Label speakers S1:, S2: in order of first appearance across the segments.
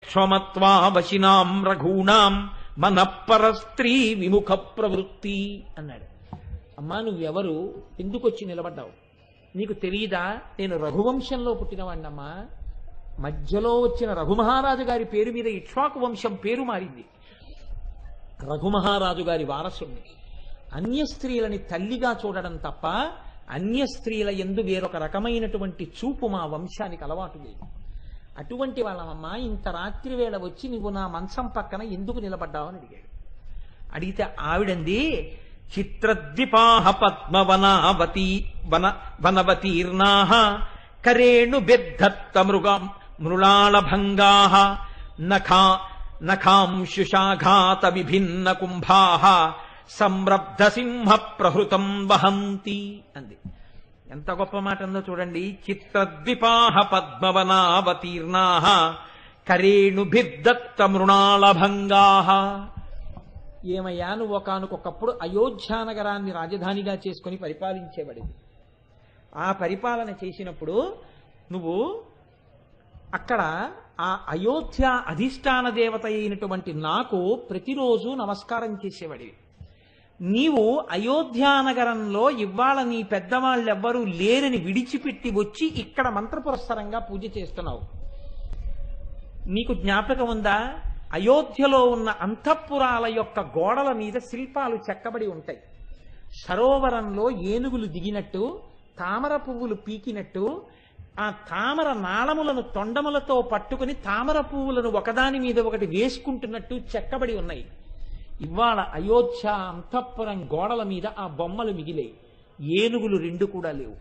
S1: క్షమత్వా వశినాం రఘూణాం మనఃపర స్త్రీ విముఖ ప్రవృత్తి అన్నాడు. అమ్మా నువ్వెవరు, ఎందుకు వచ్చి నిలబడ్డావు? నీకు తెలియదా నేను రఘువంశంలో పుట్టినవాణ్ణమ్మా. మధ్యలో వచ్చిన రఘుమహారాజు గారి పేరు మీద ఇక్ష్వాకు వంశం పేరు మారింది. రఘుమహారాజు గారి వారసుణ్ణి. అన్య స్త్రీలని తల్లిగా చూడడం తప్ప అన్య స్త్రీల యందు వేరొక రకమైనటువంటి చూపు మా వంశానికి అలవాటు లేదు. అటువంటి వాళ్ళమమ్మా ఇంత రాత్రి వేళ వచ్చి నువ్వు నా మంచం పక్కన ఎందుకు నిలబడ్డావు అని అడిగాడు. అడిగితే ఆవిడంది, చిత్రద్విపాహ పద్మవనావతి వనవతీర్ణాః కరేణు బిద్ధత్త మృళాళభంగాః నఖాంశుషాఘాత విభిన్న కుంభాః సంరబ్ధ సింహ ప్రహృతం వహంతి అంది. ఎంత గొప్ప మాట ఉందో చూడండి. చిత్రద్విపాహ పద్మవనావతీర్ణాః కరేణు బిద్ధత్త మృణాళభంగాః. ఏమయ్యా నువ్వు ఒకానొకప్పుడు అయోధ్యానగరాన్ని రాజధానిగా చేసుకుని పరిపాలించేవాడివి. ఆ పరిపాలన చేసినప్పుడు నువ్వు అక్కడ ఆ అయోధ్య అధిష్టాన దేవత అయినటువంటి నాకు ప్రతిరోజు నమస్కారం చేసేవాడివి. నీవు అయోధ్యానగరంలో ఇవాళ నీ పెద్దవాళ్ళెవ్వరూ లేరని విడిచిపెట్టి వచ్చి ఇక్కడ మంత్రపురస్సరంగా పూజ చేస్తున్నావు. నీకు జ్ఞాపకం ఉందా? అయోధ్యలో ఉన్న అంతఃపురాల యొక్క గోడల మీద శిల్పాలు చెక్కబడి ఉంటాయి. సరోవరంలో ఏనుగులు దిగినట్టు, తామర పువ్వులు పీకినట్టు, ఆ తామర నాళములను తొండములతో పట్టుకుని తామర పువ్వులను ఒకదాని మీద ఒకటి వేసుకుంటున్నట్టు చెక్కబడి ఉన్నాయి. ఇవాళ అయోధ్య అంతఃపురం గోడల మీద ఆ బొమ్మలు మిగిలాయి. ఏనుగులు రెండు కూడా లేవు.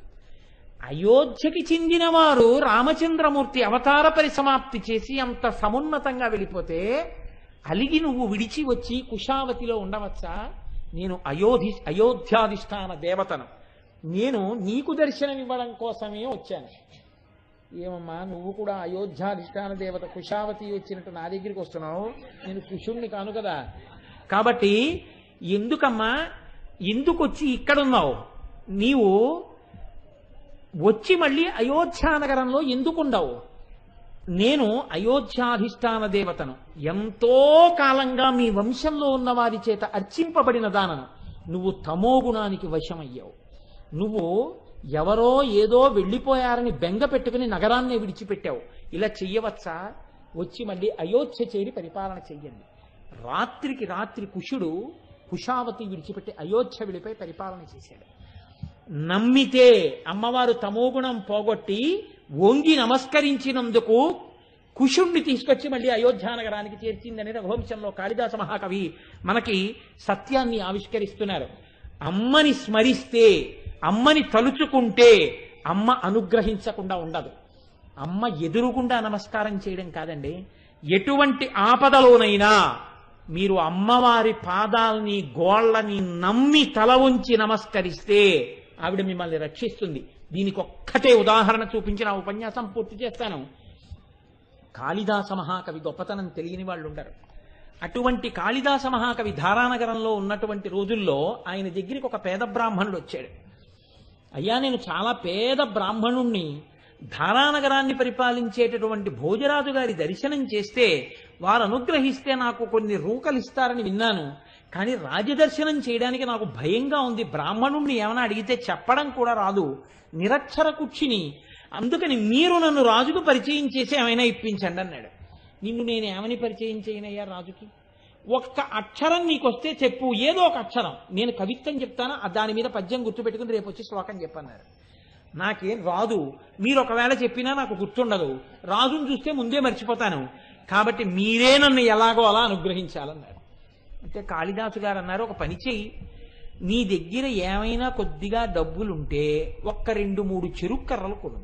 S1: అయోధ్యకి చెందిన వారు రామచంద్రమూర్తి అవతార పరిసమాప్తి చేసి అంత సమున్నతంగా వెళ్ళిపోతే అలిగి నువ్వు విడిచి వచ్చి కుశావతిలో ఉండవచ్చా? నేను అయోధ్యాధిష్టాన దేవతను. నేను నీకు దర్శనం ఇవ్వడం కోసమే వచ్చాను. ఏమమ్మా నువ్వు కూడా అయోధ్యాధిష్టాన దేవత కుశావతి వచ్చినట్టు నా దగ్గరికి వస్తున్నావు? నేను కుశుణ్ణి కాను కదా. కాబట్టి ఎందుకమ్మా ఎందుకు వచ్చి ఇక్కడున్నావు? నీవు వచ్చి మళ్ళీ అయోధ్యానగరంలో ఎందుకుండవు? నేను అయోధ్యాధిష్టాన దేవతను. ఎంతో కాలంగా మీ వంశంలో ఉన్న వారి చేత అర్చింపబడిన దానను. నువ్వు తమోగుణానికి వశమయ్యావు. నువ్వు ఎవరో ఏదో వెళ్ళిపోయారని బెంగ పెట్టుకుని నగరాన్నే విడిచిపెట్టావు. ఇలా చెయ్యవచ్చా? వచ్చి మళ్ళీ అయోధ్య చేరి పరిపాలన చెయ్యండి. రాత్రికి రాత్రి కుశుడు కుశావతి విడిచిపెట్టి అయోధ్య వెళ్ళిపోయి పరిపాలన చేశాడు. నమ్మితే అమ్మవారు తమోగుణం పోగొట్టి వంగి నమస్కరించినందుకు కుశుణ్ణి తీసుకొచ్చి మళ్ళీ అయోధ్యానగరానికి చేర్చిందని రఘువంశంలో కాళిదాస మహాకవి మనకి సత్యాన్ని ఆవిష్కరిస్తున్నారు. అమ్మని స్మరిస్తే, అమ్మని తలుచుకుంటే అమ్మ అనుగ్రహించకుండా ఉండదు. అమ్మ ఎదురుగుండా నమస్కారం చేయడం కాదండి, ఎటువంటి ఆపదలోనైనా మీరు అమ్మవారి పాదాలని గోళ్ళని నమ్మి తల ఉంచి నమస్కరిస్తే ఆవిడ మిమ్మల్ని రక్షిస్తుంది. దీనికి ఒక్కటే ఉదాహరణ చూపించి నా ఉపన్యాసం పూర్తి చేస్తాను. కాళిదాస మహాకవి గొప్పతనం తెలియని వాళ్ళు ఉండరు. అటువంటి కాళిదాస మహాకవి ధారానగరంలో ఉన్నటువంటి రోజుల్లో ఆయన దగ్గరికి ఒక పేద బ్రాహ్మణుడు వచ్చాడు. అయ్యా నేను చాలా పేద బ్రాహ్మణుణ్ణి, ధారానగరాన్ని పరిపాలించేటటువంటి భోజరాజు గారి దర్శనం చేస్తే వారు అనుగ్రహిస్తే నాకు కొన్ని రూకలు ఇస్తారని విన్నాను. కానీ రాజదర్శనం చేయడానికి నాకు భయంగా ఉంది. బ్రాహ్మణుణ్ణి ఏమైనా అడిగితే చెప్పడం కూడా రాదు, నిరక్షర కుక్షిని. అందుకని మీరు నన్ను రాజుకు పరిచయం చేసి ఏమైనా ఇప్పించండి అన్నాడు. నిన్ను నేను ఏమని పరిచయం చేయనయ్యా రాజుకి? ఒక్క అక్షరం నీకొస్తే చెప్పు, ఏదో ఒక అక్షరం. నేను కవిత్వం చెప్తాను, దాని మీద పద్యం గుర్తుపెట్టుకుని రేపు వచ్చి శ్లోకం చెప్పన్నారు. నాకేం రాదు, మీరు ఒకవేళ చెప్పినా నాకు గుర్తుండదు, రాజును చూస్తే ముందే మర్చిపోతాను. కాబట్టి మీరే నన్ను ఎలాగో అలా అనుగ్రహించాలన్నారు. అంటే కాళిదాసు గారు అన్నారు, ఒక పని చెయ్యి, నీ దగ్గర ఏమైనా కొద్దిగా డబ్బులుంటే ఒక్క 2-3 చెరుకు కర్రలు కొను.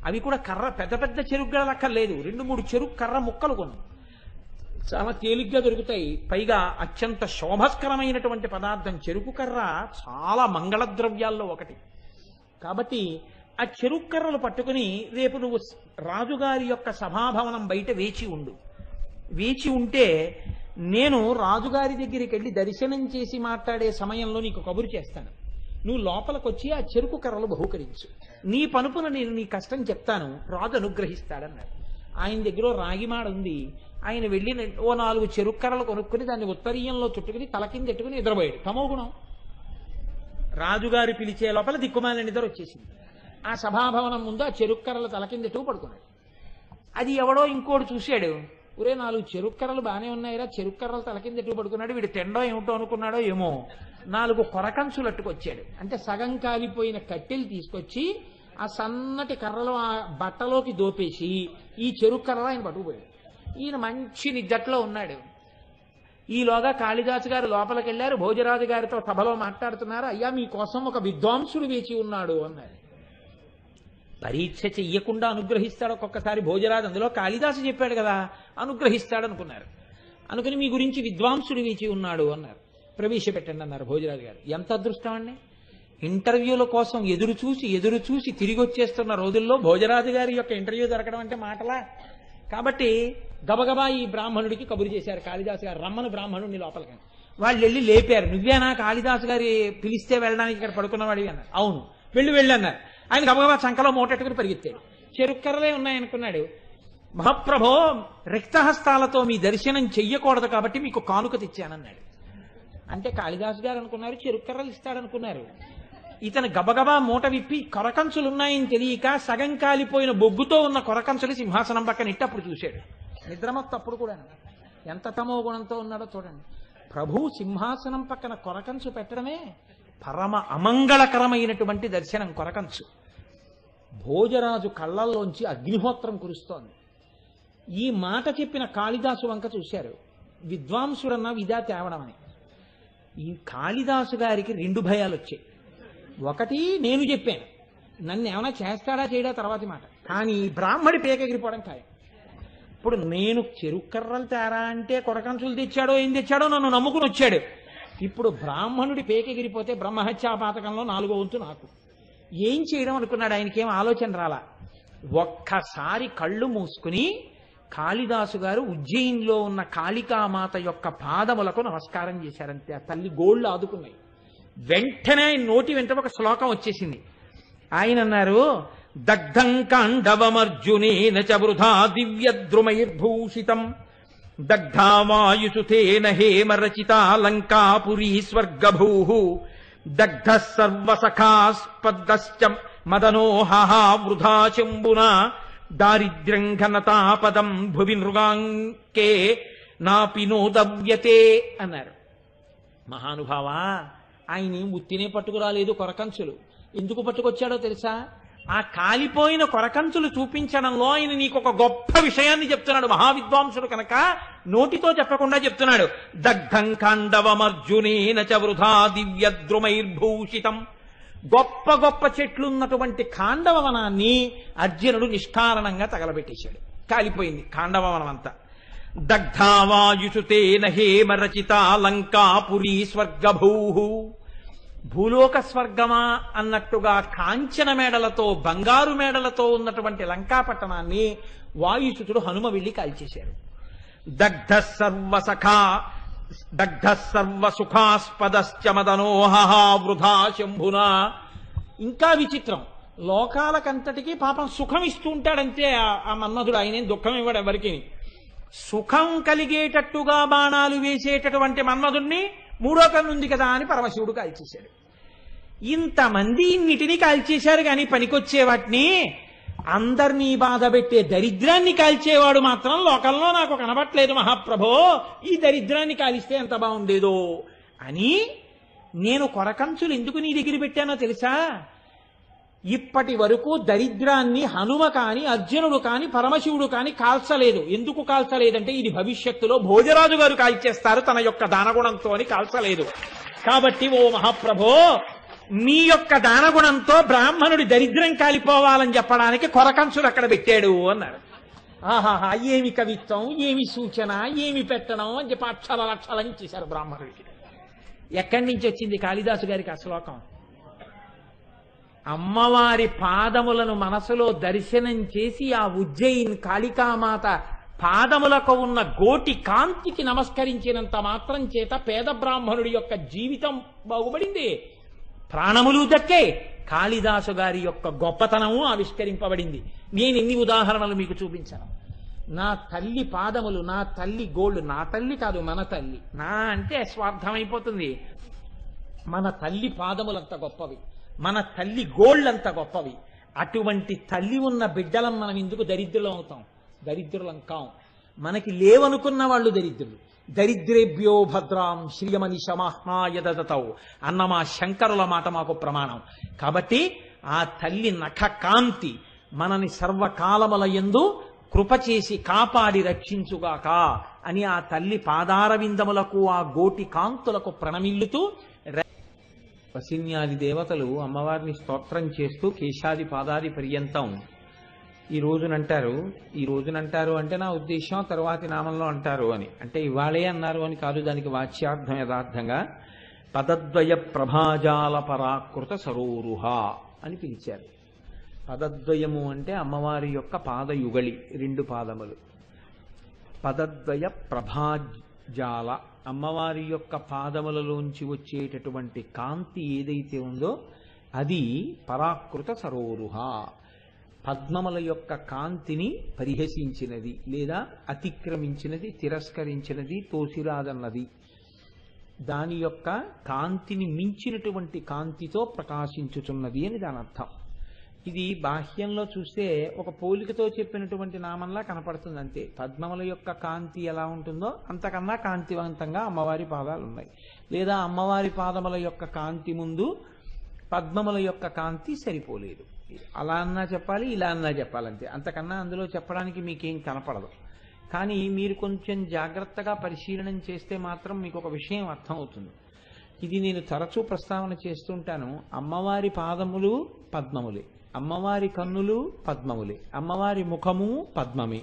S1: అవి కూడా కర్ర పెద్ద పెద్ద చెరుకు గడలక్కర్లేదు, 2-3 చెరుకు కర్ర ముక్కలు కొను. చాలా తేలిగ్గా దొరుకుతాయి. పైగా అత్యంత శోభస్కరమైనటువంటి పదార్థం చెరుకు కర్ర, చాలా మంగళ ద్రవ్యాల్లో ఒకటి. కాబట్టి ఆ చెరుకు కర్రలు పట్టుకుని రేపు నువ్వు రాజుగారి యొక్క సభాభవనం బయట వేచి ఉండు. వేచి ఉంటే నేను రాజుగారి దగ్గరికి వెళ్ళి దర్శనం చేసి మాట్లాడే సమయంలో నీకు కబురు చేస్తాను. నువ్వు లోపలికి వచ్చి ఆ చెరుకు కర్రలు బహుకరించు. నీ పనుపున నేను నీ కష్టం చెప్తాను, రాజు అనుగ్రహిస్తాడన్నారు. ఆయన దగ్గర రాగిమాడ ఉంది. ఆయన వెళ్ళి ఓ 4 చెరుక్కరలు కొనుక్కుని దాన్ని ఉత్తరీయంలో చుట్టుకుని తల కింద ఎట్టుకుని నిద్రపోయాడు. తమోగుణం. రాజుగారు పిలిచే లోపల దిక్కుమాలిన నిద్ర వచ్చేసింది. ఆ సభాభవనం ముందు ఆ చెరుక్కరలు తల కింద ఎట్టుకు పడుకున్నాడు. అది ఎవడో ఇంకోటి చూశాడు. ఒరే 4 చెరుక్కరలు బాగానే ఉన్నాయిరా, చెరుక్కరలు తల కింద ఎట్టుకు పడుకున్నాడు, వీడు తెండో ఏమిటో అనుకున్నాడో ఏమో. 4 కొరకంచులు అట్టుకొచ్చాడు. అంటే సగం కాలిపోయిన కట్టెలు తీసుకొచ్చి ఆ సన్నటి కర్రలు ఆ బట్టలోకి దోపేసి ఈ చెరుక్కర్రలు ఆయన పట్టుకుపోయాడు. ఈయన మంచి నిద్దట్లో ఉన్నాడు. ఈలోగా కాళిదాసు గారు లోపలికి వెళ్ళారు. భోజరాజు గారితో సభలో మాట్లాడుతున్నారు. అయ్యా, మీకోసం ఒక విద్వాంసుడు వేచి ఉన్నాడు అన్నారు. పరీక్ష చెయ్యకుండా అనుగ్రహిస్తాడు ఒక్కొక్కసారి భోజరాజు. అందులో కాళిదాసు చెప్పాడు కదా, అనుగ్రహిస్తాడు అనుకున్నారు. అనుకుని మీ గురించి విద్వాంసుడు వేచి ఉన్నాడు అన్నారు. ప్రవేశపెట్టండి అన్నారు భోజరాజు గారు. ఎంత అదృష్టం అండి! ఇంటర్వ్యూల కోసం ఎదురు చూసి తిరిగి వచ్చేస్తున్న రోజుల్లో భోజరాజు గారి యొక్క ఇంటర్వ్యూ దొరకడం అంటే మాటలా? కాబట్టి గబగబా ఈ బ్రాహ్మణుడికి కబురు చేశారు కాళిదాసు గారు, రమ్మను బ్రాహ్మణుడిని లోపలికి. వాళ్ళు వెళ్ళి లేపారు. నువ్వేనా కాళిదాసు గారి పిలిస్తే వెళ్ళడానికి ఇక్కడ పడుకున్నవాడివి అన్నారు. అవును. వెళ్ళి అన్నారు. ఆయన గబగబా చంకలో మూటెట్టుకుని పరిగెత్తాడు. చెరుక్కరలే ఉన్నాయనుకున్నాడు. మహాప్రభో, రిక్తహస్తాలతో మీ దర్శనం చెయ్యకూడదు కాబట్టి మీకు కానుక తెచ్చానన్నాడు. అంటే కాళిదాసు గారు అనుకున్నారు చెరుక్కర్రలు ఇస్తాడనుకున్నారు. ఇతను గబగబా మూట విప్పి కొరకంచులున్నాయని తెలియక సగం కాలిపోయిన బొగ్గుతో ఉన్న కొరకంచులు సింహాసనం పక్కన ఇట్టి అప్పుడు చూశాడు. నిద్రమత్తప్పుడు కూడా ఎంత తమో గుణంతో ఉన్నాడో చూడండి. ప్రభు సింహాసనం పక్కన కొరకంచు పెట్టడమే పరమ అమంగళకరమైనటువంటి దర్శనం. కొరకంచు. భోజరాజు కళ్ళల్లోంచి అగ్నిహోత్రం కురుస్తోంది. ఈ మాట చెప్పిన కాళిదాసు వంక చూశారు. విద్వాంసుడన్న విదా తేవడం అని. ఈ కాళిదాసు గారికి 2 భయాలు వచ్చాయి. ఒకటి, నేను చెప్పాను, నన్ను ఏమైనా చేస్తాడా చేయడా తర్వాతి మాట, కానీ బ్రాహ్మడి పేకెగిరిపోవడం ఖాయం. ఇప్పుడు నేను చెరుక్కర్రలు తేరా అంటే కొరకంచులు తెచ్చాడో ఏం తెచ్చాడో నన్ను నమ్ముకుని వచ్చాడు. ఇప్పుడు బ్రాహ్మణుడి పేకెగిరిపోతే బ్రహ్మహత్యా పాతకంలో 4వ వంతు నాకు. ఏం చేయడం అనుకున్నాడు. ఆయనకేం ఆలోచన రాలా. ఒక్కసారి కళ్ళు మూసుకుని కాళిదాసు గారు ఉజ్జయిన్లో ఉన్న కాళికామాత యొక్క పాదములకు నమస్కారం చేశారంతే. ఆ తల్లి గోళ్లు ఆదుకున్నాయి. వెంటనే ఆయన నోటి వెంట ఒక శ్లోకం వచ్చేసింది. ఆయన అన్నారు, దగ్ధం కాండవమర్జునేన చ వృధా దివ్యద్రుమైర్భూషితం దగ్ధావాయుసుతేన హేమరచితా లంకాపురీ స్వర్గభూః దగ్ధ సర్వసఖాస్పదశ్చ మదనోహః వృధా చంబునా దారిద్ర్యం ఘనతాపదం భువి నృగాంకే నాపినోదవ్యతే అన్నారు. మహానుభావా, ఆయన ఉత్తినే పట్టుకురాలేదు కొరకంచులు. ఎందుకు పట్టుకొచ్చాడో తెలుసా? ఆ కాలిపోయిన కొరకంచులు చూపించడంలో ఆయన నీకు ఒక గొప్ప విషయాన్ని చెప్తున్నాడు. మహావిద్వాంసుడు కనుక నోటితో చెప్పకుండా చెప్తున్నాడు. దగ్ధం కాండవమర్జునేన చ వృధా దివ్యద్రుమైర్భూషితం. గొప్ప గొప్ప చెట్లున్నటువంటి ఖాండవవనాన్ని అర్జునుడు నిష్కారణంగా తగలబెట్టేశాడు. కాలిపోయింది ఖాండవవనం అంతా. దగ్ధావాయుసుతేన హేమరచితా లంకాపురీ స్వర్గభూః. భూలోక స్వర్గమా అన్నట్టుగా కాంచన మేడలతో బంగారు మేడలతో ఉన్నటువంటి లంకాపట్టణాన్ని వాయుసుతుడు హనుమ వెళ్లి కాల్చేశారు. దగ్ధ సర్వసుఖాస్పదశ్చ మదనోహః వృధా శంభునా. ఇంకా విచిత్రం, లోకాలకంతటికీ పాపం సుఖం ఇస్తూ ఉంటాడంతే ఆ మన్మధుడు. ఆయనేం దుఃఖం ఇవ్వడు ఎవరికి. సుఖం కలిగేటట్టుగా బాణాలు వేసేటటువంటి మన్మధుడిని 3వ కన్ను ఉంది కదా అని పరమశివుడు కాల్చేశాడు. ఇంతమంది ఇన్నిటినీ కాల్చేశారు కానీ పనికొచ్చే వాటిని, అందరినీ బాధ పెట్టే దరిద్రాన్ని కాల్చేవాడు మాత్రం లోకంలో నాకు కనబట్లేదు మహాప్రభో. ఈ దరిద్రాన్ని కాలిస్తే ఎంత బాగుండేదో అని నేను కొరకంచులు ఎందుకు నీ దగ్గర పెట్టానో తెలుసా? ఇప్పటి వరకు దరిద్రాన్ని హనుమ కాని అర్జునుడు కాని పరమశివుడు కాని కాల్చలేదు. ఎందుకు కాల్చలేదంటే ఇది భవిష్యత్తులో భోజరాజు గారు కాల్చేస్తారు తన యొక్క దానగుణంతో అని కాల్చలేదు. కాబట్టి ఓ మహాప్రభో, మీ యొక్క దానగుణంతో బ్రాహ్మణుడి దరిద్రం కాలిపోవాలని చెప్పడానికి కొరకంచులు అక్కడ పెట్టాడు అన్నారు. ఆహాహా, ఏమి కవిత్వం, ఏమి సూచన, ఏమి పెట్టడం అని చెప్పి అక్షరాలక్షరం చేశారు బ్రాహ్మణుడికి. ఎక్కడి నుంచి వచ్చింది కాళిదాసు గారికి ఆ శ్లోకం? అమ్మవారి పాదములను మనసులో దర్శనం చేసి ఆ ఉజ్జయిన్ కాళికామాత పాదములకు ఉన్న గోటి కాంతికి నమస్కరించినంత మాత్రం చేత పేద బ్రాహ్మణుడి యొక్క జీవితం బాగుపడింది, ప్రాణములు దక్కే. కాళిదాసు గారి యొక్క గొప్పతనము ఆవిష్కరింపబడింది. నేను ఎన్ని ఉదాహరణలు మీకు చూపించాను. నా తల్లి పాదములు, నా తల్లి గోళ్ళు, నా తల్లి కాదు మన తల్లి, నా అంటే స్వార్థమైపోతుంది. మన తల్లి పాదములంత గొప్పవి, మన తల్లి గోళ్ళంత గొప్పవి. అటువంటి తల్లి ఉన్న బిడ్డలం మనం ఎందుకు దరిద్రులం అవుతాం? దరిద్రులం కాం. మనకి లేవనుకున్న వాళ్ళు దరిద్రులు. దరిద్రేభ్యో భద్రాం శ్రీయమని శమాహ్నాయ దదతౌ అన్న మా శంకరుల మాట మాకు ప్రమాణం. కాబట్టి ఆ తల్లి నఖ కాంతి మనని సర్వకాలముల యందు కృప చేసి కాపాడి రక్షించుగాక అని ఆ తల్లి పాదారవిందములకు ఆ గోటి కాంతులకు ప్రణమిల్లుతూ వసిన్యాది దేవతలు అమ్మవారిని స్తోత్రం చేస్తూ కేశాది పాదాది పర్యంతం ఈ రోజునంటారు అంటే నా ఉద్దేశం తరువాతి నామంలో అంటారు అని, అంటే ఇవాళే అన్నారు అని కాదు, దానికి వాచ్యార్థం యథార్థంగా పదద్వయ ప్రభాజాల పరాకృత సరోరుహ అని పిలిచారు. పదద్వయము అంటే అమ్మవారి యొక్క పాదయుగళి, 2 పాదములు. పదద్వయ ప్రభాజాల, అమ్మవారి యొక్క పాదములలోంచి వచ్చేటటువంటి కాంతి ఏదైతే ఉందో అది పరాకృత సరోరుహ, పద్మముల యొక్క కాంతిని పరిహసించినది లేదా అతిక్రమించినది, తిరస్కరించినది, తోసిరాదన్నది. దాని యొక్క కాంతిని మించినటువంటి కాంతితో ప్రకాశించుచున్నది అని దాని అర్థం. ఇది బాహ్యంలో చూస్తే ఒక పోలికతో చెప్పినటువంటి నామంలా కనపడుతుంది అంతే. పద్మముల యొక్క కాంతి ఎలా ఉంటుందో అంతకన్నా కాంతివంతంగా అమ్మవారి పాదాలు ఉన్నాయి. లేదా అమ్మవారి పాదముల యొక్క కాంతి ముందు పద్మముల యొక్క కాంతి సరిపోలేదు. అలా అన్నా చెప్పాలి, ఇలా అన్నా చెప్పాలంతే, అంతకన్నా అందులో చెప్పడానికి మీకేం కనపడదు. కానీ మీరు కొంచెం జాగ్రత్తగా పరిశీలనం చేస్తే మాత్రం మీకు ఒక విషయం అర్థమవుతుంది. ఇది నేను తరచూ ప్రస్తావన చేస్తుంటాను. అమ్మవారి పాదములు పద్మములే, అమ్మవారి కన్నులు పద్మములే, అమ్మవారి ముఖము పద్మమే,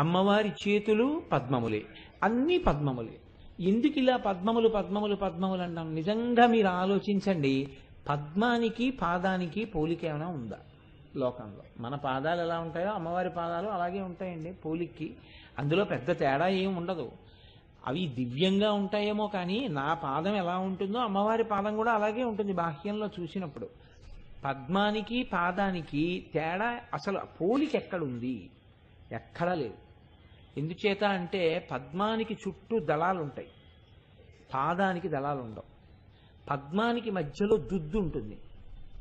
S1: అమ్మవారి చేతులు పద్మములే, అన్నీ పద్మములే. ఎందుకు ఇలా పద్మములు పద్మములు పద్మములు అంటాం? నిజంగా మీరు ఆలోచించండి, పద్మానికి పాదానికి పోలిక ఏమైనా ఉందా లోకంలో? మన పాదాలు ఎలా ఉంటాయో అమ్మవారి పాదాలు అలాగే ఉంటాయండి పోలిక్కి. అందులో పెద్ద తేడా ఏం ఉండదు. అవి దివ్యంగా ఉంటాయేమో కానీ నా పాదం ఎలా ఉంటుందో అమ్మవారి పాదం కూడా అలాగే ఉంటుంది బాహ్యంలో చూసినప్పుడు. పద్మానికి పాదానికి తేడా అసలు పోలిక ఎక్కడుంది? ఎక్కడా లేదు. ఎందుచేత అంటే పద్మానికి చుట్టూ దళాలు ఉంటాయి, పాదానికి దళాలు ఉండవు. పద్మానికి మధ్యలో దుద్దు ఉంటుంది,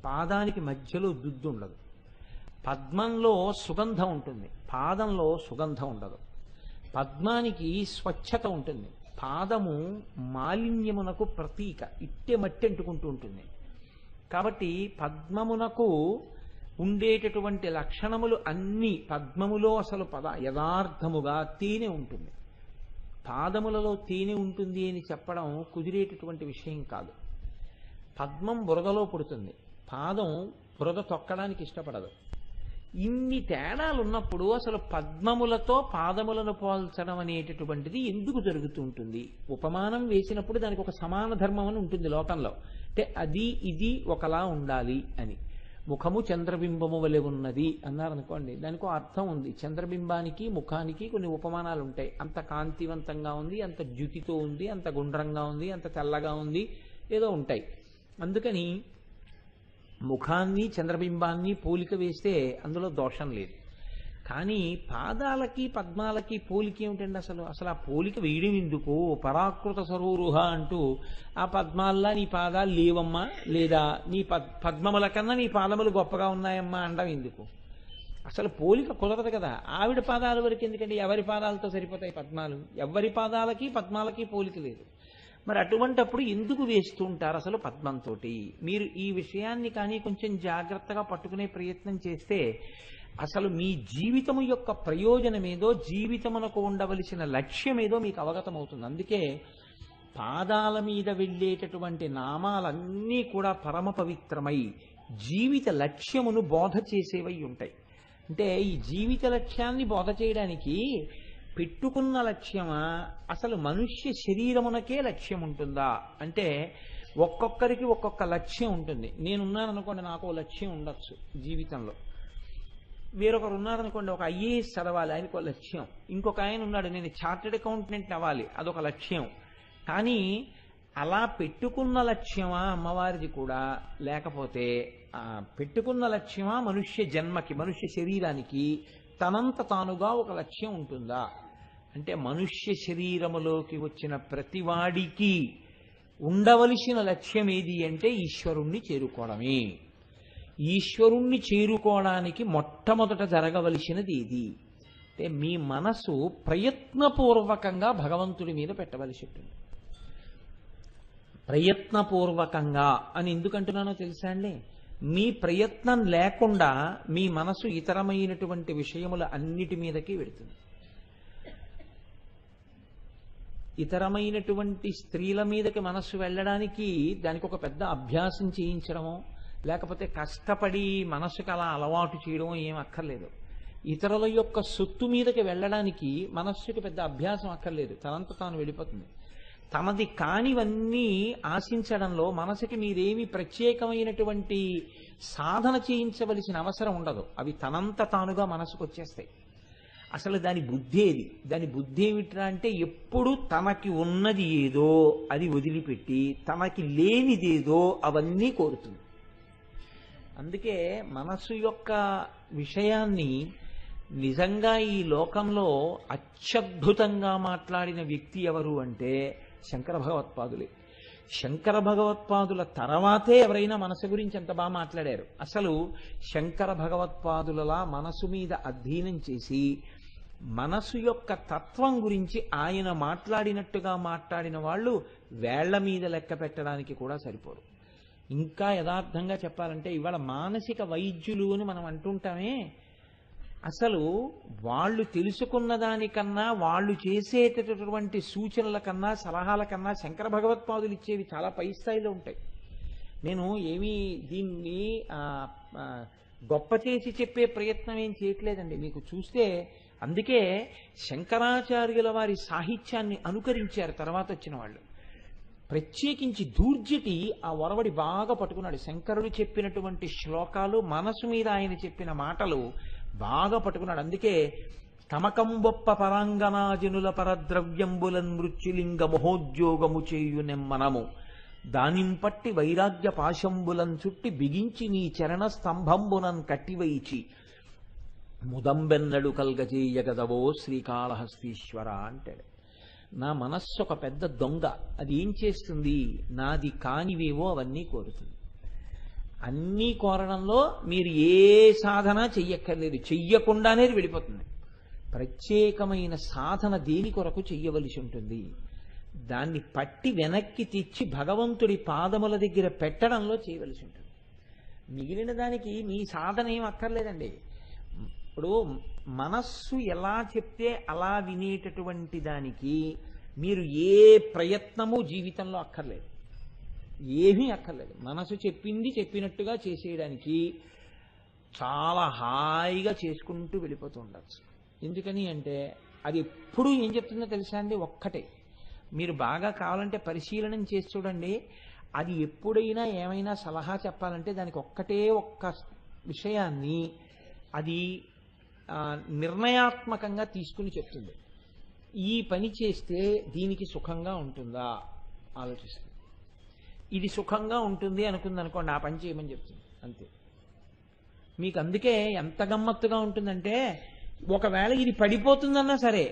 S1: పాదానికి మధ్యలో దుద్దు ఉండదు. పద్మంలో సుగంధం ఉంటుంది, పాదంలో సుగంధం ఉండదు. పద్మానికి స్వచ్ఛత ఉంటుంది, పాదము మాలిన్యమునకు ప్రతీక, ఇట్టె మట్టి అంటుకుంటూ ఉంటుంది. కాబట్టి పద్మమునకు ఉండేటటువంటి లక్షణములు అన్నీ పద్మములో అసలు యథార్థముగా తేనె ఉంటుంది. పాదములలో తేనె ఉంటుంది అని చెప్పడం కుదిరేటటువంటి విషయం కాదు. పద్మం బురదలో పుడుతుంది, పాదం బురద తొక్కడానికి ఇష్టపడదు. ఇన్ని తేడాలు ఉన్నప్పుడు అసలు పద్మములతో పాదములను పోల్చడం అనేటటువంటిది ఎందుకు జరుగుతుంటుంది? ఉపమానం వేసినప్పుడు దానికి ఒక సమాన ధర్మం అని ఉంటుంది లోకంలో. అంటే అది ఇది ఒకలా ఉండాలి అని. ముఖము చంద్రబింబము వలె ఉన్నది అన్నారనుకోండి, దానికి అర్థం ఉంది. చంద్రబింబానికి ముఖానికి కొన్ని ఉపమానాలు ఉంటాయి. అంత కాంతివంతంగా ఉంది, అంత జ్యుతితో ఉంది, అంత గుండ్రంగా ఉంది, అంత తెల్లగా ఉంది, ఏదో ఉంటాయి. అందుకని ముఖాన్ని చంద్రబింబాన్ని పోలిక వేస్తే అందులో దోషం లేదు. కానీ పాదాలకి పద్మాలకి పోలిక ఏమిటండి? అసలు ఆ పోలిక వేయడం ఎందుకు? పరాకృత సరోరుహ అంటూ ఆ పద్మాల్లా నీ పాదాలు లేవమ్మా, లేదా నీ పద్మముల కన్నా నీ పాదములు గొప్పగా ఉన్నాయమ్మా అనడం ఎందుకు? అసలు పోలిక కుదరదు కదా. ఆవిడ పాదాల వరకు ఎందుకండి? ఎవరి పాదాలతో సరిపోతాయి పద్మాలు? ఎవరి పాదాలకి పద్మాలకి పోలిక లేదు. మరి అటువంటప్పుడు ఎందుకు వేస్తూ ఉంటారు అసలు పద్మంతో? మీరు ఈ విషయాన్ని కానీ కొంచెం జాగ్రత్తగా పట్టుకునే ప్రయత్నం చేస్తే అసలు మీ జీవితము యొక్క ప్రయోజనమేదో, జీవితమునకు ఉండవలసిన లక్ష్యమేదో మీకు అవగతమవుతుంది. అందుకే పాదాల మీద వెళ్ళేటటువంటి నామాలన్నీ కూడా పరమ పవిత్రమై జీవిత లక్ష్యమును బోధ చేసేవై ఉంటాయి. అంటే ఈ జీవిత లక్ష్యాన్ని బోధ చేయడానికి పెట్టుకున్న లక్ష్యమా, అసలు మనుష్య శరీరమునకే లక్ష్యం ఉంటుందా అంటే ఒక్కొక్కరికి ఒక్కొక్క లక్ష్యం ఉంటుంది. నేనున్నాను అనుకోండి, నాకు లక్ష్యం ఉండొచ్చు జీవితంలో. వేరొకరు ఉన్నారనుకోండి, ఒక ఐఏఎస్ చదవాలి, ఆయనకు ఒక లక్ష్యం. ఇంకొక ఆయన ఉన్నాడు, నేను చార్టెడ్ అకౌంటెంట్ అవ్వాలి, అదొక లక్ష్యం. కానీ అలా పెట్టుకున్న లక్ష్యమా అమ్మవారిది కూడా, లేకపోతే పెట్టుకున్న లక్ష్యమా మనుష్య జన్మకి, మనుష్య శరీరానికి తనంత తానుగా ఒక లక్ష్యం ఉంటుందా అంటే మనుష్య శరీరములోకి వచ్చిన ప్రతివాడికి ఉండవలసిన లక్ష్యం ఏది అంటే ఈశ్వరుణ్ణి చేరుకోవడమే. ఈశ్వరుణ్ణి చేరుకోవడానికి మొట్టమొదట జరగవలసినది ఏది అంటే మీ మనసు ప్రయత్నపూర్వకంగా భగవంతుడి మీద పెట్టవలసి ఉంటుంది. ప్రయత్నపూర్వకంగా అని ఎందుకంటున్నానో తెలుసా అండి? మీ ప్రయత్నం లేకుండా మీ మనసు ఇతరమైనటువంటి విషయముల అన్నిటి మీదకి వెడుతుంది. ఇతరమైనటువంటి స్త్రీల మీదకి మనస్సు వెళ్ళడానికి దానికి ఒక పెద్ద అభ్యాసం చేయించడమో లేకపోతే కష్టపడి మనస్సుకు అలా అలవాటు చేయడమో ఏం అక్కర్లేదు. ఇతరుల యొక్క సొత్తు మీదకి వెళ్ళడానికి మనస్సుకి పెద్ద అభ్యాసం అక్కర్లేదు, తనంత తాను వెళ్ళిపోతుంది. తనది కానివన్నీ ఆశించడంలో మనసుకి మీరేమి ప్రత్యేకమైనటువంటి సాధన చేయించవలసిన అవసరం ఉండదు. అవి తనంత తానుగా మనసుకు వచ్చేస్తాయి. అసలు దాని బుద్ధి ఏది? దాని బుద్ధి ఏమిట్రా అంటే ఎప్పుడు తనకి ఉన్నది ఏదో అది వదిలిపెట్టి తనకి లేనిదేదో అవన్నీ కోరుతుంది. అందుకే మనసు యొక్క విషయాన్ని నిజంగా ఈ లోకంలో అత్యద్భుతంగా మాట్లాడిన వ్యక్తి ఎవరు అంటే శంకర భగవత్పాదులే. శంకర భగవత్పాదుల తర్వాతే ఎవరైనా మనసు గురించి ఎంత బాగా మాట్లాడారు. అసలు శంకర భగవత్పాదులలా మనసు మీద అధ్యయనం చేసి మనసు యొక్క తత్వం గురించి ఆయన మాట్లాడినట్టుగా మాట్లాడిన వాళ్ళు వేళ్ల మీద లెక్క పెట్టడానికి కూడా సరిపోరు. ఇంకా యథార్థంగా చెప్పాలంటే ఇవాళ మానసిక వైద్యులు అని మనం అంటుంటామే, అసలు వాళ్ళు తెలుసుకున్న దానికన్నా వాళ్ళు చేసేటటువంటి సూచనల కన్నా సలహాల కన్నా శంకర భగవత్పాదులు ఇచ్చేవి చాలా పై స్థాయిలో ఉంటాయి. నేను ఏమీ దీన్ని గొప్ప చేసి చెప్పే ప్రయత్నం ఏం చేయట్లేదండి. మీకు చూస్తే అందుకే శంకరాచార్యుల వారి సాహిత్యాన్ని అనుకరించారు తర్వాత వచ్చిన వాళ్ళు. ప్రత్యేకించి దూర్జటి ఆ వరవడి బాగా పట్టుకున్నాడు. శంకరుడు చెప్పినటువంటి శ్లోకాలు, మనసు మీద ఆయన చెప్పిన మాటలు బాగా పట్టుకున్నాడు. అందుకే తమకంబొప్ప పరాంగనాజనుల పరద్రవ్యంబులన్ మృత్యులింగ మహోద్యోగము చేయు నెమ్మనము దానింపట్టి వైరాగ్య పాశంబులన్ చుట్టి బిగించి నీ చరణ స్తంభంబునన్ కట్టివైచి ముదంబెన్నడు కల్గజేయగదవో శ్రీకాళహస్తీశ్వర అంటాడు. నా మనస్సు ఒక పెద్ద దొంగ, అది ఏం చేస్తుంది? నాది కానివేవో అవన్నీ కోరుతుంది. అన్నీ కోరడంలో మీరు ఏ సాధన చెయ్యక్కర్లేదు, చెయ్యకుండానే వెళ్ళిపోతుంది. ప్రత్యేకమైన సాధన దేని కొరకు చెయ్యవలసి ఉంటుంది? దాన్ని పట్టి వెనక్కి తెచ్చి భగవంతుడి పాదముల దగ్గర పెట్టడంలో చేయవలసి ఉంటుంది. మిగిలిన దానికి మీ సాధన ఏం అక్కర్లేదండి. ఇప్పుడు మనస్సు ఎలా చెప్తే అలా వినేటటువంటి దానికి మీరు ఏ ప్రయత్నము జీవితంలో అక్కర్లేదు, ఏమీ అక్కర్లేదు. మనసు చెప్పింది చెప్పినట్టుగా చేసేయడానికి చాలా హాయిగా చేసుకుంటూ వెళ్ళిపోతూ ఉండచ్చు. ఎందుకని అంటే అది ఎప్పుడూ ఏం చెప్తుందో తెలుసా అండి? ఒక్కటే. మీరు బాగా కావాలంటే పరిశీలనం చేసి చూడండి. అది ఎప్పుడైనా ఏమైనా సలహా చెప్పాలంటే దానికి ఒక్క విషయాన్ని అది నిర్ణయాత్మకంగా తీసుకుని చెప్తుంది. ఈ పని చేస్తే దీనికి సుఖంగా ఉంటుందా ఆలోచిస్తుంది. ఇది సుఖంగా ఉంటుంది అనుకుందనుకోండి, ఆ పని చేయమని చెప్తుంది. అంతే. మీకు అందుకే ఎంత గమ్మత్తుగా ఉంటుందంటే ఒకవేళ ఇది పడిపోతుందన్నా సరే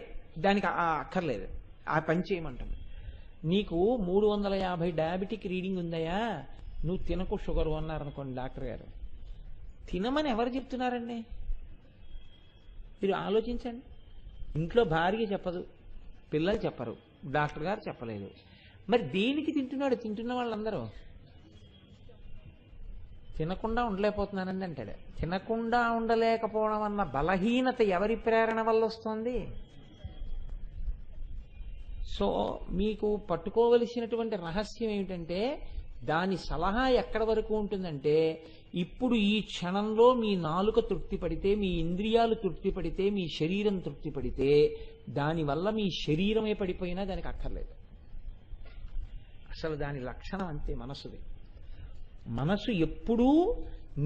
S1: దానికి అక్కర్లేదు, ఆ పని చేయమంటుంది. నీకు 350 డయాబెటిక్ రీడింగ్ ఉందయా, నువ్వు తినకు షుగర్ అన్నారనుకోండి డాక్టర్ గారు. తినమని ఎవరు చెప్తున్నారండి? మీరు ఆలోచించండి. ఇంట్లో భార్య చెప్పదు, పిల్లలు చెప్పరు, డాక్టర్ గారు చెప్పలేదు. మరి దేనికి తింటున్నాడు? తింటున్న వాళ్ళందరూ తినకుండా ఉండలేకపోతున్నానండి అంటాడు. తినకుండా ఉండలేకపోవడం అన్న బలహీనత ఎవరి ప్రేరణ వల్ల వస్తుంది? సో మీకు పట్టుకోవలసినటువంటి రహస్యం ఏమిటంటే దాని సలహా ఎక్కడి వరకు ఉంటుందంటే ఇప్పుడు ఈ క్షణంలో మీ నాలుక తృప్తి పడితే, మీ ఇంద్రియాలు తృప్తి పడితే, మీ శరీరం తృప్తి పడితే దానివల్ల మీ శరీరమే పడిపోయినా దానికి అక్కర్లేదు. అసలు దాని లక్షణం అంతే మనసుది. మనసు ఎప్పుడూ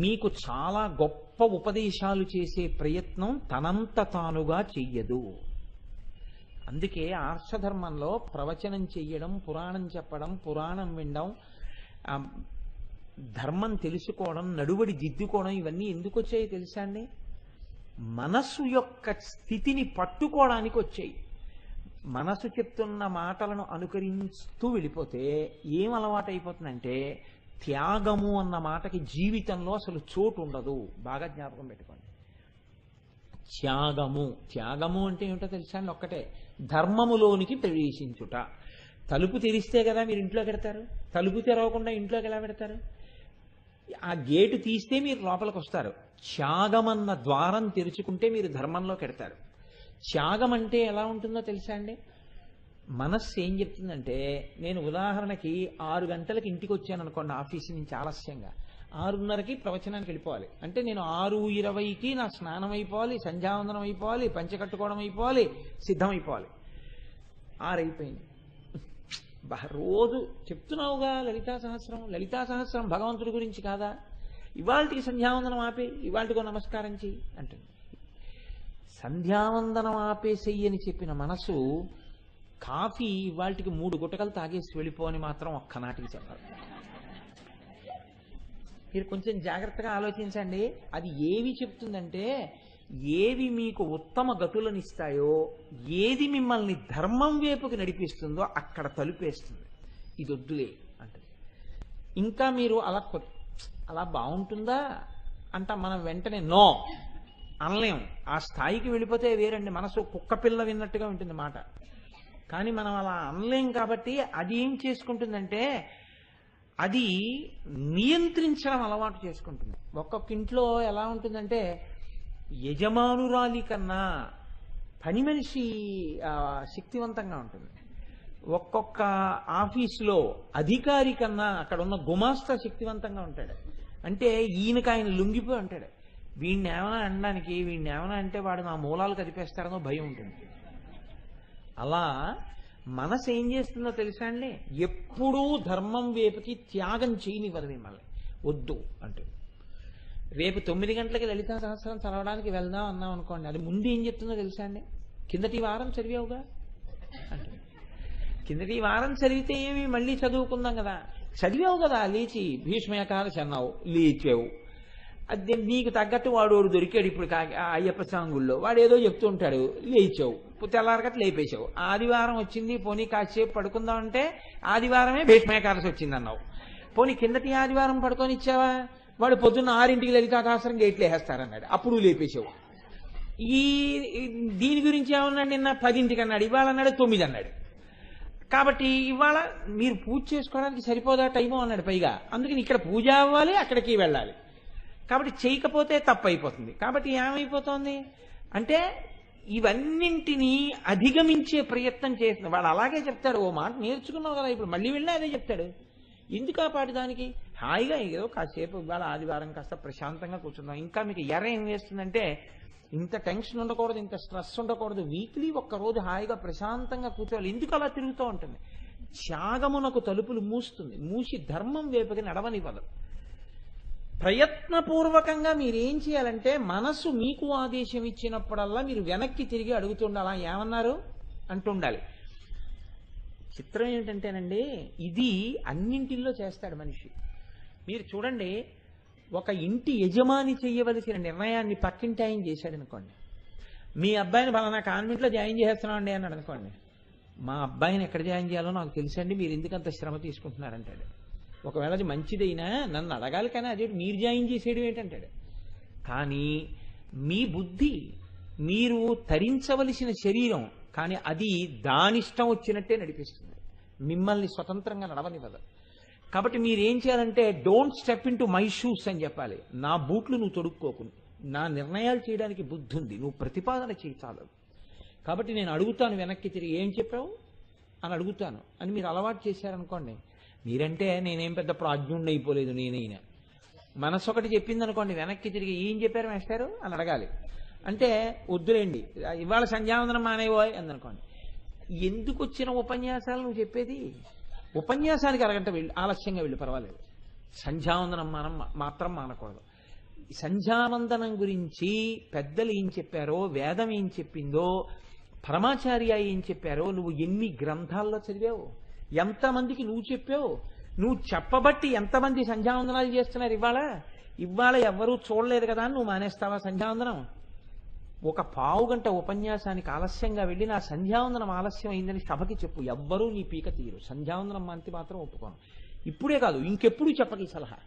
S1: మీకు చాలా గొప్ప ఉపదేశాలు చేసే ప్రయత్నం తనంత తానుగా చెయ్యదు. అందుకే ఆర్షధర్మంలో ప్రవచనం చెయ్యడం, పురాణం చెప్పడం, పురాణం వినడం, ధర్మం తెలుసుకోవడం, నడువడి దిద్దుకోవడం ఇవన్నీ ఎందుకు వచ్చాయో తెలుసా అండి? మనసు యొక్క స్థితిని పట్టుకోవడానికి వచ్చాయి. మనసు చెప్తున్న మాటలను అనుకరిస్తూ వెళ్ళిపోతే ఏం అలవాటు అయిపోతుందంటే త్యాగము అన్న మాటకి జీవితంలో అసలు చోటు ఉండదు. బాగా జ్ఞాపకం పెట్టుకోండి. త్యాగము అంటే ఏమిటో తెలుసా అండి? ఒక్కటే, ధర్మములోనికి ప్రవేశించుట. తలుపు తెరిస్తే కదా మీరు ఇంట్లోకి పెడతారు, తలుపు తెరవకుండా ఇంట్లోకి ఎలా పెడతారు? ఆ గేటు తీస్తే మీరు లోపలికి వస్తారు. త్యాగమన్న ద్వారం తెరుచుకుంటే మీరు ధర్మంలోకి పెడతారు. త్యాగం అంటే ఎలా ఉంటుందో తెలుసా అండి? మనస్సు ఏం చెప్తుందంటే, నేను ఉదాహరణకి 6 గంటలకి ఇంటికి వచ్చాను అనుకోండి ఆఫీస్ నుంచి ఆలస్యంగా, 6:30కి ప్రవచనానికి వెళ్ళిపోవాలి. అంటే నేను 6:20కి నా స్నానం అయిపోవాలి, సంధ్యావందనం అయిపోవాలి, పంచకట్టుకోవడం అయిపోవాలి, సిద్ధమైపోవాలి. 6 అయిపోయింది. రోజు చెప్తున్నావుగా లలితా సహస్రం భగవంతుడి గురించి కాదా? ఇవాళకి సంధ్యావందనం ఆపే, ఇవాళకో నమస్కారం చెయ్యి అంటుంది. సంధ్యావందనం ఆపేసెయ్యి అని చెప్పిన మనసు కాఫీ ఇవాళకి 3 గుటకలు తాగేసి వెళ్ళిపోని మాత్రం ఒక్కనాటికి చెప్పాలి. మీరు కొంచెం జాగ్రత్తగా ఆలోచించండి. అది ఏవి చెప్తుందంటే, ఏవి మీకు ఉత్తమ గతులనిస్తాయో, ఏది మిమ్మల్ని ధర్మం వైపుకి నడిపిస్తుందో అక్కడ తలుపేస్తుంది. ఇది వద్దులే అంటది. ఇంకా మీరు అలా బాగుంటుందా అంట మనం వెంటనే నో అనలేం. ఆ స్థాయికి వెళ్ళిపోతే వేరండి. మనసు కుక్క పిల్ల విన్నట్టుగా ఉంటుంది మాట. కానీ మనం అలా అనలేం కాబట్టి అది ఏం చేసుకుంటుందంటే అది నియంత్రించడం అలవాటు చేసుకుంటుంది. ఒక్కొక్క ఇంట్లో ఎలా ఉంటుందంటే యజమానురాలి కన్నా పని మనిషి శక్తివంతంగా ఉంటుంది. ఒక్కొక్క ఆఫీసులో అధికారి కన్నా అక్కడ ఉన్న గుమాస్తా శక్తివంతంగా ఉంటాడు. అంటే ఈయనకి ఆయన లొంగిపోయి ఉంటాడు. వీడిని ఏమైనా అనడానికి, వీడిని ఏమైనా అంటే వాడు నా మూలాలు కదిపేస్తారనో భయం ఉంటుంది. అలా మనసు ఏం చేస్తుందో తెలుసా అండి? ఎప్పుడూ ధర్మం వైపుకి త్యాగం చేయనివ్వదు మిమ్మల్ని. వద్దు అంటూ రేపు 9 గంటలకి లలితా సహస్రం చదవడానికి వెళ్దాం అన్నాం అనుకోండి, అది ముందు ఏం చెప్తుందో తెలుసా అండి? కిందటి వారం చదివావుగా అంటే, కిందటి వారం చదివితే ఏమి మళ్ళీ చదువుకుందాం కదా, చదివావు కదా, లేచి భీష్మయకాదశి అన్నావు, లేచావు. అది నీకు తగ్గట్టు వాడు దొరికాడు. ఇప్పుడు అయ్యప్ప సాంగుల్లో వాడు ఏదో చెప్తూ ఉంటాడు, లేచావు, తెల్లారగట్టు లేపేశావు. ఆదివారం వచ్చింది, పోనీ కాసేపు పడుకుందామంటే ఆదివారమే భీష్మయకాదశి వచ్చింది అన్నావు. పోనీ కిందటి ఆదివారం పడుకొని ఇచ్చావా? వాడు పొద్దున్న 6ంటికి లలితా సహస్రం గేట్లు వేసేస్తారన్నాడు, అప్పుడు లేపేశావు. దీని గురించి ఏమన్నాడు? నిన్న 10ంటికి అన్నాడు, ఇవాళ అన్నాడు 9 అన్నాడు. కాబట్టి ఇవాళ మీరు పూజ చేసుకోవడానికి సరిపోదా టైము అన్నాడు పైగా. అందుకని ఇక్కడ పూజ అవ్వాలి, అక్కడికి వెళ్ళాలి. కాబట్టి చేయకపోతే తప్పు అయిపోతుంది. కాబట్టి ఏమైపోతుంది అంటే ఇవన్నింటినీ అధిగమించే ప్రయత్నం చేస్తుంది. వాడు అలాగే చెప్తాడు, ఓ మాట నేర్చుకున్నావు కదా, ఇప్పుడు మళ్ళీ వెళ్ళి అదే చెప్తాడు. ఎందుకు ఆ పాటి దానికి? హాయిగా ఏదో కాసేపు ఇవాళ ఆదివారం కాస్త ప్రశాంతంగా కూర్చుందాం. ఇంకా మీకు ఏం వేస్తుందంటే, ఇంత టెన్షన్ ఉండకూడదు, ఇంత స్ట్రెస్ ఉండకూడదు, వీక్లీ ఒక్కరోజు హాయిగా ప్రశాంతంగా కూర్చోవాలి. ఎందుకు అలా తిరుగుతూ ఉంటుంది? త్యాగమునకు తలుపులు మూస్తుంది, మూసి ధర్మం వైపుకి నడవనివ్వదు. ప్రయత్నపూర్వకంగా మీరేం చేయాలంటే, మనసు మీకు ఆదేశం ఇచ్చినప్పుడల్లా మీరు వెనక్కి తిరిగి అడుగుతుండాలా, ఏమన్నారు అంటుండాలి. చిత్రం ఏమిటంటేనండి, ఇది అన్నింటిల్లో చేస్తాడు మనిషి. మీరు చూడండి, ఒక ఇంటి యజమాని చేయవలసిన నిర్ణయాన్ని పక్కింటి ఆయన చేశాడు అనుకోండి. మీ అబ్బాయిని ఫలానా కాన్వెంట్లో జాయిన్ చేస్తున్నామండి అన్నాడు అనుకోండి. మా అబ్బాయిని ఎక్కడ జాయిన్ చేయాలో నాకు తెలుసండి, మీరు ఎందుకంత శ్రమ తీసుకుంటున్నారంటాడు. ఒకవేళ అది మంచిదైనా నన్ను అడగాలి, కానీ అదే మీరు జాయిన్ చేసేయడం ఏంటంటాడు. కానీ మీ బుద్ధి, మీరు తరించవలసిన శరీరం, కానీ అది దానిష్టం వచ్చినట్టే నడిపిస్తుంది, మిమ్మల్ని స్వతంత్రంగా నడవనివ్వదు. కాబట్టి మీరేం చేయాలంటే, don't step in to my shoes అని చెప్పాలి. నా బూట్లు నువ్వు తొడుక్కోకు, నా నిర్ణయాలు చేయడానికి బుద్ధి ఉంది, నువ్వు ప్రతిపాదన చేయి చాలు. కాబట్టి నేను అడుగుతాను వెనక్కి తిరిగి, ఏం చెప్పావు అని అడుగుతాను అని మీరు అలవాటు చేశారనుకోండి. మీరంటే నేనేం పెద్ద ప్రాజ్ఞుణ్ణి అయిపోలేదు, నేనైనా మనసు ఒకటి చెప్పింది అనుకోండి, వెనక్కి తిరిగి ఏం చెప్పారు మేస్టారు అని అడగాలి. అంటే వద్దులేండి ఇవాళ సంధ్యావందనం మానేవోయ్ అందనుకోండి. ఎందుకు వచ్చిన ఉపన్యాసాలు నువ్వు చెప్పేది? ఉపన్యాసానికి అరగంట వెళ్ళి ఆలస్యంగా వెళ్ళి పర్వాలేదు, సంధ్యావందనం మాత్రం మానకూడదు. సంధ్యావందనం గురించి పెద్దలు ఏం చెప్పారో, వేదం ఏం చెప్పిందో, పరమాచార్య ఏం చెప్పారో నువ్వు ఎన్ని గ్రంథాల్లో చదివావు, ఎంతమందికి నువ్వు చెప్పావు, నువ్వు చెప్పబట్టి ఎంతమంది సంధ్యావందనాలు చేస్తున్నారు. ఇవాళ ఎవ్వరూ చూడలేదు కదా నువ్వు మానేస్తావా సంధ్యావందనం? ఒక పావు గంట ఉపన్యాసానికి ఆలస్యంగా వెళ్ళి నా సంధ్యావందనం ఆలస్యం అయిందని సభకి చెప్పు. ఎవ్వరూ నీ పీక తీరు. సంధ్యావందనం మంతి మాత్రం ఒప్పుకోను. ఇప్పుడే కాదు, ఇంకెప్పుడు చెప్పకి సలహా.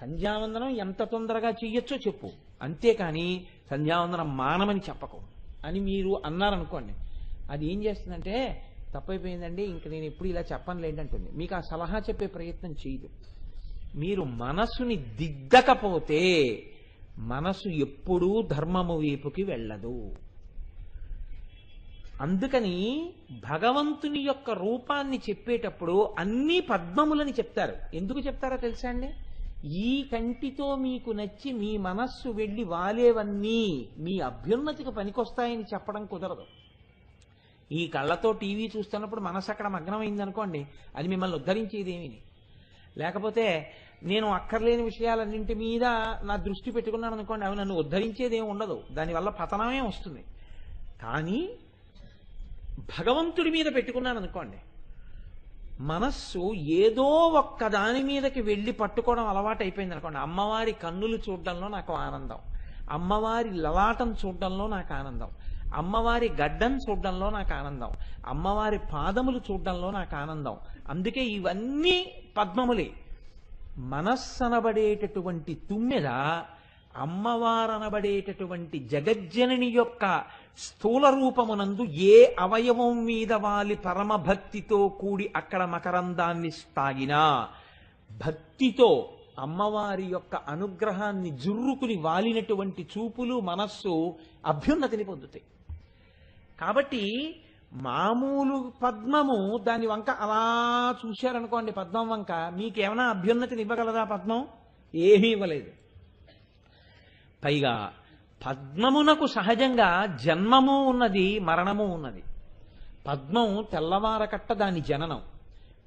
S1: సంధ్యావందనం ఎంత తొందరగా చెయ్యొచ్చో చెప్పు, అంతేకాని సంధ్యావందనం మానమని చెప్పకు అని మీరు అన్నారనుకోండి, అది ఏం చేస్తుందంటే తప్పైపోయిందండి, ఇంక నేను ఎప్పుడు ఇలా చెప్పను లేంటంటుంది. మీకు ఆ సలహా చెప్పే ప్రయత్నం చేయదు. మీరు మనసుని దిద్దకపోతే మనసు ఎప్పుడూ ధర్మము వైపుకి వెళ్ళదు. అందుకని భగవంతుని యొక్క రూపాన్ని చెప్పేటప్పుడు అన్ని పద్మములని చెప్తారు. ఎందుకు చెప్తారో తెలుసా అండి? ఈ కంటితో మీకు నచ్చి మీ మనస్సు వెళ్ళి వాలేవన్నీ మీ అభ్యున్నతికి పనికొస్తాయని చెప్పడం కుదరదు. ఈ కళ్ళతో టీవీ చూస్తున్నప్పుడు మనసు అక్కడ మగ్నమైందనుకోండి, అది మిమ్మల్ని ఉద్ధరించేదేమీ. లేకపోతే నేను అక్కర్లేని విషయాలన్నింటి మీద నా దృష్టి పెట్టుకున్నాను అనుకోండి, అవి నన్ను ఉద్ధరించేదేమి ఉండదు, దానివల్ల పతనమే వస్తుంది. కానీ భగవంతుడి మీద పెట్టుకున్నాను అనుకోండి, మనస్సు ఏదో ఒక్క దాని మీదకి వెళ్ళి పట్టుకోవడం అలవాటు అయిపోయింది అనుకోండి. అమ్మవారి కన్నులు చూడడంలో నాకు ఆనందం, అమ్మవారి లలాటం చూడడంలో నాకు ఆనందం, అమ్మవారి గడ్డం చూడడంలో నాకు ఆనందం, అమ్మవారి పాదములు చూడడంలో నాకు ఆనందం. అందుకే ఇవన్నీ పద్మములే. మనస్సనబడేటటువంటి తుమ్మెద అమ్మవారనబడేటటువంటి జగజ్జనని యొక్క స్థూల రూపమునందు ఏ అవయవం మీద వాలి పరమభక్తితో కూడి అక్కడ మకరందాన్ని తాగినా భక్తితో అమ్మవారి యొక్క అనుగ్రహాన్ని జుర్రుకుని వాలినటువంటి చూపులు మనస్సు అభ్యున్నతిని పొందుతాయి. కాబట్టి మామూలు పద్మము దాని వంక అలా చూశారనుకోండి, పద్మం వంక, మీకేమైనా అభ్యున్నతిని ఇవ్వగలదా? పద్మం ఏమీ ఇవ్వలేదు. పైగా పద్మమునకు సహజంగా జన్మము ఉన్నది, మరణము ఉన్నది. పద్మం తెల్లవారకట్ట దాని జననం.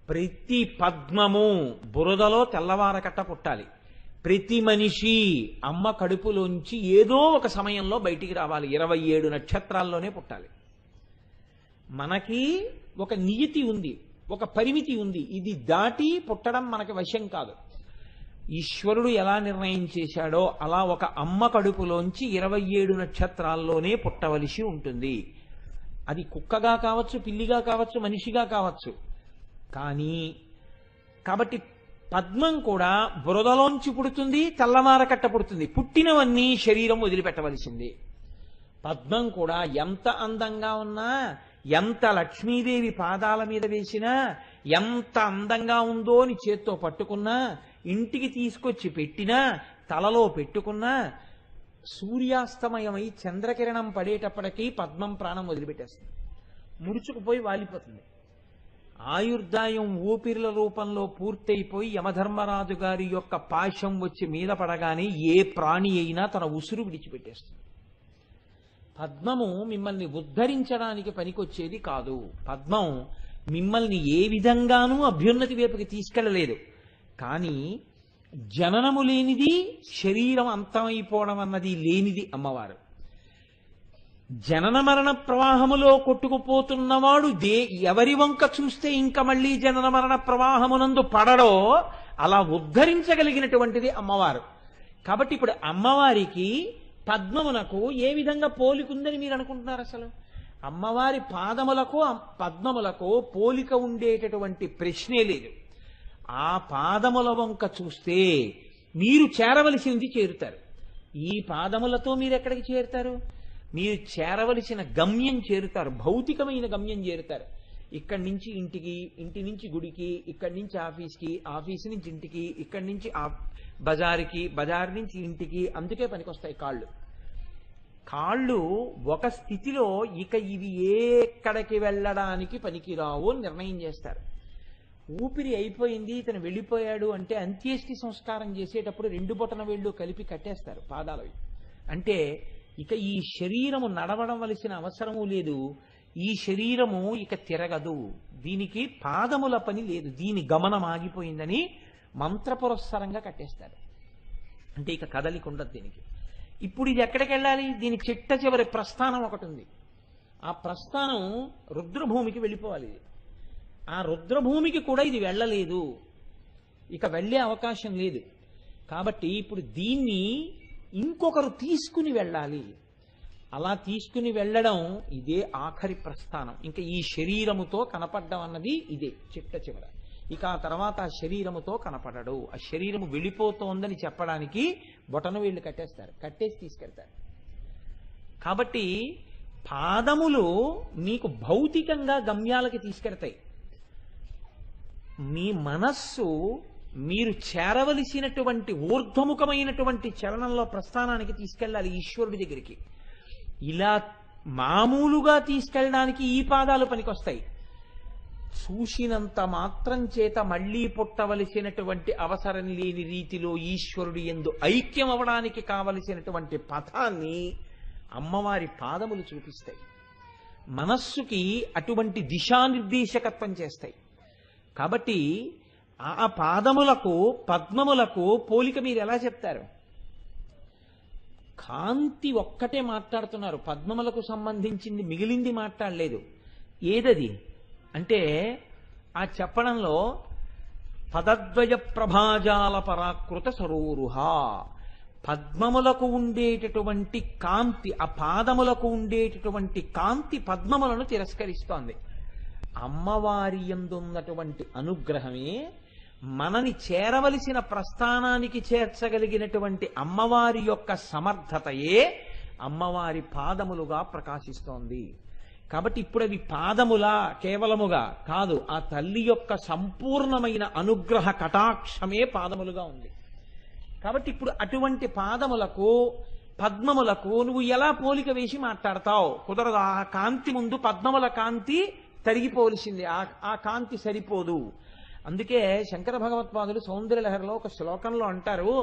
S1: ప్రతి పద్మము బురదలో తెల్లవారకట్ట పుట్టాలి. ప్రతి మనిషి అమ్మ కడుపులోంచి ఏదో ఒక సమయంలో బయటికి రావాలి. 27 నక్షత్రాల్లోనే పుట్టాలి. మనకి ఒక నియతి ఉంది, ఒక పరిమితి ఉంది. ఇది దాటి పుట్టడం మనకి వశం కాదు. ఈశ్వరుడు ఎలా నిర్ణయం చేశాడో అలా ఒక అమ్మ కడుపులోంచి 27 నక్షత్రాల్లోనే పుట్టవలసి ఉంటుంది. అది కుక్కగా కావచ్చు, పిల్లిగా కావచ్చు, మనిషిగా కావచ్చు. కాబట్టి పద్మం కూడా బురదలోంచి పుడుతుంది, తెల్లవారకట్ట పుడుతుంది. పుట్టినవన్నీ శరీరం వదిలిపెట్టవలసింది. పద్మం కూడా ఎంత అందంగా ఉన్నా, ఎంత లక్ష్మీదేవి పాదాల మీద వేసినా, ఎంత అందంగా ఉందో అని చేత్తో పట్టుకున్నా, ఇంటికి తీసుకొచ్చి పెట్టినా, తలలో పెట్టుకున్నా, సూర్యాస్తమయమై చంద్రకిరణం పడేటప్పటికీ పద్మం ప్రాణం వదిలిపెట్టేస్తుంది, ముడుచుకుపోయి వాలిపోతుంది. ఆయుర్దాయం ఊపిరిల రూపంలో పూర్తయిపోయి యమధర్మరాజు గారి యొక్క పాశం వచ్చి మీద పడగానే ఏ ప్రాణి అయినా తన ఉసురు విడిచిపెట్టేస్తుంది. పద్మము మిమ్మల్ని ఉద్ధరించడానికి పనికొచ్చేది కాదు. పద్మం మిమ్మల్ని ఏ విధంగానూ అభ్యున్నతి వైపుకి తీసుకెళ్లలేదు. కానీ జననము లేనిది, శరీరం అంతమైపోవడం అన్నది లేనిది అమ్మవారు. జనన మరణ ప్రవాహములో కొట్టుకుపోతున్నవాడు ఎవరి వంక చూస్తే ఇంకా మళ్ళీ జనన మరణ ప్రవాహమునందు పడడో అలా ఉద్ధరించగలిగినటువంటిది అమ్మవారు. కాబట్టి ఇప్పుడు అమ్మవారికి పద్మమునకు ఏ విధంగా పోలికుందని మీరు అనుకుంటున్నారు? అసలు అమ్మవారి పాదములకు పద్మములకు పోలిక ఉండేటటువంటి ప్రశ్నే లేదు. ఆ పాదముల వంక చూస్తే మీరు చేరవలసింది చేరుతారు. ఈ పాదములతో మీరు ఎక్కడికి చేరుతారు? మీరు చేరవలసిన గమ్యం చేరుతారు, భౌతికమైన గమ్యం చేరుతారు. ఇక్కడి నుంచి ఇంటికి, ఇంటి నుంచి గుడికి, ఇక్కడి నుంచి ఆఫీస్కి, ఆఫీస్ నుంచి ఇంటికి, ఇక్కడి నుంచి బజారుకి, బజారు నుంచి ఇంటికి. అందుకే పనికొస్తాయి కాళ్ళు. కాళ్ళు ఒక స్థితిలో ఇక ఇవి ఎక్కడికి వెళ్ళడానికి పనికిరావు అని నిర్ణయం చేస్తారు. ఊపిరి అయిపోయింది, ఇతను వెళ్ళిపోయాడు అంటే అంత్యేష్టి సంస్కారం చేసేటప్పుడు 2 బొటన వేళ్ళు కలిపి కట్టేస్తారు పాదాలవి. అంటే ఇక ఈ శరీరము నడవడవలసిన అవసరము లేదు, ఈ శరీరము ఇక తిరగదు, దీనికి పాదముల పని లేదు, దీని గమనం ఆగిపోయిందని మంత్రపురస్సరంగా కట్టేస్తారు. అంటే ఇక కదలిక ఉండదు దీనికి. ఇప్పుడు ఇది ఎక్కడికి వెళ్ళాలి? దీని చిట్ట చివరి ప్రస్థానం ఒకటి ఉంది. ఆ ప్రస్థానం రుద్రభూమికి వెళ్ళిపోవాలి. ఆ రుద్రభూమికి కూడా ఇది వెళ్ళలేదు, ఇక వెళ్ళే అవకాశం లేదు. కాబట్టి ఇప్పుడు దీన్ని ఇంకొకరు తీసుకుని వెళ్ళాలి. అలా తీసుకుని వెళ్ళడం ఇదే ఆఖరి ప్రస్థానం. ఇంకా ఈ శరీరముతో కనపడడం అన్నది ఇదే చిట్ట చివర. ఇక ఆ తర్వాత ఆ శరీరముతో కనపడడు. ఆ శరీరము వెళ్ళిపోతోందని చెప్పడానికి బొటన వేళ్ళు కట్టేస్తారు, కట్టేసి తీసుకెళ్తారు. కాబట్టి పాదములు మీకు భౌతికంగా గమ్యాలకి తీసుకెడతాయి. మీ మనస్సు మీరు చేరవలసినటువంటి ఊర్ధ్వముఖమైనటువంటి చలనంలో ప్రస్థానానికి తీసుకెళ్ళాలి, ఈశ్వరుడి దగ్గరికి. ఇలా మామూలుగా తీసుకెళ్ళడానికి ఈ పాదాలు పనికొస్తాయి. చూసినంత మాత్రం చేత మళ్లీ పుట్టవలసినటువంటి అవసరం లేని రీతిలో ఈశ్వరుడి యందు ఐక్యం అవడానికి కావలసినటువంటి పథాన్ని అమ్మవారి పాదములు చూపిస్తాయి. మనస్సుకి అటువంటి దిశానిర్దేశకత్వం చేస్తాయి. కాబట్టి ఆ పాదములకు పద్మములకు పోలిక మీరు ఎలా చెప్తారు? కాంతి ఒక్కటే మాట్లాడుతున్నారు, పద్మములకు సంబంధించింది మిగిలింది మాట్లాడలేదు. ఏదది అంటే ఆ చెప్పడంలో పదద్వయ ప్రభాజాల పరాకృత సరోరుహ, పద్మములకు ఉండేటటువంటి కాంతి, ఆ పాదములకు ఉండేటటువంటి కాంతి పద్మములను తిరస్కరిస్తోంది. అమ్మవారి యందున్నటువంటి అనుగ్రహమే మనని చేరవలసిన ప్రస్థానానికి చేర్చగలిగినటువంటి అమ్మవారి యొక్క సమర్థతయే అమ్మవారి పాదములుగా ప్రకాశిస్తోంది. కాబట్టి ఇప్పుడు అవి పాదములా కేవలముగా కాదు, ఆ తల్లి యొక్క సంపూర్ణమైన అనుగ్రహ కటాక్షమే పాదములుగా ఉంది. కాబట్టి ఇప్పుడు అటువంటి పాదములకు పద్మములకు నువ్వు ఎలా పోలిక వేసి మాట్లాడతావు? కుదరదు. ఆ కాంతి ముందు పద్మముల కాంతి తరిగిపోవలసింది, ఆ కాంతి సరిపోదు. అందుకే శంకర భగవత్పాదులు సౌందర్యలహరిలో ఒక శ్లోకంలో అంటారు,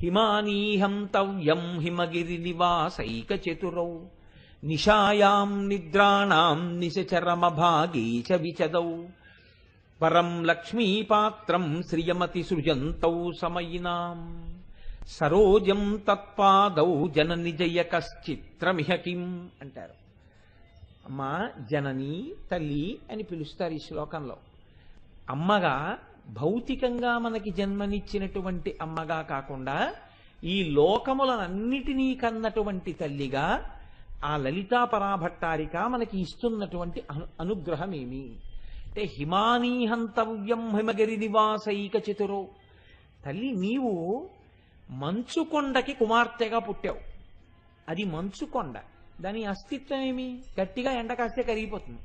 S1: హిమానీహంతవ్యం హిమగిరి నివాసైక చతురౌ నిశాయాం నిద్రాణాం నిశచరమభాగే చ విచదౌ పరం లక్ష్మీపాత్రం శ్రియమతి సృజంతౌ సమయినాం సరోజం తత్పాదౌ జనని జయ కశ్చిత్రమిహ కిం అంటారు. అమ్మా జనని తల్లి అని పిలుస్తారు ఈ శ్లోకంలో. అమ్మగా భౌతికంగా మనకి జన్మనిచ్చినటువంటి అమ్మగా కాకుండా ఈ లోకములనన్నిటినీ కన్నటువంటి తల్లిగా ఆ లలితా పరాభట్టారిక మనకి ఇస్తున్నటువంటి అనుగ్రహం ఏమి అంటే హిమానీహంతవ్యం హిమగిరి నివాసైక చతురో. తల్లి నీవు మంచుకొండకి కుమార్తెగా పుట్టావు. అది మంచుకొండ, దాని అస్తిత్వం ఏమి? గట్టిగా ఎండ కాస్తే కరిగిపోతుంది.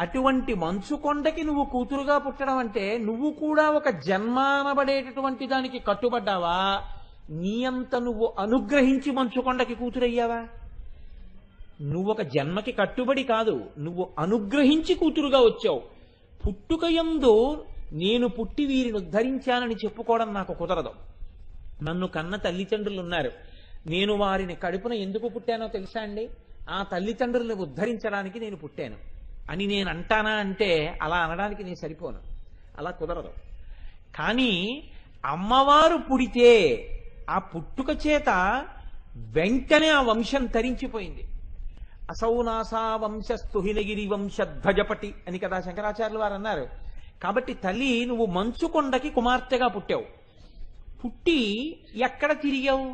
S1: అటువంటి మంచుకొండకి నువ్వు కూతురుగా పుట్టడం అంటే నువ్వు కూడా ఒక జన్మానబడేటటువంటి దానికి కట్టుబడ్డావా? నీ అంత నువ్వు అనుగ్రహించి మంచుకొండకి కూతురయ్యావా? నువ్వు ఒక జన్మకి కట్టుబడి కాదు, నువ్వు అనుగ్రహించి కూతురుగా వచ్చావు. పుట్టుకయందు నేను పుట్టి వీరిని ఉద్ధరించానని చెప్పుకోవడం నాకు కుదరదు. నన్ను కన్న తల్లిదండ్రులు ఉన్నారు, నేను వారిని కడుపున ఎందుకు పుట్టానో తెలుసా అండి? ఆ తల్లిదండ్రులను ఉద్ధరించడానికి నేను పుట్టాను అని నేను అంటానా అంటే అలా అనడానికి నేను సరిపోను, అలా కుదరదు. కానీ అమ్మవారు పుడితే ఆ పుట్టుక చేత వెంటనే ఆ వంశం తరించిపోయింది. అసౌనాసా వంశస్థు హిమగిరి వంశధ్వజపటి అని కదా శంకరాచార్యులు వారు అన్నారు. కాబట్టి తల్లి నువ్వు మంచుకొండకి కుమార్తెగా పుట్టావు. పుట్టి ఎక్కడ తిరిగావు?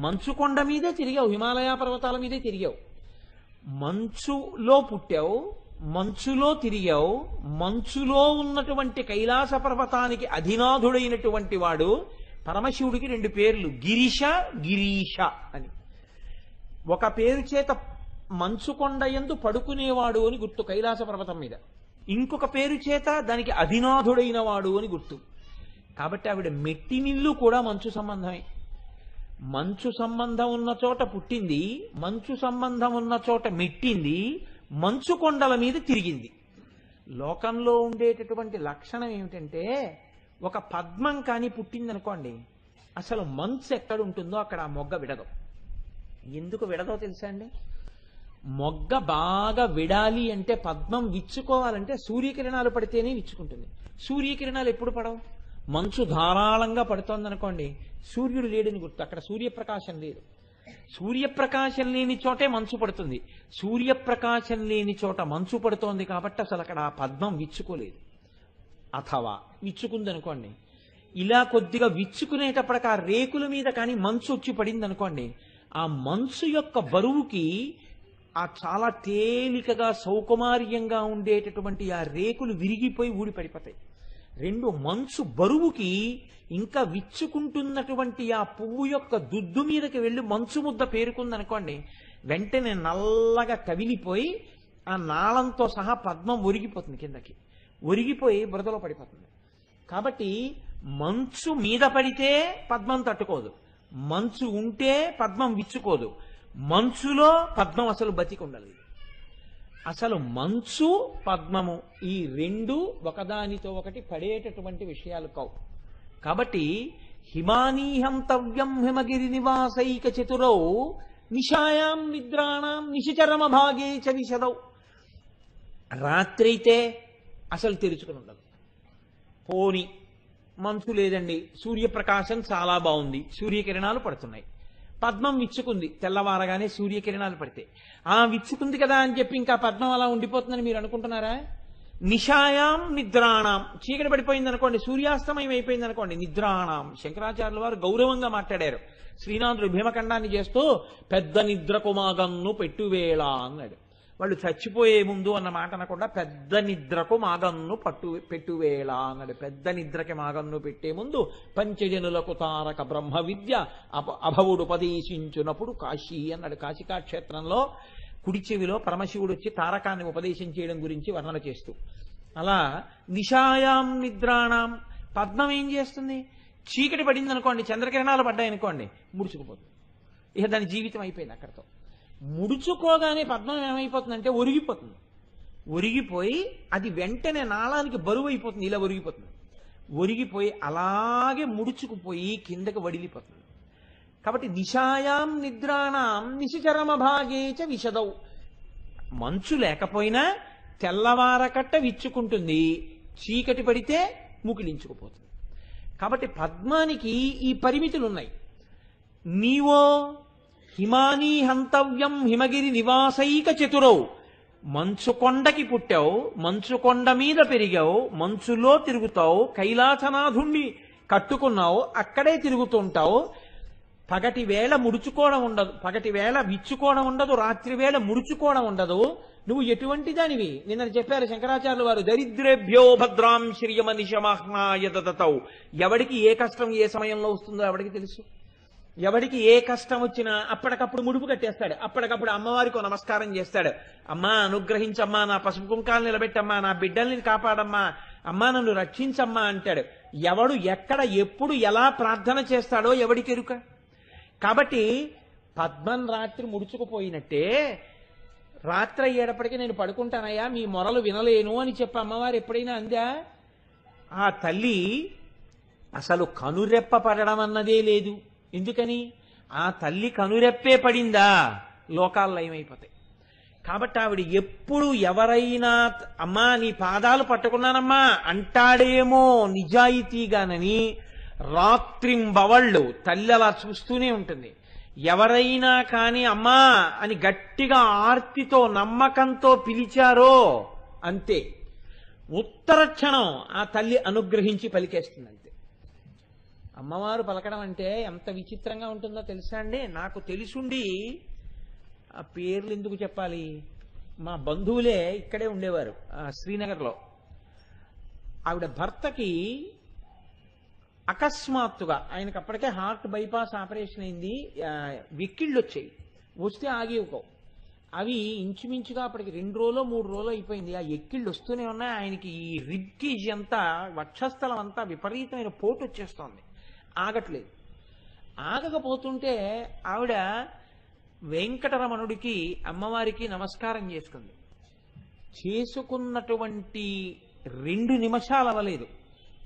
S1: మంచుకొండ మీదే తిరిగావు, హిమాలయ పర్వతాల మీదే తిరిగావు. మంచులో పుట్టావు, మంచులో తిరిగావు. మంచులో ఉన్నటువంటి కైలాస పర్వతానికి అధినాథుడైనటువంటి వాడు పరమశివుడికి 2 పేర్లు, గిరిశ గిరీశ అని. ఒక పేరు చేత మంచుకొండ యందు పడుకునేవాడు అని గుర్తు కైలాస పర్వతం మీద, ఇంకొక పేరు చేత దానికి అధినాథుడైన వాడు అని గుర్తు. కాబట్టి ఆవిడ మెట్టినిల్లు కూడా మంచు సంబంధమే. మంచు సంబంధం ఉన్న చోట పుట్టింది, మంచు సంబంధం ఉన్న చోట మెట్టింది, మంచు కొండల మీద తిరిగింది. లోకంలో ఉండేటటువంటి లక్షణం ఏమిటంటే ఒక పద్మం కానీ పుట్టిందనుకోండి, అసలు మంచు ఎక్కడ ఉంటుందో అక్కడ ఆ మొగ్గ విడదు. ఎందుకు విడదో తెలుసా అండి? మొగ్గ బాగా విడాలి అంటే, పద్మం విచ్చుకోవాలంటే సూర్యకిరణాలు పడితేనే విచ్చుకుంటుంది. సూర్యకిరణాలు ఎప్పుడు పడవు? మంచు ధారాళంగా పడుతోందనుకోండి, సూర్యుడు లేడని గుర్తు, అక్కడ సూర్యప్రకాశం లేదు. సూర్యప్రకాశం లేని చోటే మంచు పడుతుంది. సూర్యప్రకాశం లేని చోట మంచు పడుతోంది కాబట్టి అసలు అక్కడ ఆ పద్మం విచ్చుకోలేదు. అథవా విచ్చుకుందనుకోండి, ఇలా కొద్దిగా విచ్చుకునేటప్పటికి ఆ రేకుల మీద కానీ మంచు వచ్చి పడింది అనుకోండి, ఆ మంచు యొక్క బరువుకి ఆ చాలా తేలికగా సౌకుమార్యంగా ఉండేటటువంటి ఆ రేకులు విరిగిపోయి ఊడిపడిపోతాయి. రెండు మంచు బరువుకి ఇంకా విచ్చుకుంటున్నటువంటి ఆ పువ్వు యొక్క దుద్దు మీదకి వెళ్ళి మంచు ముద్ద పేరుకుందనుకోండి, వెంటనే నల్లగా కవిలిపోయి ఆ నాళంతో సహా పద్మం ఒరిగిపోతుంది, కిందకి ఒరిగిపోయి బురదలో పడిపోతుంది. కాబట్టి మంచు మీద పడితే పద్మం తట్టుకోదు, మంచు ఉంటే పద్మం విచ్చుకోదు, మంచులో పద్మం అసలు బతికి ఉండదు. అసలు మంచు పద్మము ఈ రెండు ఒకదానితో ఒకటి పడేటటువంటి విషయాలు కావు. కాబట్టి హిమానీహంతవ్యం హిమగిరి నివాసైక చతురౌ నిశాయాం నిద్రాణం నిశిచరమ భాగే చ నిషదౌ. రాత్రి అయితే అసలు తెరుచుకుని ఉండదు. పోని మంచు లేదండి, సూర్యప్రకాశం చాలా బాగుంది, సూర్యకిరణాలు పడుతున్నాయి, పద్మం విచ్చుకుంది, తెల్లవారగానే సూర్యకిరణాలు పడితే ఆ విచ్చుకుంది కదా అని చెప్పి ఇంకా పద్మం అలా ఉండిపోతుందని మీరు అనుకుంటున్నారా? నిశాయాం నిద్రాణం, చీకటి పడిపోయింది అనుకోండి, సూర్యాస్తమయం అయిపోయింది అనుకోండి, నిద్రాణం. శంకరాచార్యుల వారు గౌరవంగా మాట్లాడారు. శ్రీనాథుడు భీమఖండాన్ని చేస్తూ పెద్ద నిద్రకు మాగన్ను పెట్టువేళ అన్నాడు. వాళ్ళు చచ్చిపోయే ముందు అన్న మాట అనకుండా పెద్ద నిద్రకు మాగన్ను పెట్టువేళ అన్నాడు. పెద్ద నిద్రకి మాగన్ను పెట్టే ముందు పంచజనులకు తారక బ్రహ్మ విద్య అభవుడు ఉపదేశించునప్పుడు కాశీ అన్నాడు. కాశికా క్షేత్రంలో కుడి చెవిలో పరమశివుడు వచ్చి తారకాన్ని ఉపదేశం చేయడం గురించి వర్ణన చేస్తూ, అలా నిశాయాం నిద్రాణం. పద్మం ఏం చేస్తుంది? చీకటి పడింది అనుకోండి, చంద్రకిరణాలు పడ్డాయి అనుకోండి, ముడుచుకుపోతుంది. ఇక దాని జీవితం అయిపోయింది అక్కడితో. ముడుచుకోగానే పద్మం ఏమైపోతుందంటే ఒరిగిపోతుంది. ఒరిగిపోయి అది వెంటనే నాళానికి బరువు అయిపోతుంది, ఇలా ఒరిగిపోతుంది. ఒరిగిపోయి అలాగే ముడుచుకుపోయి కిందకి వడిలిపోతుంది. కాబట్టి నిశాయాం నిద్రాణం నిశిచరమ భాగేచ విశదౌ. మంచు లేకపోయినా తెల్లవారకట్ట విచ్చుకుంటుంది, చీకటి పడితే ముకిలించుకుపోతుంది. కాబట్టి పద్మానికి ఈ పరిమితులు ఉన్నాయి. నీవో హిమానీ హంతవ్యం హిమగిరి నివాసైక చతురౌ. మంచు కొండకి పుట్టావు, మంచు కొండ మీద పెరిగావు, మంచులో తిరుగుతావు, కైలాసనాథుణ్ణి కట్టుకున్నావు, అక్కడే తిరుగుతుంటావు. పగటి వేళ ముడుచుకోవడం ఉండదు, పగటి వేళ విచ్చుకోవడం ఉండదు, రాత్రి వేళ ముడుచుకోవడం ఉండదు. నువ్వు ఎటువంటి దానివి? నిన్న చెప్పారు శంకరాచార్యులు వారు, దరిద్రేభ్యో భద్రాం శ్రియమనిషమాహ్నాయ దదతౌ. ఎవడికి ఏ కష్టం ఏ సమయంలో వస్తుందో ఎవడికి తెలుసు. ఎవడికి ఏ కష్టం వచ్చినా అప్పటికప్పుడు ముడుపు కట్టేస్తాడు, అప్పటికప్పుడు అమ్మవారికి నమస్కారం చేస్తాడు. అమ్మా అనుగ్రహించమ్మా, నా పసుపు కుంకాలు నిలబెట్టమ్మా, నా బిడ్డల్ని కాపాడమ్మా, అమ్మా నన్ను రక్షించమ్మా అంటాడు. ఎవడు ఎక్కడ ఎప్పుడు ఎలా ప్రార్థన చేస్తాడో ఎవడికి ఎరుక. కాబట్టి పద్మం రాత్రి ముడుచుకుపోయినట్టే రాత్రి అయ్యేటప్పటికీ నేను పడుకుంటానయ్యా, మీ మొరలు వినలేను అని చెప్పి అమ్మవారు ఎప్పుడైనా అందా? ఆ తల్లి అసలు కనురెప్ప పడడం అన్నదే లేదు. ఎందుకని? ఆ తల్లి కనురెప్పే పడిందా లోకాలు లయమైపోతాయి. కాబట్టి ఆవిడ ఎప్పుడు ఎవరైనా అమ్మా నీ పాదాలు పట్టుకున్నానమ్మా అంటాడేమో నిజాయితీగానని రాత్రింబవళ్ళు తల్లి అలా చూస్తూనే ఉంటుంది. ఎవరైనా కానీ అమ్మా అని గట్టిగా ఆర్తితో నమ్మకంతో పిలిచారో అంతే, ఉత్తర క్షణం ఆ తల్లి అనుగ్రహించి పలికేస్తుంది అంతే. అమ్మవారు పలకడం అంటే ఎంత విచిత్రంగా ఉంటుందో తెలుసా అండి? నాకు తెలుసుండి ఆ పేర్లు ఎందుకు చెప్పాలి, మా బంధువులే ఇక్కడే ఉండేవారు శ్రీనగర్లో. ఆవిడ భర్తకి అకస్మాత్తుగా, ఆయనకు అప్పటికే హార్ట్ బైపాస్ ఆపరేషన్ అయింది, వెక్కిళ్ళు వచ్చాయి, వస్తే ఆగేవుకోవు. అవి ఇంచుమించుగా అప్పటికి 2 రోజులు 3 రోజులు అయిపోయింది. ఆ ఎక్కిళ్ళు వస్తూనే ఉన్నాయి. ఆయనకి ఈ రిబ్ కేజ్ అంతా, వక్షస్థలం అంతా విపరీతమైన పోటు వచ్చేస్తోంది, ఆగట్లేదు. ఆగకపోతుంటే ఆవిడ వెంకటరమణుడికి అమ్మవారికి నమస్కారం చేసుకుంది. చేసుకున్నటువంటి 2 నిమిషాలు అవ్వలేదు,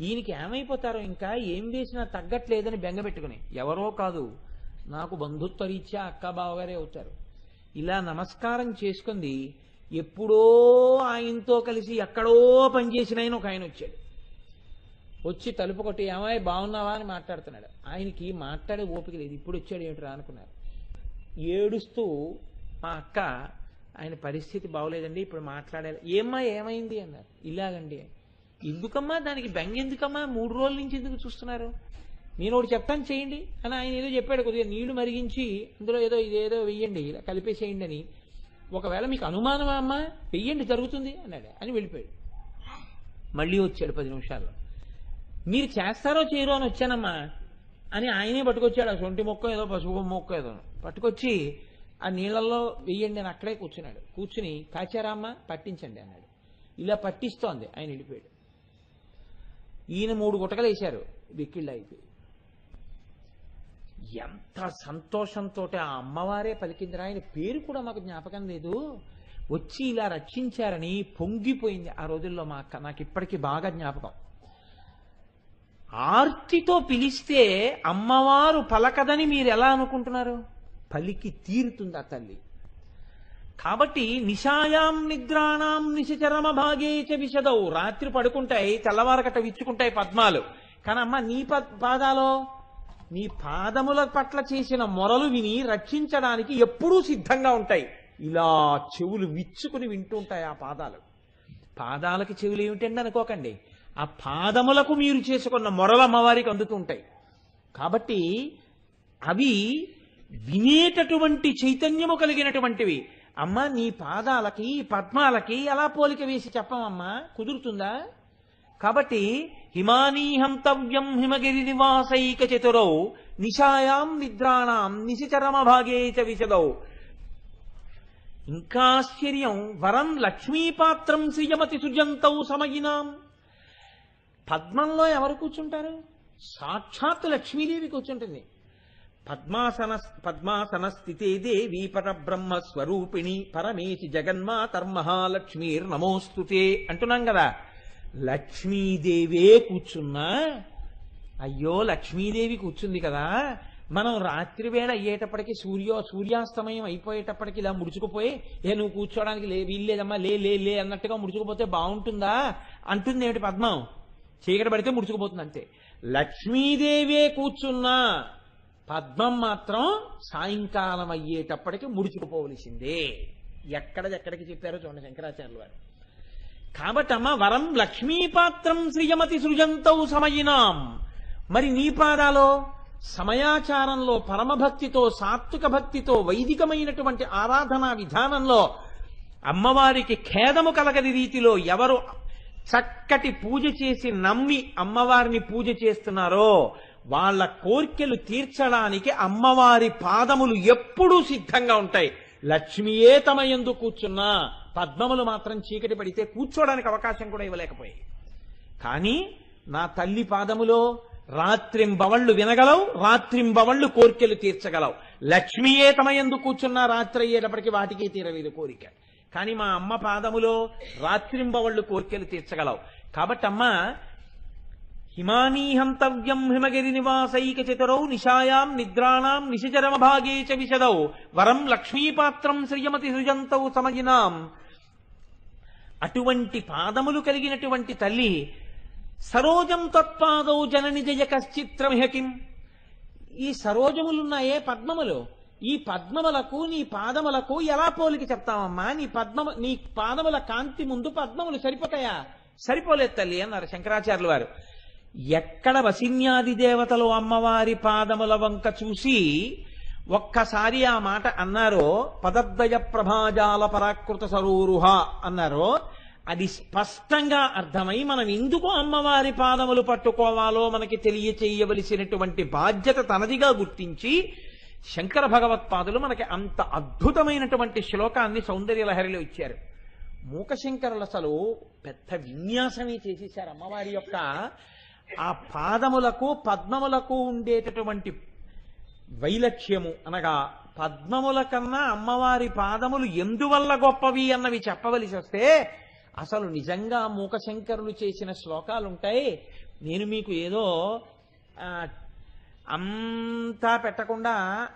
S1: ఈయనకి ఏమైపోతారో ఇంకా ఏం వేసినా తగ్గట్లేదని బెంగపెట్టుకుని, ఎవరో కాదు నాకు బంధుత్వ రీత్యా అక్క బావగారే అవుతారు, ఇలా నమస్కారం చేసుకుంది. ఎప్పుడో ఆయనతో కలిసి ఎక్కడో పనిచేసిన ఆయన ఒక ఆయన వచ్చాడు. వచ్చి తలుపు కొట్టి ఏమాయి బాగున్నావా అని మాట్లాడుతున్నాడు. ఆయనకి మాట్లాడే ఓపిక లేదు, ఇప్పుడు వచ్చాడు ఏమిట్రా అనుకున్నారు. ఏడుస్తూ మా అక్క ఆయన పరిస్థితి బాగోలేదండి ఇప్పుడు మాట్లాడాలి. ఏమ్మా ఏమైంది అన్నారు. ఇలాగండి. ఎందుకమ్మా దానికి బెంగ ఎందుకమ్మా, 3 రోజుల నుంచి ఎందుకు చూస్తున్నారు? నేను ఒకటి చెప్తాను చేయండి అని ఆయన ఏదో చెప్పాడు. కొద్దిగా నీళ్లు మరిగించి అందులో ఇదేదో వెయ్యండి, ఇలా కలిపేసేయండి అని. ఒకవేళ మీకు అనుమానమా అమ్మా, వెయ్యండి జరుగుతుంది అన్నాడు అని వెళ్ళిపోయాడు. మళ్ళీ వచ్చాడు 10 నిమిషాల్లో. మీరు చేస్తారో చేయరో అని వచ్చానమ్మా అని ఆయనే పట్టుకొచ్చాడు. ఆ సొంటి మొక్క ఏదో పసుపు మొక్క ఏదో పట్టుకొచ్చి ఆ నీళ్ళల్లో వెయ్యండి అని అక్కడే కూర్చున్నాడు. కూర్చుని కాచారా అమ్మ పట్టించండి అన్నాడు. ఇలా పట్టిస్తోంది, ఆయన వెళ్ళిపోయాడు. ఈయన 3 గుటకలు వేశారు, వెక్కిళ్ళు అయిపోయి. ఎంత సంతోషంతో ఆ అమ్మవారే పలికిందిరా, ఆయన పేరు కూడా మాకు జ్ఞాపకం లేదు, వచ్చి ఇలా రక్షించారని పొంగిపోయింది ఆ రోజుల్లో మా అక్క. నాకు ఇప్పటికీ బాగా జ్ఞాపకం. ఆర్తితో పిలిస్తే అమ్మవారు పలకదని మీరు ఎలా అనుకుంటున్నారు? పలికి తీరుతుంది ఆ తల్లి. కాబట్టి నిశాయాం నిద్రాణం నిశచరమ భాగే చ విశదౌ, రాత్రి పడుకుంటాయి, తెల్లవారకట విచ్చుకుంటాయి పద్మాలు. కానీ అమ్మ నీ పాదాలో, నీ పాదముల పట్ల చేసిన మొరలు విని రక్షించడానికి ఎప్పుడూ సిద్ధంగా ఉంటాయి. ఇలా చెవులు విచ్చుకుని వింటుంటాయి ఆ పాదాలు. పాదాలకి చెవులు ఏమిటండి అనుకోకండి, ఆ పాదములకు మీరు చేసుకున్న మొరలు అమ్మవారికి అందుతుంటాయి. కాబట్టి అవి వినేటటువంటి చైతన్యము కలిగినటువంటివి. అమ్మ నీ పాదాలకి పద్మాలకి ఎలా పోలిక వేసి చెప్పమమ్మా, కుదురుతుందా? కాబట్టి హిమానీహంతవ్యం హిమగిరి నివాసైక చతురౌ నిశాయాం నిద్రాణం నిశిచరమ భాగే చ విశదౌ. ఇంకా ఆశ్చర్యం, వరం లక్ష్మీపాత్రం శ్రియమతి సుజంతౌ సమయినాం. పద్మంలో ఎవరు కూర్చుంటారు? సాక్షాత్ లక్ష్మీదేవి కూర్చుంటుంది. పద్మాసన స్థితే దేవి పరబ్రహ్మ స్వరూపిణి పరమేశి జగన్మాతర్మహాలక్ష్మీర్ నమోస్తుతే అంటున్నాం కదా. లక్ష్మీదేవే కూర్చున్నా, అయ్యో లక్ష్మీదేవి కూర్చుంది కదా, మనం రాత్రి వేళ అయ్యేటప్పటికి సూర్యాస్తమయం అయిపోయేటప్పటికి ఇలా ముడుచుకుపోయి నువ్వు కూర్చోడానికి వీల్లేదమ్మా లే లే లే అన్నట్టుగా ముడుచుకుపోతే బాగుంటుందా అంటుంది ఏమిటి పద్మం? చీకటి పడితే ముడుచుకుపోతుంది అంతే. లక్ష్మీదేవే కూర్చున్నా పద్మం మాత్రం సాయంకాలం అయ్యేటప్పటికి ముడుచుకుపోవలసిందే. ఎక్కడికి చెప్పారో చూడండి శంకరాచార్యులు వారు. కాబట్టి అమ్మ వరం లక్ష్మీపాత్రం శ్రియమతి సృజంతౌ సమయినాం. మరి నీ పాదాలో సమయాచారంలో పరమభక్తితో సాత్విక భక్తితో వైదికమైనటువంటి ఆరాధనా విధానంలో అమ్మవారికి ఖేదము కలగని రీతిలో ఎవరు చక్కటి పూజ చేసి నమ్మి అమ్మవారిని పూజ చేస్తున్నారో వాళ్ళ కోర్కెలు తీర్చడానికి అమ్మవారి పాదములు ఎప్పుడూ సిద్ధంగా ఉంటాయి. లక్ష్మియే తమ యందు కూర్చున్నా పద్మములు మాత్రం చీకటి పడితే కూర్చోడానికి అవకాశం కూడా ఇవ్వలేకపోయాయి. కానీ నా తల్లి పాదములో రాత్రింబవళ్ళు వినగలవు, రాత్రింబవళ్ళు కోర్కెలు తీర్చగలవు. లక్ష్మియే తమ యందు కూర్చున్నా రాత్రి అయ్యేటప్పటికి వాటికి తీరలేదు కోరిక. కానీ మా అమ్మ పాదములో రాత్రింబవళ్ళు కోర్కెలు తీర్చగలవు. కాబట్టి అమ్మ హిమానీహంతవ్యం హిమగిరి నివాసైక చతురౌ నిశాయాం నిద్రాణం నిశచరమ భాగే చ విశదౌ వరం లక్ష్మీపాత్రం శ్రియమతి సృజంతౌ సమయినాం. అటువంటి పాదములు కలిగినటువంటి తల్లి సరోజం తత్పాదౌ జనని జయ కశ్చిత్రమిహకిం. ఈ సరోజములున్నాయే పద్మములు, ఈ పద్మములకు నీ పాదములకు ఎలా పోలికి చెప్తామమ్మా? నీ పాదముల కాంతి ముందు పద్మములు సరిపోతాయా? సరిపోలేదు తల్లి అన్నారు శంకరాచార్యులు వారు. ఎక్కడ వసిన్యాది దేవతలు అమ్మవారి పాదముల వంక చూసి ఒక్కసారి ఆ మాట అన్నారో, పదద్వయ ప్రభాజాల పరాకృత సరూరుహ అన్నారో, అది స్పష్టంగా అర్థమై మనం ఎందుకు అమ్మవారి పాదములు పట్టుకోవాలో మనకి తెలియచేయవలసినటువంటి బాధ్యత తనదిగా గుర్తించి శంకర భగవత్పాదులు మనకి అంత అద్భుతమైనటువంటి శ్లోకాన్ని సౌందర్యలహరిలో ఇచ్చారు. మూకశంకరులు అసలు పెద్ద విన్యాసమే చేసేశారు. అమ్మవారి యొక్క ఆ పాదములకు పద్మములకు ఉండేటటువంటి వైలక్ష్యము అనగా పద్మముల కన్నా అమ్మవారి పాదములు ఎందువల్ల గొప్పవి అన్నవి చెప్పవలసి వస్తే అసలు నిజంగా మూకశంకరులు చేసిన శ్లోకాలుంటాయి. నేను మీకు ఏదో అంతా పెట్టకుండా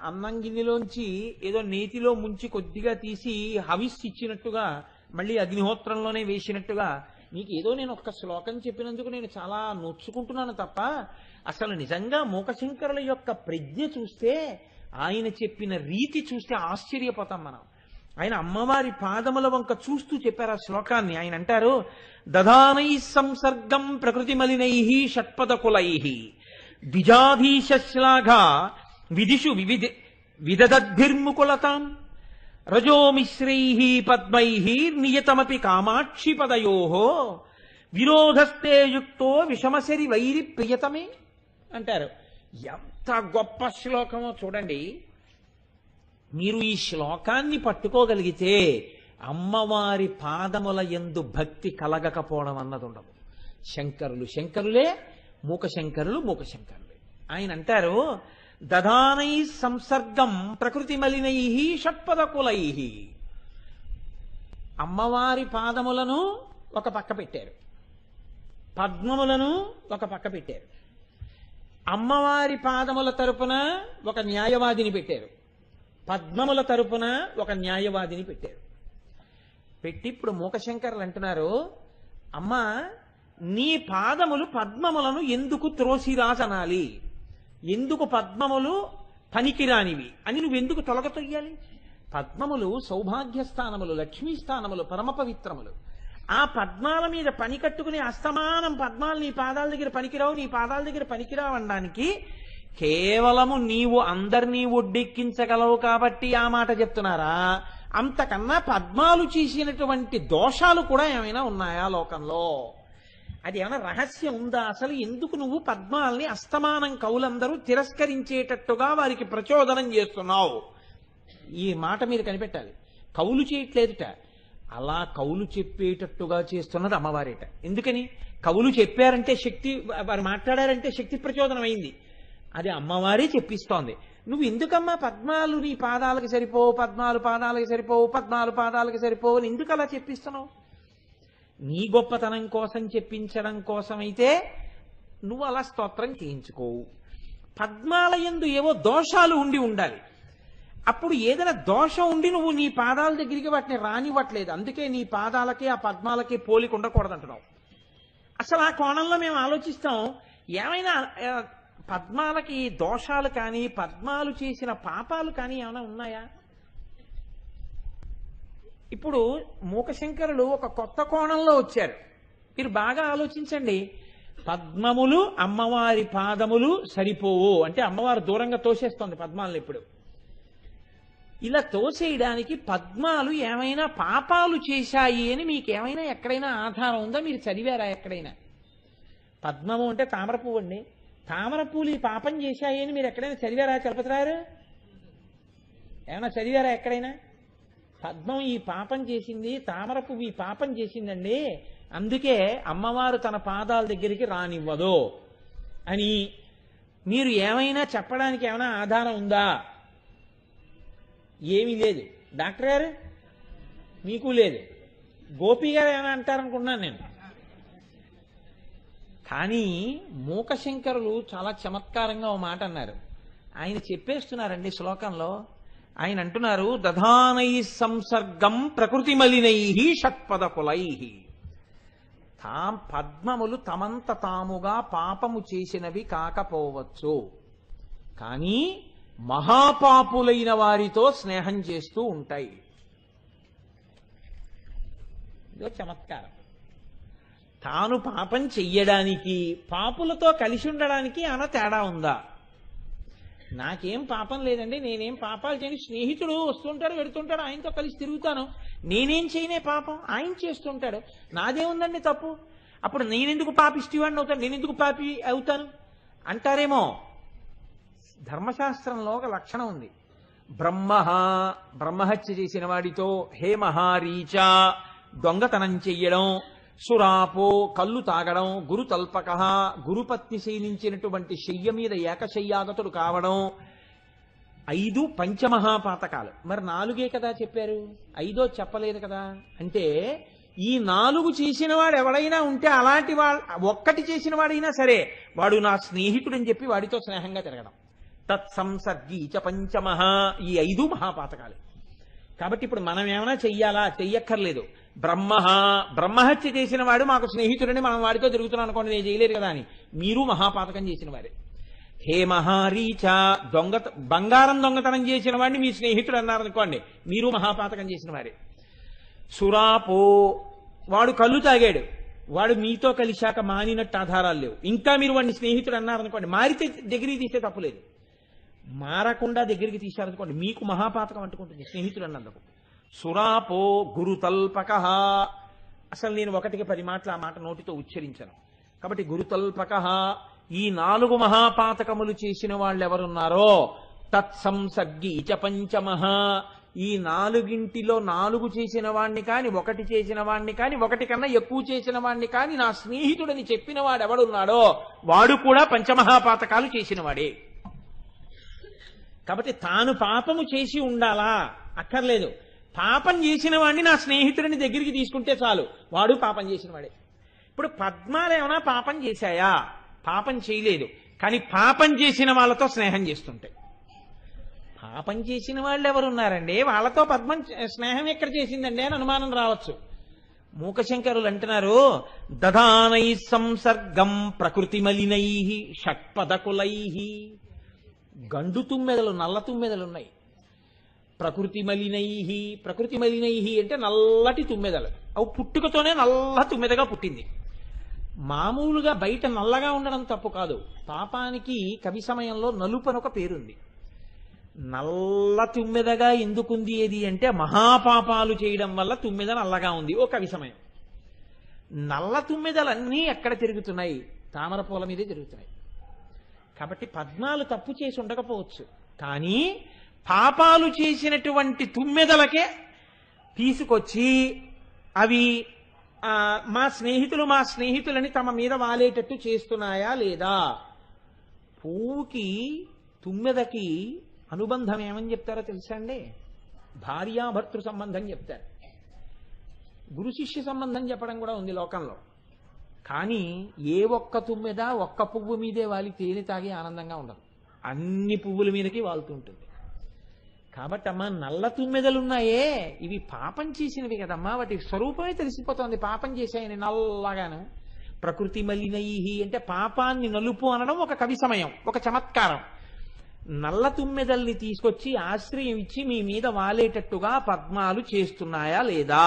S1: అన్నం గిన్నెలోంచి ఏదో నేతిలో ముంచి కొద్దిగా తీసి హవిస్సు ఇచ్చినట్టుగా మళ్ళీ అగ్నిహోత్రంలోనే వేసినట్టుగా మీకు ఏదో నేను ఒక్క శ్లోకం చెప్పినందుకు నేను చాలా నొచ్చుకుంటున్నాను తప్ప అసలు నిజంగా మూకశంకరుల యొక్క ప్రజ్ఞ చూస్తే, ఆయన చెప్పిన రీతి చూస్తే ఆశ్చర్యపోతాం మనం. ఆయన అమ్మవారి పాదముల వంక చూస్తూ చెప్పారు ఆ శ్లోకాన్ని. ఆయన అంటారు, దధానై సంసర్గం ప్రకృతి మలినై షట్పద కులై ద్విజాధీశ్లాఘా విదిషు విదద్భిర్ముకులతాం రజోమిశ్రై పద్మై నియతమపి కామాక్షి పదయో విరోధస్తే యుక్తో విషమశరి వైరి ప్రియతమే అంటారు. ఎంత గొప్ప శ్లోకమో చూడండి. మీరు ఈ శ్లోకాన్ని పట్టుకోగలిగితే అమ్మవారి పాదముల యందు భక్తి కలగకపోవడం అన్నది ఉండదు. శంకరులు శంకరులే, మూకశంకరులు మూకశంకరులే. ఆయన అంటారు, దధానై సంసర్గం ప్రకృతి మలినై షట్పదకులై. అమ్మవారి పాదములను ఒక పక్క పెట్టారు, పద్మములను ఒక పక్క పెట్టారు. అమ్మవారి పాదముల తరపున ఒక న్యాయవాదిని పెట్టారు, పద్మముల తరపున ఒక న్యాయవాదిని పెట్టారు. పెట్టి ఇప్పుడు మూకశంకరులు అంటున్నారు, అమ్మా నీ పాదములు పద్మములను ఎందుకు త్రోసిరాజనాలి, ఎందుకు పద్మములు పనికిరానివి అని నువ్వెందుకు తొలగతొయ్యాలి? పద్మములు సౌభాగ్యస్థానములు, లక్ష్మీస్థానములు, పరమ పవిత్రములు. ఆ పద్మాల మీద పని కట్టుకుని అస్తమానం పద్మాలు నీ పాదాల దగ్గర పనికిరావు, నీ పాదాల దగ్గర పనికిరావు అనడానికి కేవలము నీవు అందరినీ ఒడ్డెక్కించగలవు కాబట్టి ఆ మాట చెప్తున్నారా? అంతకన్నా పద్మాలు చేసినటువంటి దోషాలు కూడా ఏమైనా ఉన్నాయా లోకంలో? అది ఏమైనా రహస్యం ఉందా అసలు? ఎందుకు నువ్వు పద్మాల్ని అస్తమానం కవులందరూ తిరస్కరించేటట్టుగా వారికి ప్రచోదనం చేస్తున్నావు? ఈ మాట మీరు కనిపెట్టాలి. కవులు చేయట్లేదుట, అలా కవులు చెప్పేటట్టుగా చేస్తున్నది అమ్మవారేట. ఎందుకని? కవులు చెప్పారంటే శక్తి, వారు మాట్లాడారంటే శక్తి ప్రచోదనం అయింది. అది అమ్మవారే చెప్పిస్తోంది. నువ్వు ఎందుకమ్మా పద్మాలు నీ పాదాలకి సరిపోవు, పద్మాలు పాదాలకి సరిపోవు, పద్మాలు పాదాలకి సరిపోవు అని ఎందుకు అలా చెప్పిస్తున్నావు? నీ గొప్పతనం కోసం చెప్పించడం కోసమైతే నువ్వు అలా స్తోత్రం చేయించుకోవు. పద్మాల యందు ఏవో దోషాలు ఉండి ఉండాలి. అప్పుడు ఏదైనా దోషం ఉండి నువ్వు నీ పాదాల దగ్గరికి వాటిని రానివ్వట్లేదు. అందుకే నీ పాదాలకి ఆ పద్మాలకి పోలిక ఉండకూడదంటున్నావు. అసలు ఆ కోణంలో మేము ఆలోచిస్తాం, ఏమైనా పద్మాలకి దోషాలు కానీ పద్మాలు చేసిన పాపాలు కానీ ఏమైనా ఉన్నాయా? ఇప్పుడు మూకశంకరులు ఒక కొత్త కోణంలో వచ్చారు. మీరు బాగా ఆలోచించండి. పద్మములు అమ్మవారి పాదములు సరిపోవు అంటే అమ్మవారు దూరంగా తోసేస్తోంది పద్మాలను. ఇప్పుడు ఇలా తోసేయడానికి పద్మాలు ఏమైనా పాపాలు చేశాయి అని మీకేమైనా ఎక్కడైనా ఆధారం ఉందా? మీరు చదివారా ఎక్కడైనా? పద్మము అంటే తామర పువ్వు అండి. తామర పూలు ఈ పాపం చేశాయి అని మీరు ఎక్కడైనా చదివారా? చలపతిరారు ఏమైనా చదివారా ఎక్కడైనా? పద్మం ఈ పాపం చేసింది, తామర పువ్వు ఈ పాపం చేసిందండి, అందుకే అమ్మవారు తన పాదాల దగ్గరికి రానివ్వదు అని మీరు ఏమైనా చెప్పడానికి ఏమైనా ఆధారం ఉందా? ఏమీ లేదు. డాక్టర్ గారు మీకు లేదు, గోపి గారు ఏమైనా అంటారనుకున్నాను నేను. కానీ మూకశంకరులు చాలా చమత్కారంగా ఓ మాట అన్నారు. ఆయన చెప్పేస్తున్నారండి శ్లోకంలో. ఆయన అంటున్నారు, దధానై సంసర్గం ప్రకృతి మలినై షట్పదకులై. పద్మములు తమంత తాముగా పాపము చేసినవి కాకపోవచ్చు, కానీ మహాపాపులైన వారితో స్నేహం చేస్తూ ఉంటాయి. ఇదో చమత్కారం. తాను పాపం చెయ్యడానికి పాపులతో కలిసి ఉండడానికి ఏమైనా తేడా ఉందా? నాకేం పాపం లేదండి, నేనేం పాపాలు చేయని, స్నేహితుడు వస్తుంటాడు వెడుతుంటాడు, ఆయనతో కలిసి తిరుగుతాను, నేనేం చేయనే పాపం, ఆయన చేస్తుంటాడు, నాదేముందండి తప్పు, అప్పుడు నేనెందుకు పాపిష్టివాడిని అవుతాను, నేనెందుకు పాపి అవుతాను అంటారేమో. ధర్మశాస్త్రంలో ఒక లక్షణం ఉంది. బ్రహ్మహత్య చేసిన వాడితో హేమహారీచ దొంగతనం చెయ్యడం, సురాపో కళ్ళు తాగడం, గురుతల్పక గురుపత్ని శయనించినటువంటి శయ్య మీద ఏకశయ్యాగతుడు కావడం, 5 పంచమహాపాతకాలు. మరి 4 కదా చెప్పారు, 5 చెప్పలేదు కదా. అంటే ఈ 4 చేసిన వాడు ఎవడైనా ఉంటే అలాంటి ఒక్కటి చేసిన వాడైనా సరే వాడు నా స్నేహితుడని చెప్పి వాడితో స్నేహంగా తిరగడం. తత్సంసర్గీచ పంచమహ, ఈ 5 మహాపాతకాలు. కాబట్టి ఇప్పుడు మనం ఏమైనా చెయ్యాలా? చెయ్యక్కర్లేదు. బ్రహ్మహత్య చేసిన వాడు మాకు స్నేహితుడని మనం వాడితో తిరుగుతున్నాం అనుకోండి, నేను చేయలేదు కదా అని, మీరు మహాపాతకం చేసిన వారే. హేమహారీచ బంగారం దొంగతనం చేసిన వాడిని మీ స్నేహితుడు అన్నారనుకోండి, మీరు మహాపాతకం చేసిన వారే. సురాపో వాడు కళ్ళు తాగాడు, వాడు మీతో కలిశాక మానినట్టు ఆధారాలు లేవు, ఇంకా మీరు వాడిని స్నేహితుడు అన్నారనుకోండి, మారితే దగ్గరికి తీస్తే తప్పులేదు, మారకుండా దగ్గరికి తీశారనుకోండి మీకు మహాపాతకం అంటుకుంటుంది స్నేహితుడు అన్నందుకు. సురాపో గురుతల్పక, అసలు నేను 1కి 10 మాటలు ఆ మాట నోటితో ఉచ్చరించను కాబట్టి గురుతల్పక, ఈ 4 మహాపాతకములు చేసిన వాళ్ళు ఎవరున్నారో తత్సంసర్గి చ పంచమః, ఈ 4గింటిలో 4 చేసిన వాణ్ణి కాని 1 చేసిన వాణ్ణి కాని 1 కన్నా ఎక్కువ చేసిన వాణ్ణి కాని నా స్నేహితుడని చెప్పిన వాడు ఎవడున్నాడో వాడు కూడా పంచమహాపాతకాలు చేసిన వాడే. కాబట్టి తాను పాపము చేసి ఉండాలా అక్కర్లేదు, పాపం చేసిన వాడిని నా స్నేహితుడిని దగ్గరికి తీసుకుంటే చాలు, వాడు పాపం చేసిన వాడే. ఇప్పుడు పద్మాలు ఏమైనా పాపం చేశాయా? పాపం చేయలేదు, కానీ పాపం చేసిన వాళ్ళతో స్నేహం చేస్తుంటాయి. పాపం చేసిన వాళ్ళు ఎవరున్నారండి, వాళ్ళతో పద్మం స్నేహం ఎక్కడ చేసిందండి అని అనుమానం రావచ్చు. మూకశంకరులు అంటున్నారు, దదానై సంసర్గం ప్రకృతి మలినై షట్పదకులై. గండు తుమ్మెదలు, నల్ల తుమ్మెదలున్నాయి. ప్రకృతి మలినై, ప్రకృతి మలినై అంటే నల్లటి తుమ్మెదలు, అవి పుట్టుకతోనే నల్ల తుమ్మెదగా పుట్టింది. మామూలుగా బయట నల్లగా ఉండడం తప్పు కాదు, పాపానికి కవి సమయంలో నలుపు అని ఒక పేరుంది. నల్ల తుమ్మెదగా ఎందుకుంది ఏది అంటే మహాపాపాలు చేయడం వల్ల తుమ్మెద నల్లగా ఉంది ఓ కవి సమయం. నల్ల తుమ్మెదలన్నీ ఎక్కడ తిరుగుతున్నాయి? తామర పూల మీదే తిరుగుతున్నాయి. కాబట్టి పద్మాలు తప్పు చేసి ఉండకపోవచ్చు, కానీ పాపాలు చేసినటువంటి తుమ్మెదలకే తీసుకొచ్చి అవి మా స్నేహితులని తమ మీద వాలేటట్టు చేస్తున్నాయా లేదా? పువ్వుకి తుమ్మెదకి అనుబంధం ఏమని చెప్తారో తెలుసా అండి? భార్యాభర్తృ సంబంధం చెప్తారు. గురు శిష్య సంబంధం చెప్పడం కూడా ఉంది లోకంలో. కానీ ఏ ఒక్క తుమ్మెద ఒక్క పువ్వు మీదే వాలి తేనె తాగి ఆనందంగా ఉండదు, అన్ని పువ్వుల మీదకి వాలుతుంటుంది. కాబట్టి అమ్మా, నల్ల తుమ్మెదలున్నాయే ఇవి పాపం చేసినవి కదమ్మా, వాటి స్వరూపమే తెలిసిపోతుంది పాపం చేశాయని నల్లగాను. ప్రకృతి మలినై అంటే పాపాన్ని నలుపు అనడం ఒక కవి సమయం, ఒక చమత్కారం. నల్ల తుమ్మెదల్ని తీసుకొచ్చి ఆశ్రయం ఇచ్చి మీ మీద వాలేటట్టుగా పద్మాలు చేస్తున్నాయా లేదా?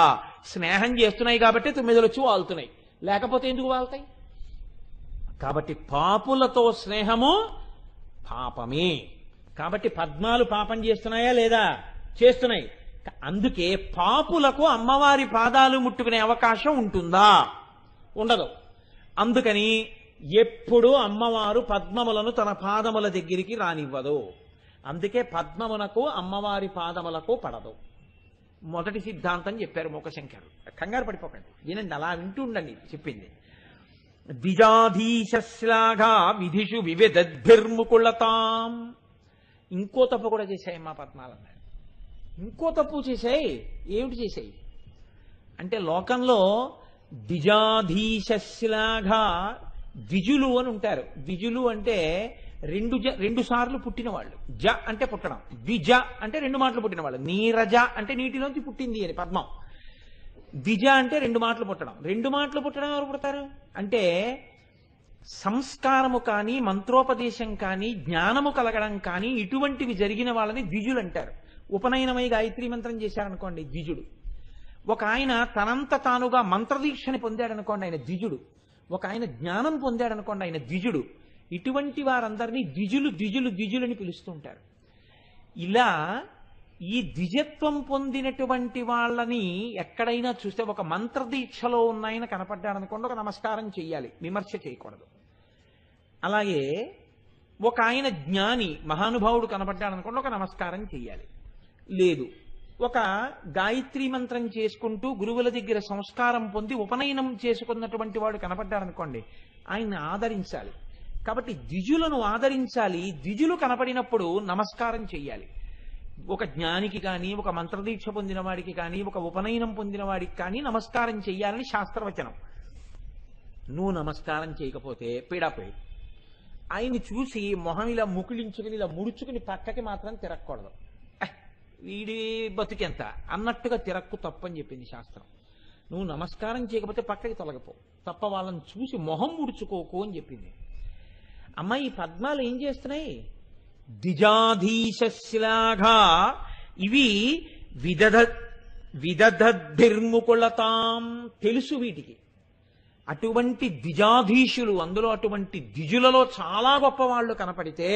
S1: స్నేహం చేస్తున్నాయి కాబట్టి తుమ్మెదలు వచ్చి వాలుతున్నాయి, లేకపోతే ఎందుకు వాళ్తాయి? కాబట్టి పాపులతో స్నేహము పాపమే. కాబట్టి పద్మాలు పాపం చేస్తున్నాయా లేదా? చేస్తున్నాయి. అందుకే పాపులకు అమ్మవారి పాదాలు ముట్టుకునే అవకాశం ఉంటుందా? ఉండదు. అందుకని ఎప్పుడూ అమ్మవారు పద్మములను తన పాదముల దగ్గరికి రానివ్వదు. అందుకే పద్మమునకు అమ్మవారి పాదములకు పడదు. మొదటి సిద్ధాంతం చెప్పారు మూకశంకరుడు. కంగారు పడిపోకండి, వినండి, అలా వింటూ ఉండండి చెప్పింది. ద్విజాధీశ్లాఘా విధిషు వివిధద్భిర్ముకుళతాం. ఇంకో తప్పు కూడా చేశాయమ్మా పద్మాలన్నారు. ఇంకో తప్పు చేశాయి. ఏమిటి చేశాయి అంటే, లోకంలో ద్విజాధీశ్లాఘా, ద్విజులు అని ఉంటారు. ద్విజులు అంటే రెండు సార్లు పుట్టిన వాళ్ళు. జ అంటే పుట్టడం, ద్విజ అంటే 2 మాటలు పుట్టిన వాళ్ళు. నీరజ అంటే నీటిలోంచి పుట్టింది అని పద్మం. ద్విజ అంటే 2 మాటలు పుట్టడం. 2 మాటలు పుట్టడం ఎవరు పుడతారు అంటే, సంస్కారము కానీ మంత్రోపదేశం కానీ జ్ఞానము కలగడం కానీ ఇటువంటివి జరిగిన వాళ్ళని ద్విజులు అంటారు. ఉపనయనమై గాయత్రీ మంత్రం చేశారనుకోండి ద్విజుడు. ఒక ఆయన తనంత తానుగా మంత్రదీక్షని పొందాడనుకోండి ఆయన ద్విజుడు. ఒక ఆయన జ్ఞానం పొందాడనుకోండి ఆయన ద్విజుడు. ఇటువంటి వారందరినీ ద్విజులు ద్విజులు ద్విజులని పిలుస్తుంటారు. ఇలా ఈ ద్విజత్వం పొందినటువంటి వాళ్ళని ఎక్కడైనా చూస్తే, ఒక మంత్రదీక్షలో ఉన్నాయన కనపడ్డాడనుకోండి ఒక నమస్కారం చెయ్యాలి, విమర్శ చేయకూడదు. అలాగే ఒక ఆయన జ్ఞాని మహానుభావుడు కనపడ్డాడనుకోండి ఒక నమస్కారం చెయ్యాలి. లేదు, ఒక గాయత్రీ మంత్రం చేసుకుంటూ గురువుల దగ్గర సంస్కారం పొంది ఉపనయనం చేసుకున్నటువంటి వాడు కనపడ్డాడనుకోండి ఆయన్ని ఆదరించాలి. కాబట్టి ద్విజులను ఆదరించాలి. ద్విజులు కనపడినప్పుడు నమస్కారం చెయ్యాలి. ఒక జ్ఞానికి కానీ, ఒక మంత్రదీక్ష పొందిన వాడికి కానీ, ఒక ఉపనయనం పొందిన వాడికి కానీ నమస్కారం చెయ్యాలని శాస్త్రవచనం. నువ్వు నమస్కారం చేయకపోతే పీడాపోయి ఆయన్ని చూసి మొహం ఇలా ముకుళించుకుని ఇలా ముడుచుకుని పక్కకి మాత్రం తిరగకూడదు. వీడి బతుకెంత అన్నట్టుగా తిరక్కు తప్పని చెప్పింది శాస్త్రం. నువ్వు నమస్కారం చేయకపోతే పక్కకి తొలగిపో తప్ప, వాళ్ళని చూసి మొహం ముడుచుకోకు అని చెప్పింది. అమ్మ, ఈ పద్మాలు ఏం చేస్తున్నాయి? ద్విజాధీశ్లాఘా, ఇవి విదధద్భిర్ముకుళతాం. తెలుసు వీటికి, అటువంటి ద్విజాధీశులు, అందులో అటువంటి ద్విజులలో చాలా గొప్పవాళ్లు కనపడితే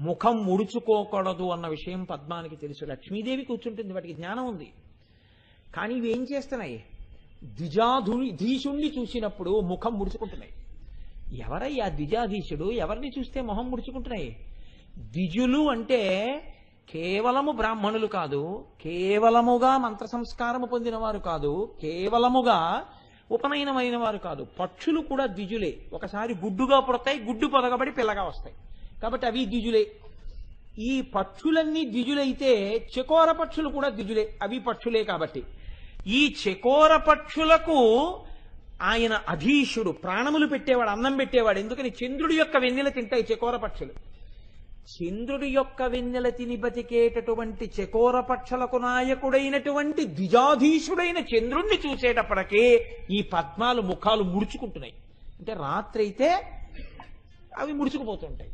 S1: ముఖం ముడుచుకోకూడదు అన్న విషయం పద్మానికి తెలుసు. లక్ష్మీదేవి కూర్చుంటుంది, వాటికి జ్ఞానం ఉంది. కానీ ఇవి ఏం చేస్తున్నాయి? ద్విజాధీశుణ్ణి చూసినప్పుడు ముఖం ముడుచుకుంటున్నాయి. ఎవరయ్యా ద్విజాధీశుడు? ఎవరిని చూస్తే మొహం ముడుచుకుంటున్నాయి? ద్విజులు అంటే కేవలము బ్రాహ్మణులు కాదు, కేవలముగా మంత్ర సంస్కారము పొందిన వారు కాదు, కేవలముగా ఉపనయనమైన వారు కాదు. పక్షులు కూడా ద్విజులే. ఒకసారి గుడ్డుగా పుడతాయి, గుడ్డు పొదగబడి పిల్లగా వస్తాయి. కాబట్టి అవి ద్విజులే. ఈ పక్షులన్నీ ద్విజులైతే చకోర పక్షులు కూడా ద్విజులే, అవి పక్షులే. కాబట్టి ఈ చకోర పక్షులకు ఆయన అధీశుడు, ప్రాణములు పెట్టేవాడు, అన్నం పెట్టేవాడు. ఎందుకని? చంద్రుడి యొక్క వెన్నెల తింటాయి చకోర పక్షులు. చంద్రుడి యొక్క వెన్నెల తిని బతికేటటువంటి చకోర పక్షులకు నాయకుడైనటువంటి ద్విజాధీశుడైన చంద్రుణ్ణి చూసేటప్పటికే ఈ పద్మాలు ముఖాలు ముడుచుకుంటున్నాయి. అంటే రాత్రి అయితే అవి ముడుచుకుపోతుంటాయి.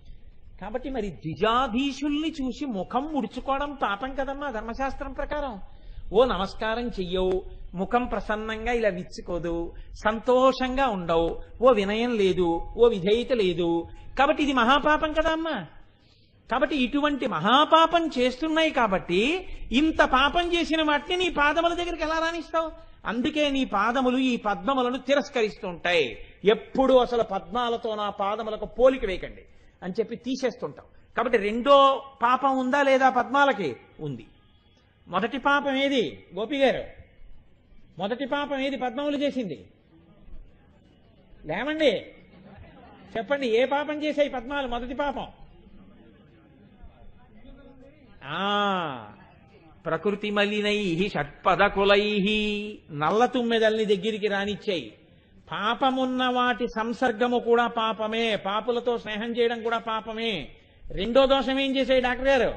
S1: కాబట్టి మరి ద్విజాధీశుల్ని చూసి ముఖం ముడుచుకోవడం పాపం కదమ్మా ధర్మశాస్త్రం ప్రకారం. ఓ నమస్కారం చెయ్యవు, ముఖం ప్రసన్నంగా ఇలా విచ్చుకోదు, సంతోషంగా ఉండవు, ఓ వినయం లేదు, ఓ విధేయత లేదు. కాబట్టి ఇది మహాపాపం కదా అమ్మా. కాబట్టి ఇటువంటి మహాపాపం చేస్తున్నాయి. కాబట్టి ఇంత పాపం చేసిన వాటిని నీ పాదముల దగ్గరికి ఎలా రాణిస్తావు? అందుకే నీ పాదములు ఈ పద్మములను తిరస్కరిస్తూ ఉంటాయి. ఎప్పుడు అసలు పద్మాలతో నా పాదములకు పోలిక వేయకండి అని చెప్పి తీసేస్తుంటాం. కాబట్టి రెండో పాపం ఉందా లేదా పద్మాలకి? ఉంది. మొదటి పాపం ఏది గోపి గారు? మొదటి పాపం ఏది పద్మములు చేసింది? లేమండి, చెప్పండి. ఏ పాపం చేశాయి పద్మాలు? మొదటి పాపం ప్రకృతి మలినై షట్పదకులై, నల్ల తుమ్మెదల్ని దగ్గరికి రానిచ్చాయి. పాపమున్న వాటి సంసర్గము కూడా పాపమే, పాపులతో స్నేహం చేయడం కూడా పాపమే. రెండో దోషం ఏం చేశాయి డాక్టర్ గారు?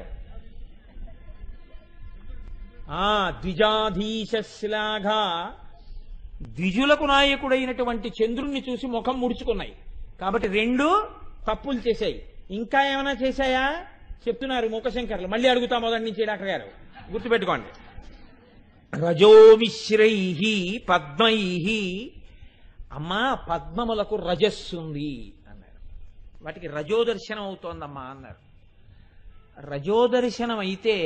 S1: ద్విజాధీశశ్లాఘ, ద్విజులకు నాయకుడైనటువంటి చంద్రుణ్ణి చూసి ముఖం ముడుచుకున్నాయి. కాబట్టి రెండు తప్పులు చేశాయి. ఇంకా ఏమైనా చేశాయా చెప్తున్నారు మూకశంకర్లు. మళ్ళీ అడుగుతా మొదటి నుంచి డాక్టర్ గారు, గుర్తుపెట్టుకోండి. రజోమిశ్రై పద్మై, అమ్మా పద్మములకు రజస్సుంది అన్నారు. వాటికి రజోదర్శనం అవుతోందమ్మా అన్నారు. రజోదర్శనం అయితే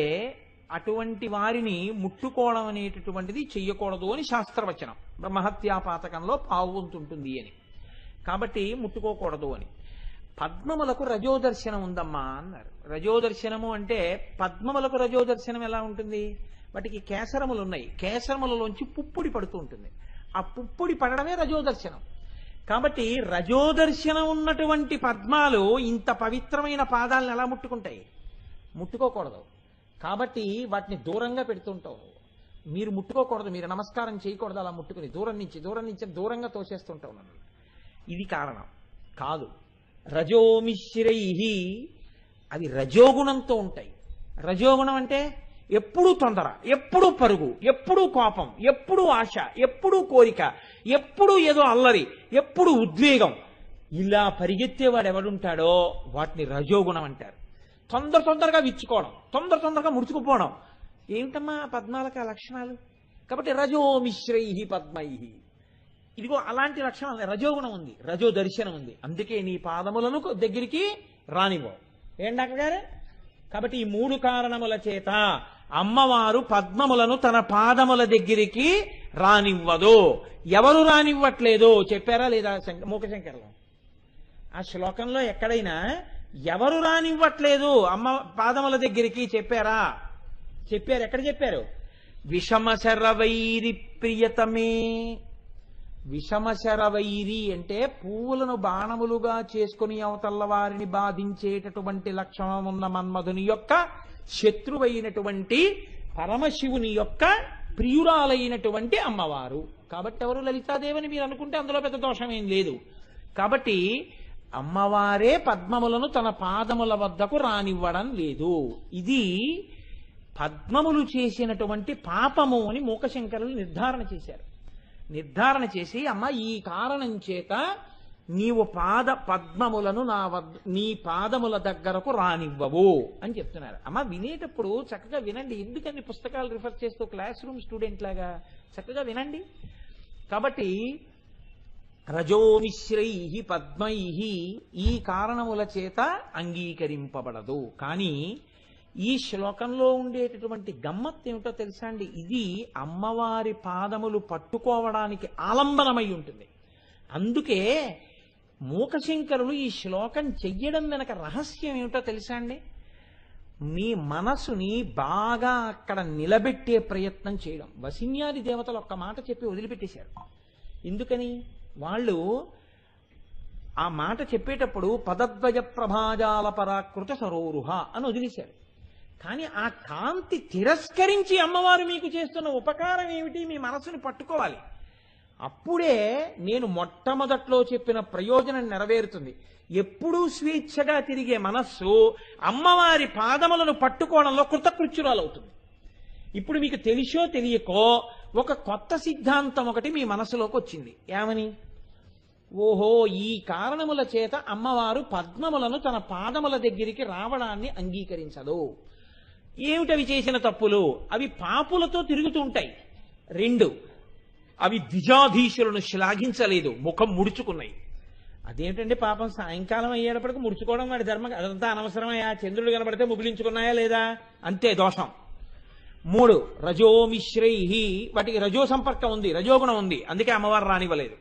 S1: అటువంటి వారిని ముట్టుకోవడం అనేటటువంటిది చెయ్యకూడదు అని శాస్త్రవచనం. బ్రహ్మహత్యాపాతకంలో పావుంటుంటుంది అని. కాబట్టి ముట్టుకోకూడదు అని. పద్మములకు రజోదర్శనం ఉందమ్మా అన్నారు. రజోదర్శనము అంటే పద్మములకు రజోదర్శనం ఎలా ఉంటుంది? వాటికి కేసరములు ఉన్నాయి, కేసరములలోంచి పుప్పుడి పడుతూ ఉంటుంది. ఆ పుప్పుడి పడడమే రజోదర్శనం. కాబట్టి రజోదర్శనం ఉన్నటువంటి పద్మాలు ఇంత పవిత్రమైన పాదాలను ఎలా ముట్టుకుంటాయి? ముట్టుకోకూడదు. కాబట్టి వాటిని దూరంగా పెడుతుంటావు. మీరు ముట్టుకోకూడదు, మీరు నమస్కారం చేయకూడదు. అలా ముట్టుకుని దూరం నుంచి దూరంగా తోసేస్తుంటావు నన్ను. ఇది కారణం కాదు. రజోమిశ్రై, అవి రజోగుణంతో ఉంటాయి. రజోగుణం అంటే ఎప్పుడూ తొందర, ఎప్పుడూ పరుగు, ఎప్పుడూ కోపం, ఎప్పుడూ ఆశ, ఎప్పుడూ కోరిక, ఎప్పుడూ ఏదో అల్లరి, ఎప్పుడూ ఉద్వేగం. ఇలా పరిగెత్తేవాడు ఎవడుంటాడో వాటిని రజోగుణం అంటారు. తొందరగా విచ్చుకోవడం, తొందరగా ముడుచుకుపోవడం. ఏమిటమ్మా పద్మాలకు ఆ లక్షణాలు? కాబట్టి రజోమిశ్రై పద్మై, ఇదిగో అలాంటి లక్షణాలు. రజోగుణం ఉంది, రజో దర్శనం ఉంది. అందుకే నీ పాదములను దగ్గరికి రానివ్వవు. ఏం డాక్టర్ గారు? కాబట్టి ఈ మూడు కారణముల చేత అమ్మవారు పద్మములను తన పాదముల దగ్గరికి రానివ్వదు. ఎవరు రానివ్వట్లేదు చెప్పారా లేదా మూకశంకర్లో? ఆ శ్లోకంలో ఎక్కడైనా ఎవరు రానివ్వట్లేదు అమ్మ పాదముల దగ్గరికి చెప్పారా? చెప్పారు. ఎక్కడ చెప్పారు? విషమశరవైరి ప్రియతమే. విషమశరవైరి అంటే పువ్వులను బాణములుగా చేసుకుని అవతల్ల వారిని బాధించేటటువంటి లక్షణం ఉన్న మన్మధుని యొక్క శత్రువైనటువంటి పరమశివుని యొక్క ప్రియురాలైనటువంటి అమ్మవారు. కాబట్టి ఎవరు? లలితాదేవిని మీరు అనుకుంటే అందులో పెద్ద దోషం ఏం లేదు. కాబట్టి అమ్మవారే పద్మములను తన పాదముల వద్దకు రానివ్వడం లేదు. ఇది పద్మములు చేసినటువంటి పాపము అని మూకశంకరులు నిర్ధారణ చేశారు. నిర్ధారణ చేసి అమ్మ ఈ కారణం చేత నీవు పద్మములను నీ పాదముల దగ్గరకు రానివ్వవు అని చెప్తున్నారు. అమ్మ వినేటప్పుడు చక్కగా వినండి. ఎందుకని పుస్తకాలు రిఫర్ చేస్తూ క్లాస్ రూమ్ స్టూడెంట్ లాగా చక్కగా వినండి. కాబట్టి రజోమిశ్రై పద్మై ఈ కారణముల చేత అంగీకరింపబడదు. కానీ ఈ శ్లోకంలో ఉండేటటువంటి గమ్మత్తు ఏమిటో తెలుసా అండి? ఇది అమ్మవారి పాదములు పట్టుకోవడానికి ఆలంబనమై ఉంటుంది. అందుకే మూకశంకరులు ఈ శ్లోకం చెయ్యడం వెనక రహస్యం ఏమిటో తెలుసా అండి? మీ మనసుని బాగా అక్కడ నిలబెట్టే ప్రయత్నం చేయడం. వసిన్యాది దేవతలు ఒక్క మాట చెప్పి వదిలిపెట్టేశారు. ఎందుకని? వాళ్ళు ఆ మాట చెప్పేటప్పుడు పదద్వయ ప్రభాజాల పరాకృత సరోరుహ అని వదిలేశారు. కానీ ఆ కాంతి తిరస్కరించి అమ్మవారు మీకు చేస్తున్న ఉపకారం ఏమిటి? మీ మనసుని పట్టుకోవాలి. అప్పుడే నేను మొట్టమొదట్లో చెప్పిన ప్రయోజనం నెరవేరుతుంది. ఎప్పుడూ స్వేచ్ఛగా తిరిగే మనస్సు అమ్మవారి పాదములను పట్టుకోవడంలో కృతకృత్యురాలవుతుంది. ఇప్పుడు మీకు తెలిసో తెలియకో ఒక కొత్త సిద్ధాంతం ఒకటి మీ మనసులోకి వచ్చింది. ఏమని? ఓహో, ఈ కారణముల చేత అమ్మవారు పద్మములను తన పాదముల దగ్గరికి రావడాన్ని అంగీకరించదు. ఏమిటవి చేసిన తప్పులు? అవి పాపులతో తిరుగుతుంటాయి. 2, అవి ద్విజాధీశులను శ్లాఘించలేదు, ముఖం ముడుచుకున్నాయి. అదేమిటండి పాపం, సాయంకాలం అయ్యేటప్పటికి ముడుచుకోవడం వాడి ధర్మం, అదంతా అనవసరమయ్యా. చంద్రుడు కనబడితే ముగిలించుకున్నాయా లేదా, అంతే దోషం. 3, రజోమిశ్రై, వాటికి రజో సంపర్కం ఉంది, రజోగుణం ఉంది, అందుకే అమ్మవారు రానివ్వలేదు.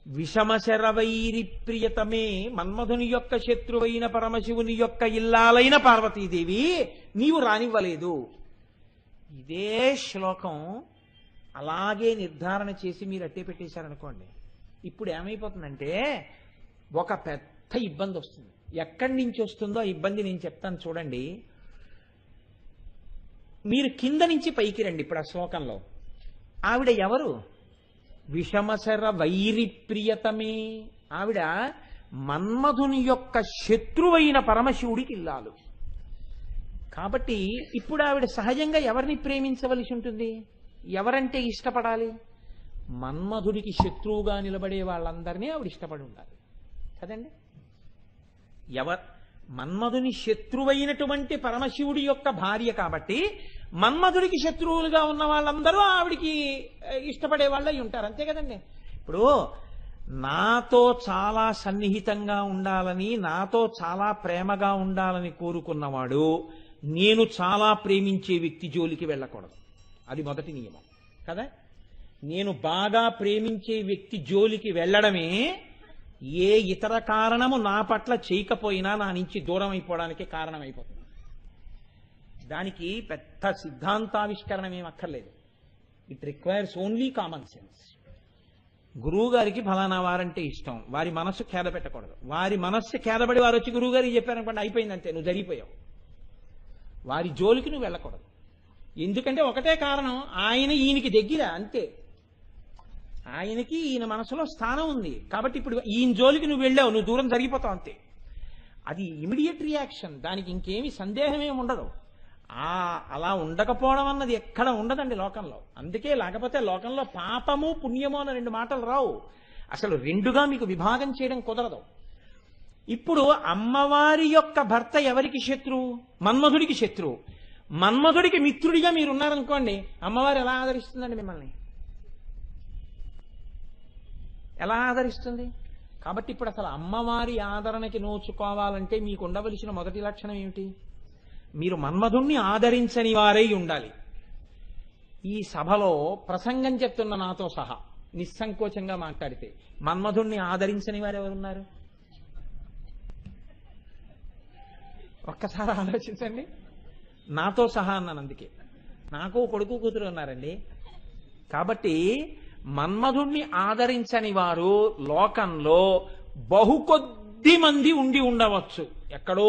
S1: విషమశరవైరి ప్రియతమే, మన్మధుని యొక్క శత్రువైన పరమశివుని యొక్క ఇల్లాలైన పార్వతీదేవి నీవు రానివ్వలేదు. ఇదే శ్లోకం అలాగే నిర్ధారణ చేసి మీరు అట్టే పెట్టేశారనుకోండి, ఇప్పుడు ఏమైపోతుందంటే ఒక పెద్ద ఇబ్బంది వస్తుంది. ఎక్కడి నుంచి వస్తుందో ఆ ఇబ్బంది నేను చెప్తాను చూడండి. మీరు కింద నుంచి పైకి రండి. ఇప్పుడు ఆ శ్లోకంలో ఆవిడ ఎవరు? విషమశర వైరి ప్రియతమే. ఆవిడ మన్మధుని యొక్క శత్రువైన పరమశివుడికి ఇల్లాలు. కాబట్టి ఇప్పుడు ఆవిడ సహజంగా ఎవరిని ప్రేమించవలసి ఉంటుంది? ఎవరంటే ఇష్టపడాలి? మన్మధుడికి శత్రువుగా నిలబడే వాళ్ళందరినీ ఆవిడ ఇష్టపడి ఉండాలి కదండి. మన్మధుని శత్రువైనటువంటి పరమశివుడి యొక్క భార్య కాబట్టి మన్మధుడికి శత్రువులుగా ఉన్న వాళ్ళందరూ ఆవిడికి ఇష్టపడే వాళ్ళై ఉంటారు, అంతే కదండి. ఇప్పుడు నాతో చాలా సన్నిహితంగా ఉండాలని, నాతో చాలా ప్రేమగా ఉండాలని కోరుకున్నవాడు నేను చాలా ప్రేమించే వ్యక్తి జోలికి వెళ్ళకూడదు. అది మొదటి నియమం కదా. నేను బాగా ప్రేమించే వ్యక్తి జోలికి వెళ్ళడమే ఏ ఇతర కారణము నా పట్ల చేయకపోయినా నా నుంచి దూరం అయిపోవడానికి కారణమైపోతుంది. దానికి పెద్ద సిద్ధాంతావిష్కరణం ఏం అక్కర్లేదు. It requires only common sense. గురువు గారికి ఫలానా వారంటే ఇష్టం, వారి మనస్సు ఖేద పెట్టకూడదు. వారి మనస్సు ఖేదపడి వారు వచ్చి గురువు గారికి చెప్పారనుకోండి, అయిపోయిందంతే, నువ్వు జరిగిపోయావు. వారి జోలికి నువ్వు వెళ్ళకూడదు. ఎందుకంటే ఒకటే కారణం, ఆయన ఈయనకి దగ్గర, అంతే. ఆయనకి ఈయన మనసులో స్థానం ఉంది కాబట్టి ఇప్పుడు ఈయన జోలికి నువ్వు వెళ్ళావు, నువ్వు దూరం జరిగిపోతావు, అంతే. అది ఇమిడియట్ రియాక్షన్, దానికి ఇంకేమీ సందేహమేమి ఉండదు. అలా ఉండకపోవడం అన్నది ఎక్కడ ఉండదండి లోకంలో. అందుకే లేకపోతే లోకంలో పాపము పుణ్యము అన్న 2 మాటలు రావు. అసలు 2గా మీకు విభాగం చేయడం కుదరదు. ఇప్పుడు అమ్మవారి యొక్క భర్త ఎవరికి శత్రువు? మన్మధుడికి శత్రువు. మన్మధుడికి మిత్రుడిగా మీరున్నారనుకోండి, అమ్మవారు ఎలా ఆదరిస్తుందండి మిమ్మల్ని? ఎలా ఆదరిస్తుంది? కాబట్టి ఇప్పుడు అసలు అమ్మవారి ఆదరణకి నోచుకోవాలంటే మీకు ఉండవలసిన మొదటి లక్షణం ఏమిటి? మీరు మన్మధుణ్ణి ఆదరించని వారై ఉండాలి. ఈ సభలో ప్రసంగం చెప్తున్న నాతో సహా నిస్సంకోచంగా మాట్లాడితే మన్మధుణ్ణి ఆదరించని వారు ఎవరున్నారు? ఒక్కసారి ఆలోచించండి. నాతో సహా అన్నాను, అందుకే. నాకు కొడుకు కూతురు ఉన్నారండి. కాబట్టి మన్మధుణ్ణి ఆదరించని వారు లోకంలో బహుకొద్ది మంది ఉండి ఉండవచ్చు. ఎక్కడో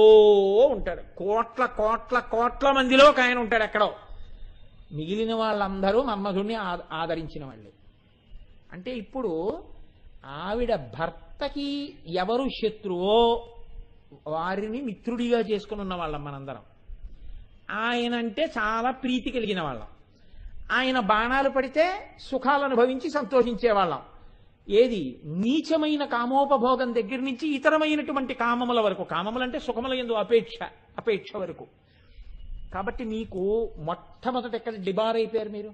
S1: ఉంటాడు, కోట్ల కోట్ల కోట్ల మందిలో ఒక ఆయన ఉంటాడు ఎక్కడో. మిగిలిన వాళ్ళందరూ మన్మధుణ్ణి ఆదరించిన వాళ్ళే. అంటే ఇప్పుడు ఆవిడ భర్తకి ఎవరు శత్రువో వారిని మిత్రుడిగా చేసుకుని ఉన్న వాళ్ళం మనందరం. ఆయన అంటే చాలా ప్రీతి కలిగిన వాళ్ళం. ఆయన బాణాలు పడితే సుఖాలు అనుభవించి సంతోషించేవాళ్ళం. ఏది? నీచమైన కామోపభోగం దగ్గర నుంచి ఇతరమైనటువంటి కామముల వరకు. కామములు అంటే సుఖముల యందు అపేక్ష వరకు. కాబట్టి మీకు మొట్టమొదట ఎక్కడ డిబార్ అయిపోయారు? మీరు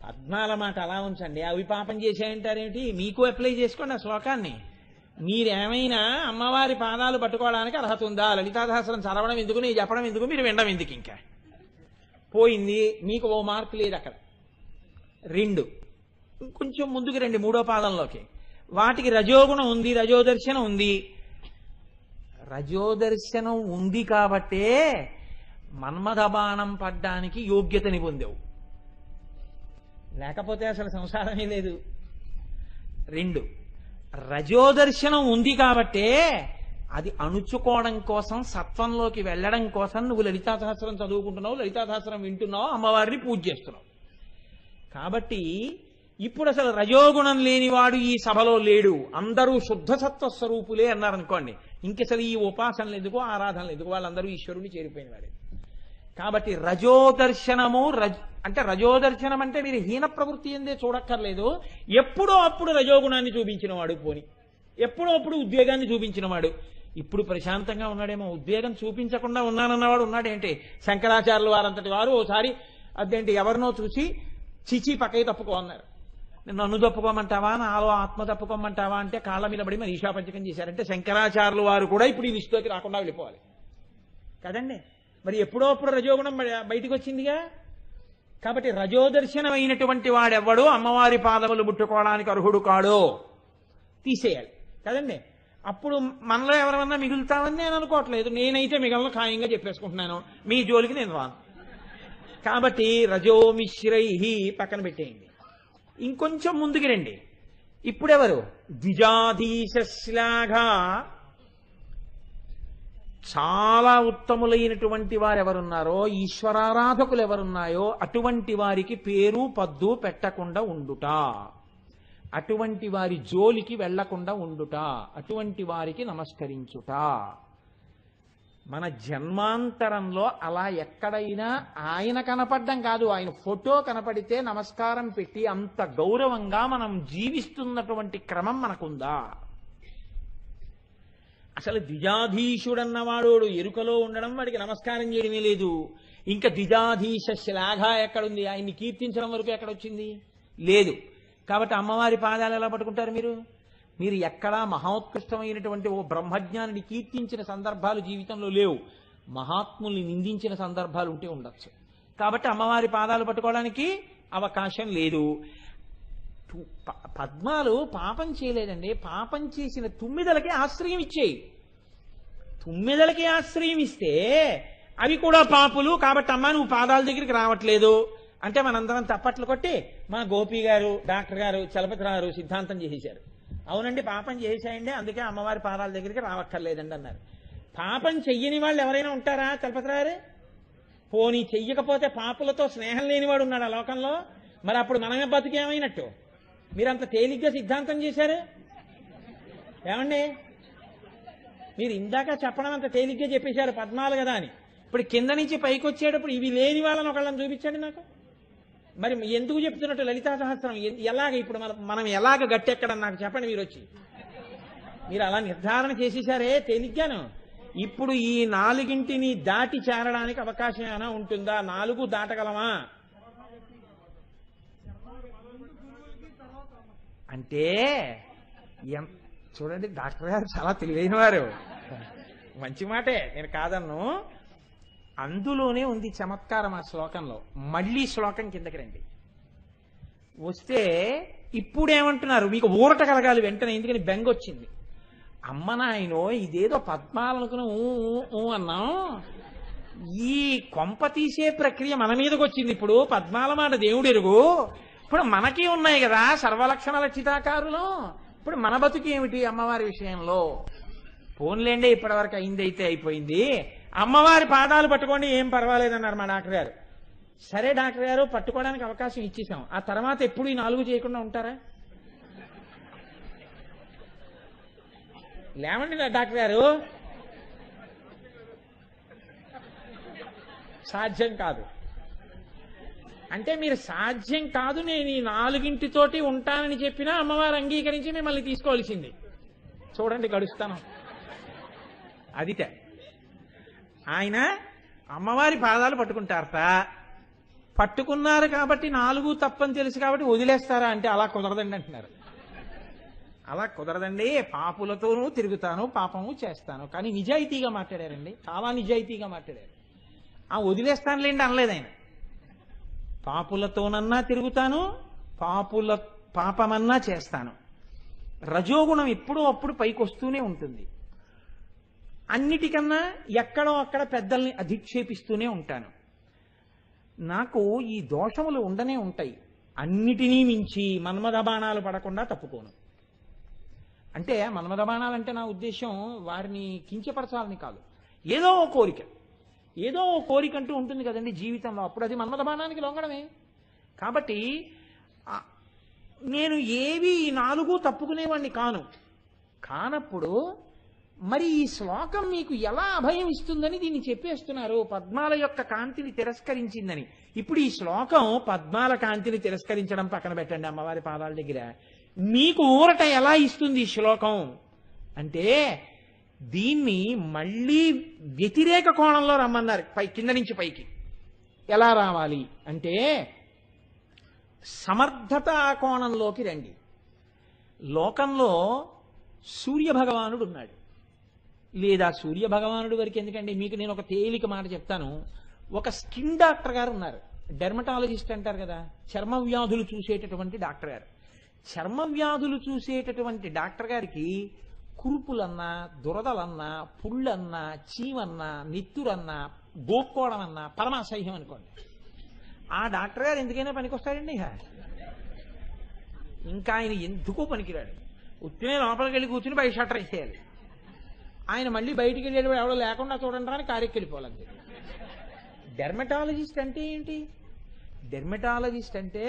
S1: పద్మాల మాట అలా ఉంచండి, అవి పాపం చేశాయంటారేమిటి? మీకు అప్లై చేసుకోండి ఆ శ్లోకాన్ని. మీరేమైనా అమ్మవారి పాదాలు పట్టుకోవడానికి అర్హత ఉందా? లలితా సహస్రం చదవడం ఎందుకు, నేను చెప్పడం ఎందుకు, మీరు వినడం ఎందుకు? ఇంకా పోయింది, మీకు ఓ మార్కు లేదు అక్కడ. 2 కొంచెం ముందుకు రండి, 3వ పాదంలోకి. వాటికి రజోగుణం ఉంది, రజోదర్శనం ఉంది. రజోదర్శనం ఉంది కాబట్టే మన్మథ బాణం పడ్డానికి యోగ్యతని పొందావు, లేకపోతే అసలు సంసారమే లేదు. 2 రజోదర్శనం ఉంది కాబట్టే అది అణుచుకోవడం కోసం, సత్వంలోకి వెళ్ళడం కోసం నువ్వు లలితా సహస్రం చదువుకుంటున్నావు, లలితా సహస్రం వింటున్నావు, అమ్మవారిని పూజ చేస్తున్నావు. కాబట్టి ఇప్పుడు అసలు రజోగుణం లేనివాడు ఈ సభలో లేడు, అందరూ శుద్ధ సత్వ స్వరూపులే అన్నారనుకోండి, ఇంకసలు ఈ ఉపాసనలు ఎందుకు, ఆరాధనలు ఎందుకు? వాళ్ళందరూ ఈశ్వరుని చేరిపోయిన వాడే. కాబట్టి రజోదర్శనము, అంటే రజోదర్శనం అంటే మీరు హీన ప్రవృత్తి ఎందే చూడక్కర్లేదు. ఎప్పుడో అప్పుడు రజోగుణాన్ని చూపించిన వాడు, పోని ఎప్పుడో అప్పుడు ఉద్వేగాన్ని చూపించిన వాడు. ఇప్పుడు ప్రశాంతంగా ఉన్నాడేమో, ఉద్వేగం చూపించకుండా ఉన్నానన్నవాడు ఉన్నాడేంటి? శంకరాచార్యులు వారంతటి వారు ఓసారి అదేంటి ఎవరినో చూసి చిచి పక్కకి తప్పుకో అన్నారు. నన్ను తప్పుకోమంటావా, నాలో ఆత్మ తప్పుకోమంటావా అంటే కాళ్ళ మీద పడి మరి ఈశాపంచకం చేశారంటే శంకరాచార్యులు వారు కూడా ఇప్పుడు ఈ లిస్టులోకి రాకుండా వెళ్ళిపోవాలి కదండి. మరి ఎప్పుడో అప్పుడు రజోగుణం బయటికి వచ్చిందిగా. కాబట్టి రజోదర్శనం అయినటువంటి వాడెవ్వడో అమ్మవారి పాదములు ముట్టుకోవడానికి అర్హుడు కాడో తీసేయాలి కదండి. అప్పుడు మనలో ఎవరన్నా మిగులుతామని నేను అనుకోవట్లేదు, నేనైతే మిగలను ఖాయంగా చెప్పేసుకుంటున్నాను, మీ జోలికి నేను రాను. కాబట్టి రజోమిశ్రై పక్కన పెట్టేయండి. ఇంకొంచెం ముందుకు రండి. ఇప్పుడెవరు? ద్విజాధీశ్లాఘ, చాలా ఉత్తములైనటువంటి వారు ఎవరున్నారో, ఈశ్వరారాధకులు ఎవరున్నాయో అటువంటి వారికి పేరు పద్దు పెట్టకుండా ఉండుట, అటువంటి వారి జోలికి వెళ్లకుండా ఉండుట, అటువంటి వారికి నమస్కరించుట. మన జన్మాంతరంలో అలా ఎక్కడైనా ఆయన కనపడడం కాదు, ఆయన ఫోటో కనపడితే నమస్కారం పెట్టి అంత గౌరవంగా మనం జీవిస్తున్నటువంటి క్రమం మనకుందా? అసలు ద్విజాధీశుడన్నవాడు ఎరుకలో ఉండడం, వాడికి నమస్కారం చేయడమే లేదు. ఇంకా ద్విజాధీశ శ్లాఘ ఎక్కడుంది? ఆయన్ని కీర్తించడం వరకు ఎక్కడొచ్చింది? లేదు. కాబట్టి అమ్మవారి పాదాలు ఎలా పట్టుకుంటారు మీరు? మీరు ఎక్కడా మహోత్కృష్టమైనటువంటి ఓ బ్రహ్మజ్ఞానిని కీర్తించిన సందర్భాలు జీవితంలో లేవు, మహాత్ముల్ని నిందించిన సందర్భాలు ఉంటే ఉండొచ్చు. కాబట్టి అమ్మవారి పాదాలు పట్టుకోవడానికి అవకాశం లేదు. పద్మాలు పాపం చేయలేదండి, పాపం చేసిన తుమ్మిదలకి ఆశ్రయం ఇచ్చేయి. తుమ్మిదలకి ఆశ్రయం ఇస్తే అవి కూడా పాపులు, కాబట్టి అమ్మ నువ్వు పాదాల దగ్గరికి రావట్లేదు అంటే మనందరం తప్పట్లు కొట్టి మా గోపి గారు, డాక్టర్ గారు, చలపతి గారు సిద్ధాంతం చేసేశారు. అవునండి పాపం చేసేయండి, అందుకే అమ్మవారి పాదాల దగ్గరికి రావక్కర్లేదండి అన్నారు. పాపం చెయ్యని వాళ్ళు ఎవరైనా ఉంటారా చలపతి గారు? పోనీ చెయ్యకపోతే పాపులతో స్నేహం లేనివాడు ఉన్నాడు ఆ లోకంలో. మరి అప్పుడు మనమే బతికేమైనట్టు? మీరంత తేలిగ్గా సిద్ధాంతం చేశారు ఏమండి? మీరు ఇందాక చెప్పడం అంత తేలిగ్గా చెప్పేశారు పద్మాలు కదా అని. ఇప్పుడు కింద నుంచి పైకి వచ్చేటప్పుడు ఇవి లేని వాళ్ళని ఒకళ్ళని చూపించండి నాకు. మరి ఎందుకు చెప్తున్నట్టు లలితా సహస్రం ఎలాగ ఇప్పుడు మనం ఎలాగ గట్టెక్కడం నాకు చెప్పండి. మీరు వచ్చి మీరు అలా నిర్ధారణ చేసేశారే తేలిగ్గాను. ఇప్పుడు ఈ 4ంటిని దాటి చేరడానికి అవకాశం ఏమైనా ఉంటుందా? 4 దాటగలమా అంటే చూడండి, డాక్టర్ గారు చాలా తెలివైన వారు, మంచి మాటే, నేను కాదన్ను. అందులోనే ఉంది చమత్కారం ఆ శ్లోకంలో. మళ్ళీ శ్లోకం కిందకి రండి. వస్తే ఇప్పుడేమంటున్నారు? మీకు ఊరట కలగాలి వెంటనే, ఎందుకని బెంగొచ్చింది. అమ్మ నాయనో ఇదేదో పద్మాలనుకుని అన్నాం, ఈ కొంప తీసే ప్రక్రియ మన మీదకి వచ్చింది. ఇప్పుడు పద్మాల మాట దేవుడు ఎరుగు, ఇప్పుడు మనకి ఉన్నాయి కదా సర్వలక్షణ లక్షితాకారులు. ఇప్పుడు మన బతుకు ఏమిటి అమ్మవారి విషయంలో? ఫోన్లేండి, ఇప్పటివరకు అయిందైతే అయిపోయింది, అమ్మవారి పాదాలు పట్టుకోండి ఏం పర్వాలేదన్నారు మా డాక్టర్ గారు. సరే డాక్టర్ గారు పట్టుకోవడానికి అవకాశం ఇచ్చేసాం, ఆ తర్వాత ఎప్పుడు ఈ 4 చేయకుండా ఉంటారా? లేవండి డాక్టర్ గారు, సాధ్యం కాదు అంటే మీరు సాధ్యం కాదు, నేను ఈ 4ంటితోటి ఉంటానని చెప్పినా అమ్మవారు అంగీకరించి మిమ్మల్ని తీసుకోవాల్సింది. చూడండి గడుస్తాను. అదిట ఆయన అమ్మవారి పాదాలు పట్టుకుంటారట. పట్టుకున్నారు కాబట్టి 4 తప్పని తెలుసు కాబట్టి వదిలేస్తారా అంటే అలా కుదరదండి అంటున్నారు. అలా కుదరదండి, పాపులతోనూ తిరుగుతాను, పాపము చేస్తాను. కానీ నిజాయితీగా మాట్లాడారండి, చాలా నిజాయితీగా మాట్లాడారు. వదిలేస్తానులేండి అనలేదు ఆయన. పాపులతోనన్నా తిరుగుతాను, పాపమన్నా చేస్తాను. రజోగుణం ఎప్పుడో అప్పుడు పైకి వస్తూనే ఉంటుంది. అన్నిటికన్నా ఎక్కడో అక్కడ పెద్దల్ని అధిక్షేపిస్తూనే ఉంటాను. నాకు ఈ దోషములు ఉండనే ఉంటాయి. అన్నిటినీ మించి మన్మథ బాణాలు పడకుండా తప్పుకోను. అంటే మన్మథ బాణాలంటే నా ఉద్దేశం వారిని కించపరచాలని కాదు. ఏదో ఓ కోరిక అంటూ ఉంటుంది కదండి జీవితంలో, అప్పుడు అది మన్మథ బాణానికి లొంగడమే. కాబట్టి నేను ఏవి 4 తప్పుకునేవాడిని కానప్పుడు మరి ఈ శ్లోకం మీకు ఎలా అభయం ఇస్తుందని దీన్ని చెప్పేస్తున్నారు. పద్మాల యొక్క కాంతిని తిరస్కరించిందని. ఇప్పుడు ఈ శ్లోకం పద్మాల కాంతిని తిరస్కరించడం పక్కన పెట్టండి, అమ్మవారి పాదాల దగ్గర మీకు ఊరట ఎలా ఇస్తుంది ఈ శ్లోకం అంటే, దీన్ని మళ్ళీ వ్యతిరేక కోణంలో రమ్మన్నారు. కింద నుంచి పైకి ఎలా రావాలి అంటే, సమర్థత కోణంలోకి రండి. లోకంలో సూర్యభగవానుడు ఉన్నాడు, లేదా సూర్యభగవానుడి వరకు ఎందుకండి, మీకు నేను ఒక తేలిక మాట చెప్తాను. ఒక స్కిన్ డాక్టర్ గారు ఉన్నారు, డెర్మటాలజిస్ట్ అంటారు కదా, చర్మ వ్యాధులు చూసేటటువంటి డాక్టర్ గారు. చర్మ వ్యాధులు చూసేటటువంటి డాక్టర్ గారికి కురుపులన్నా, దురదలన్నా, పుళ్ళన్నా, చీమన్నా, నెత్తురన్నా, గోక్కోవడం అన్నా పరమాసహ్యం అనుకోండి. ఆ డాక్టర్ గారు ఎందుకైనా పనికొస్తాడండి. ఇంకా ఆయన ఎందుకో పనికిరాడు. ఉత్తినే లోపలికి వెళ్ళి కూర్చుని బయట షట్టర్ వేసేయాలి. ఆయన మళ్ళీ బయటికి వెళ్ళేటప్పుడు ఎవడో లేకుండా చూడండి అని కారెక్కి వెళ్ళిపోవాలంతే. డెర్మటాలజిస్ట్ అంటే ఏంటి? డెర్మటాలజిస్ట్ అంటే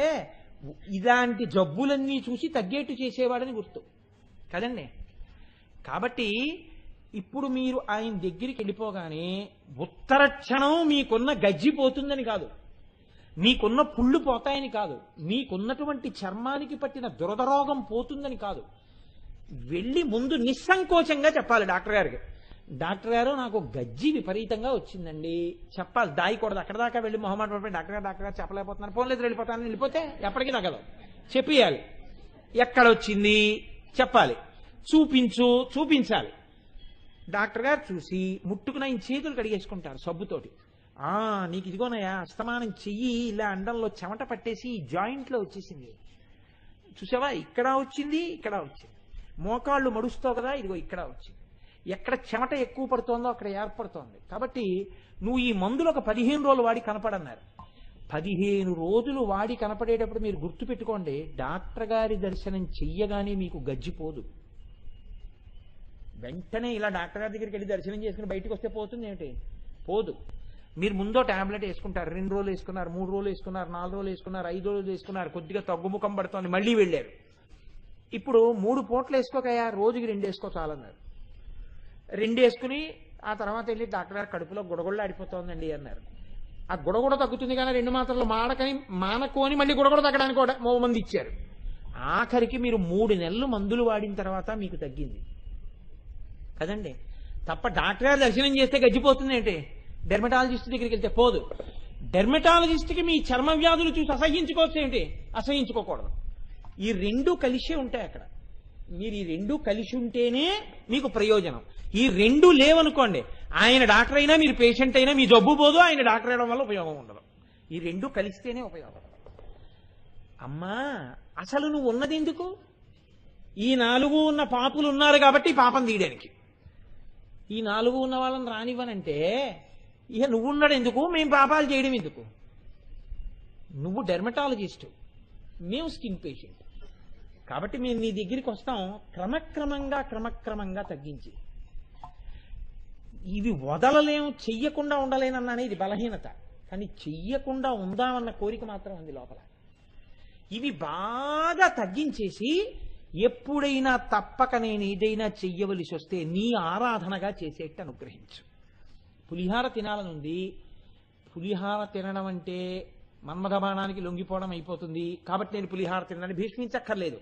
S1: ఇలాంటి జబ్బులన్నీ చూసి తగ్గేట్టు చేసేవాడని గుర్తు కదండి. కాబట్టి ఇప్పుడు మీరు ఆయన దగ్గరికి వెళ్ళిపోగానే ఉత్తర క్షణం మీకున్న గజ్జిపోతుందని కాదు, మీకున్న పుళ్ళు పోతాయని కాదు, మీకున్నటువంటి చర్మానికి పట్టిన దురదరోగం పోతుందని కాదు. వెళ్ళి ముందు నిస్సంకోచంగా చెప్పాలి డాక్టర్ గారికి, డాక్టర్ గారు నాకు గజ్జి విపరీతంగా వచ్చిందండి చెప్పాలి. దాయకూడదు. అక్కడ దాకా వెళ్ళి మొహమాట పడిపోయి డాక్టర్ గారు చెప్పలేకపోతున్నారు, ఫోన్ లేదు వెళ్ళిపోతాను, వెళ్ళిపోతే ఎప్పటికీ తగ్గదు. చెప్పియాలి, ఎక్కడొచ్చింది చెప్పాలి, చూపించాలి. డాక్టర్ గారు చూసి ముట్టుకున్న ఆయన చేతులు కడిగేసుకుంటారు సబ్బుతోటి. నీకు ఇదిగోనయ్యా అస్తమానం చెయ్యి ఇలా అండంలో చెమట పట్టేసి ఈ జాయింట్లో వచ్చేసింది, చూసావా ఇక్కడ వచ్చింది, ఇక్కడ వచ్చింది, మోకాళ్ళు మడుస్తావు కదా, ఇదిగో ఇక్కడ వచ్చింది, ఎక్కడ చెమట ఎక్కువ పడుతోందో అక్కడ ఏర్పడుతోంది. కాబట్టి నువ్వు ఈ మందులు ఒక 15 రోజులు వాడి కనపడన్నారు. 15 రోజులు వాడి కనపడేటప్పుడు మీరు గుర్తుపెట్టుకోండి, డాక్టర్ గారి దర్శనం చెయ్యగానే మీకు గజ్జిపోదు. వెంటనే ఇలా డాక్టర్ గారి దగ్గరికి వెళ్ళి దర్శనం చేసుకుని బయటకు వస్తే పోతుంది ఏమిటి? పోదు. మీరు ముందో టాబ్లెట్ వేసుకుంటారు, 2 రోజులు వేసుకున్నారు, 3 రోజులు వేసుకున్నారు, 4 రోజులు వేసుకున్నారు, 5 రోజులు వేసుకున్నారు, కొద్దిగా తగ్గుముఖం పడుతోంది, మళ్ళీ వెళ్ళారు. ఇప్పుడు 3 పూటలు వేసుకోకయా, రోజుకి 2 వేసుకో చాలన్నారు. 2 వేసుకుని ఆ తర్వాత వెళ్ళి డాక్టర్ గారు కడుపులో గుడగొడలు ఆడిపోతోందండి అన్నారు. ఆ గుడగొడ తగ్గుతుంది కానీ 2 మాత్రలు మానకొని మళ్ళీ గుడగొడ తగ్గడానికి కూడా 3 మంది ఇచ్చారు. ఆఖరికి మీరు 3 నెలలు మందులు వాడిన తర్వాత మీకు తగ్గింది కదండి. తప్ప డాక్టర్ గారు దర్శనం చేస్తే గజ్జిపోతుంది ఏంటి? డెర్మటాలజిస్ట్ దగ్గరికి వెళ్తే పోదు. డెర్మటాలజిస్ట్కి మీ చర్మ వ్యాధులు చూసి అసహ్యించుకోవచ్చు ఏంటి? అసహ్యించుకోకూడదు. ఈ 2 కలిసే ఉంటాయి అక్కడ. మీరు ఈ 2 కలిసి ఉంటేనే మీకు ప్రయోజనం. ఈ 2 లేవనుకోండి, ఆయన డాక్టర్ అయినా మీరు పేషెంట్ అయినా మీ జబ్బు పోదు, ఆయన డాక్టర్ అయ్యడం వల్ల ఉపయోగం ఉండదు. ఈ 2 కలిస్తేనే ఉపయోగం. అమ్మా అసలు నువ్వు ఉన్నది ఎందుకు? ఈ 4 ఉన్న పాపులు ఉన్నారు కాబట్టి పాపం తీయడానికి. ఈ 4 ఉన్న వాళ్ళని రానివ్వనంటే ఇక నువ్వు ఉన్నాడు ఎందుకు, మేము పాపాలు చేయడం ఎందుకు? నువ్వు డెర్మటాలజిస్టు, మేము స్కిన్ పేషెంట్. కాబట్టి మేము నీ దగ్గరికి వస్తాం క్రమక్రమంగా తగ్గించి. ఇవి వదలలేము, చెయ్యకుండా ఉండలేనన్న ఇది బలహీనత. కానీ చెయ్యకుండా ఉందామన్న కోరిక మాత్రం ఉంది లోపల. ఇవి బాగా తగ్గించేసి ఎప్పుడైనా తప్పక నేను ఏదైనా చెయ్యవలసి వస్తే నీ ఆరాధనగా చేసేట్టు అనుగ్రహించు. పులిహార తినాలనుంది, పులిహార తినడం అంటే మన్మథ బాణానికి లొంగిపోవడం అయిపోతుంది కాబట్టి నేను పులిహార తినడానికి భీష్మించక్కర్లేదు.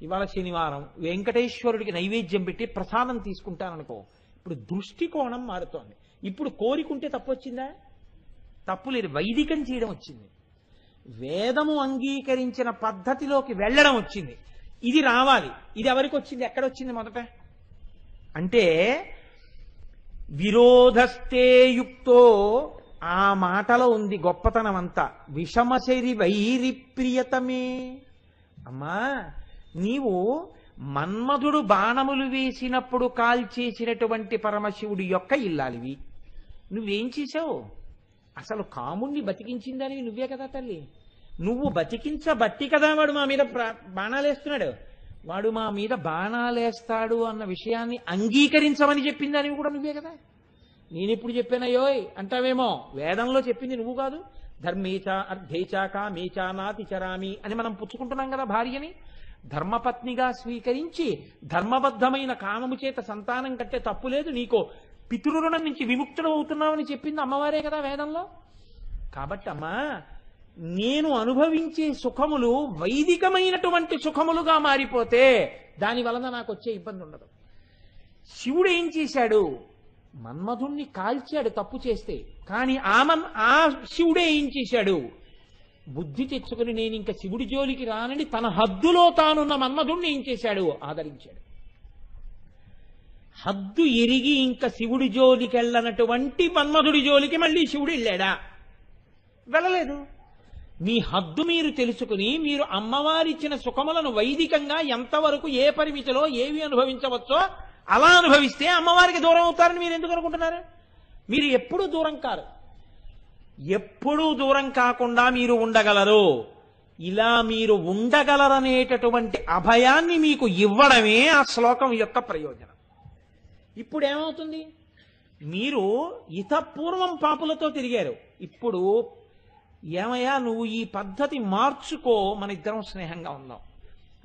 S1: ఇవాళ శనివారం వెంకటేశ్వరుడికి నైవేద్యం పెట్టి ప్రసాదం తీసుకుంటాననుకో, ఇప్పుడు దృష్టికోణం మారుతోంది. ఇప్పుడు కోరికుంటే తప్పు వచ్చిందా? తప్పు లేదు, వైదికం చేయడం వచ్చింది. వేదము అంగీకరించిన పద్ధతిలోకి వెళ్ళడం వచ్చింది. ఇది రావాలి. ఇది ఎవరికి వచ్చింది? ఎక్కడొచ్చింది మొదట అంటే విరోధస్తే యుక్తో, ఆ మాటలో ఉంది గొప్పతనం అంతా. విషమశరి వైరి ప్రియతమే. అమ్మా, నీవు మన్మధుడు బాణములు వేసినప్పుడు కాల్చేసినటువంటి పరమశివుడి యొక్క ఇల్లాలివి. నువ్వేం చేశావు? అసలు కాముణ్ణి బతికించిందని నువ్వే కదా తల్లి. నువ్వు బతికించబట్టి కదా వాడు మా మీద బాణాలేస్తున్నాడు. వాడు మా మీద బాణాలేస్తాడు అన్న విషయాన్ని అంగీకరించమని చెప్పిందని కూడా నువ్వే కదా. నేనెప్పుడు చెప్పానయ్యోయ్ అంటావేమో, వేదంలో చెప్పింది నువ్వు కాదు. ధర్మేచ అర్ధేచ కామేచ నాతి చరామి అని మనం పుచ్చుకుంటున్నాం కదా భార్యని. ధర్మపత్నిగా స్వీకరించి ధర్మబద్ధమైన కామము చేత సంతానం కట్టే తప్పు లేదు, నీకో పితృరుణం నుంచి విముక్తుడు అవుతున్నావని చెప్పింది అమ్మవారే కదా వేదంలో. కాబట్టి అమ్మా, నేను అనుభవించే సుఖములు వైదికమైనటువంటి సుఖములుగా మారిపోతే దాని వలన నాకు వచ్చే ఇబ్బంది ఉండదు. శివుడు ఏం చేశాడు? మన్మధుణ్ణి కాల్చాడు తప్పు చేస్తే. కానీ ఆ శివుడే ఏం చేశాడు? బుద్ధి తెచ్చుకుని నేను ఇంకా శివుడి జోలికి రానని తన హద్దులో తానున్న మన్మధుణ్ణి ఏం చేశాడు? ఆదరించాడు. హద్దు ఎరిగి ఇంకా శివుడి జోలికి వెళ్ళనటువంటి మన్మధుడి జోలికి మళ్ళీ శివుడు వెళ్ళాడా? వెళ్ళలేదు. మీ హద్దు మీరు తెలుసుకుని మీరు అమ్మవారిచ్చిన సుఖములను వైదికంగా ఎంతవరకు ఏ పరిమితిలో ఏవి అనుభవించవచ్చో అలా అనుభవిస్తే అమ్మవారికి దూరం అవుతారని మీరు ఎందుకు అనుకుంటున్నారు? మీరు ఎప్పుడూ దూరం కారు. ఎప్పుడూ దూరం కాకుండా మీరు ఉండగలరు. ఇలా మీరు ఉండగలరనేటటువంటి అభయాన్ని మీకు ఇవ్వడమే ఆ శ్లోకం యొక్క ప్రయోజనం. ఇప్పుడు ఏమవుతుంది? మీరు ఇతపూర్వం పాపులతో తిరిగారు. ఇప్పుడు ఏమయ్యా నువ్వు ఈ పద్ధతి మార్చుకో, మన ఇద్దరం స్నేహంగా ఉందాం.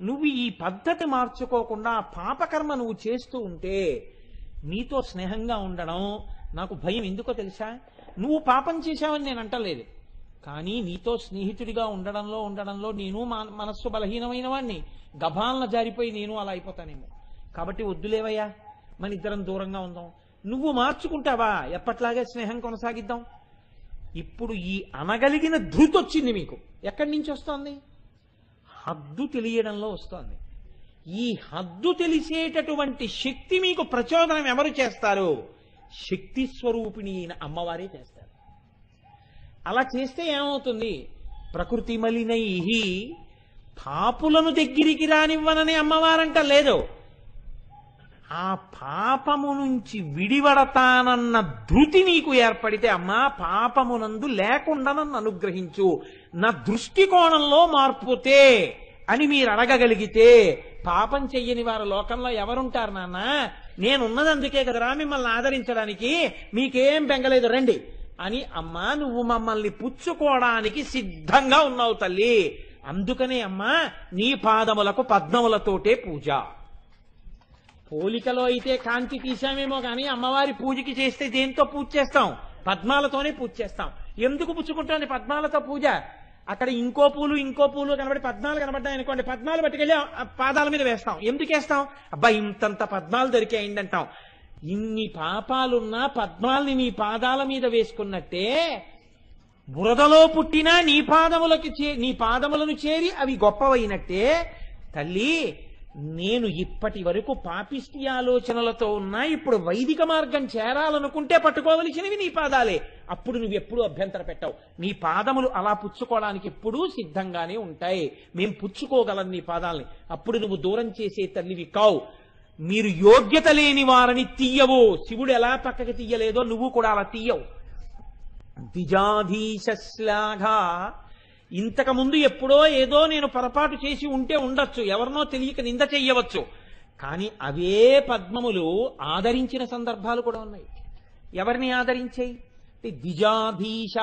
S1: నువ్వు ఈ పద్ధతి మార్చుకోకుండా పాపకర్మ నువ్వు చేస్తూ ఉంటే నీతో స్నేహంగా ఉండడం నాకు భయం. ఎందుకో తెలుసా? నువ్వు పాపం చేశావని నేను అంటలేదు, కానీ నీతో స్నేహితుడిగా ఉండడంలో నేను మనస్సు బలహీనమైన వాడిని, గభాలన జారిపోయి నేను అలా అయిపోతానేమో. కాబట్టి వద్దులేవయ్యా, మన ఇద్దరం దూరంగా ఉందాం. నువ్వు మార్చుకుంటావా? ఎప్పట్లాగే స్నేహం కొనసాగిద్దాం. ఇప్పుడు ఈ అనగలిగిన ధృతి వచ్చింది మీకు. ఎక్కడి నుంచి వస్తోంది? హద్దు తెలియడంలో వస్తోంది. ఈ హద్దు తెలిసేటటువంటి శక్తి మీకు ప్రచోదనం ఎవరు చేస్తారు? శక్తి స్వరూపిణి అయిన అమ్మవారే చేస్తారు. అలా చేస్తే ఏమవుతుంది? ప్రకృతి మలినై పాపులను దగ్గరికి రానివ్వనని అమ్మవారంట లేదు. ఆ పాపము నుంచి విడివడతానన్న ధృతి నీకు ఏర్పడితే, అమ్మా పాపమునందు లేకుండా నన్ను అనుగ్రహించు, నా దృష్టికోణంలో మార్పుతే అని మీరు అడగగలిగితే, పాపం చెయ్యని వారు లోకంలో ఎవరుంటారు నాన్న? నేనున్నది అందుకే కదరా మిమ్మల్ని ఆదరించడానికి, మీకేం బెంగలేదు రండి అని అమ్మా నువ్వు మమ్మల్ని పుచ్చుకోవడానికి సిద్ధంగా ఉన్నావు తల్లి. అందుకనే అమ్మా నీ పాదములకు పద్మములతోటే పూజ. పోలికలో అయితే కాంతి తీశామేమో కానీ అమ్మవారి పూజకి చేస్తే దేంతో పూజ చేస్తాం? పద్మాలతోనే పూజ చేస్తాం. ఎందుకు పుచ్చుకుంటుంది పద్మాలతో పూజ? అక్కడ ఇంకో పూలు కనబడి పద్మాలు కనబడ్డాయి అనుకోండి, పద్మాలు పట్టుకెళ్ళి పాదాల మీద వేస్తాం. ఎందుకు వేస్తాం? అబ్బా ఇంతంత పద్మాలు దొరికాయండి అంటాం. ఇన్ని పాపాలున్నా పద్మాల్ని నీ పాదాల మీద వేసుకున్నట్టే బురదలో పుట్టినా నీ పాదములను చేరి అవి గొప్పవైనట్టే తల్లి. నేను ఇప్పటి వరకు పాపిష్టి ఆలోచనలతో ఉన్నా, ఇప్పుడు వైదిక మార్గం చేరాలనుకుంటే పట్టుకోవలసినవి నీ పాదాలే. అప్పుడు నువ్వెప్పుడూ అభ్యంతర పెట్టావు. నీ పాదములు అలా పుచ్చుకోవడానికి ఎప్పుడూ సిద్ధంగానే ఉంటాయి. మేం పుచ్చుకోగలం నీ పాదాలని. అప్పుడు నువ్వు దూరం చేసే తల్లివి కావు. మీరు యోగ్యత లేని వారిని తీయవు. శివుడు ఎలా పక్కకి తీయలేదో నువ్వు కూడా అలా తీయవు. ద్విజాధీశ్లాఘా, ఇంతకుముందు ఎప్పుడో ఏదో నేను పొరపాటు చేసి ఉంటే ఉండొచ్చు, ఎవరినో తెలియక నింద చెయ్యవచ్చు, కానీ అవే పద్మములు ఆదరించిన సందర్భాలు కూడా ఉన్నాయి. ఎవరిని ఆదరించాయి? ద్విజాధీశ.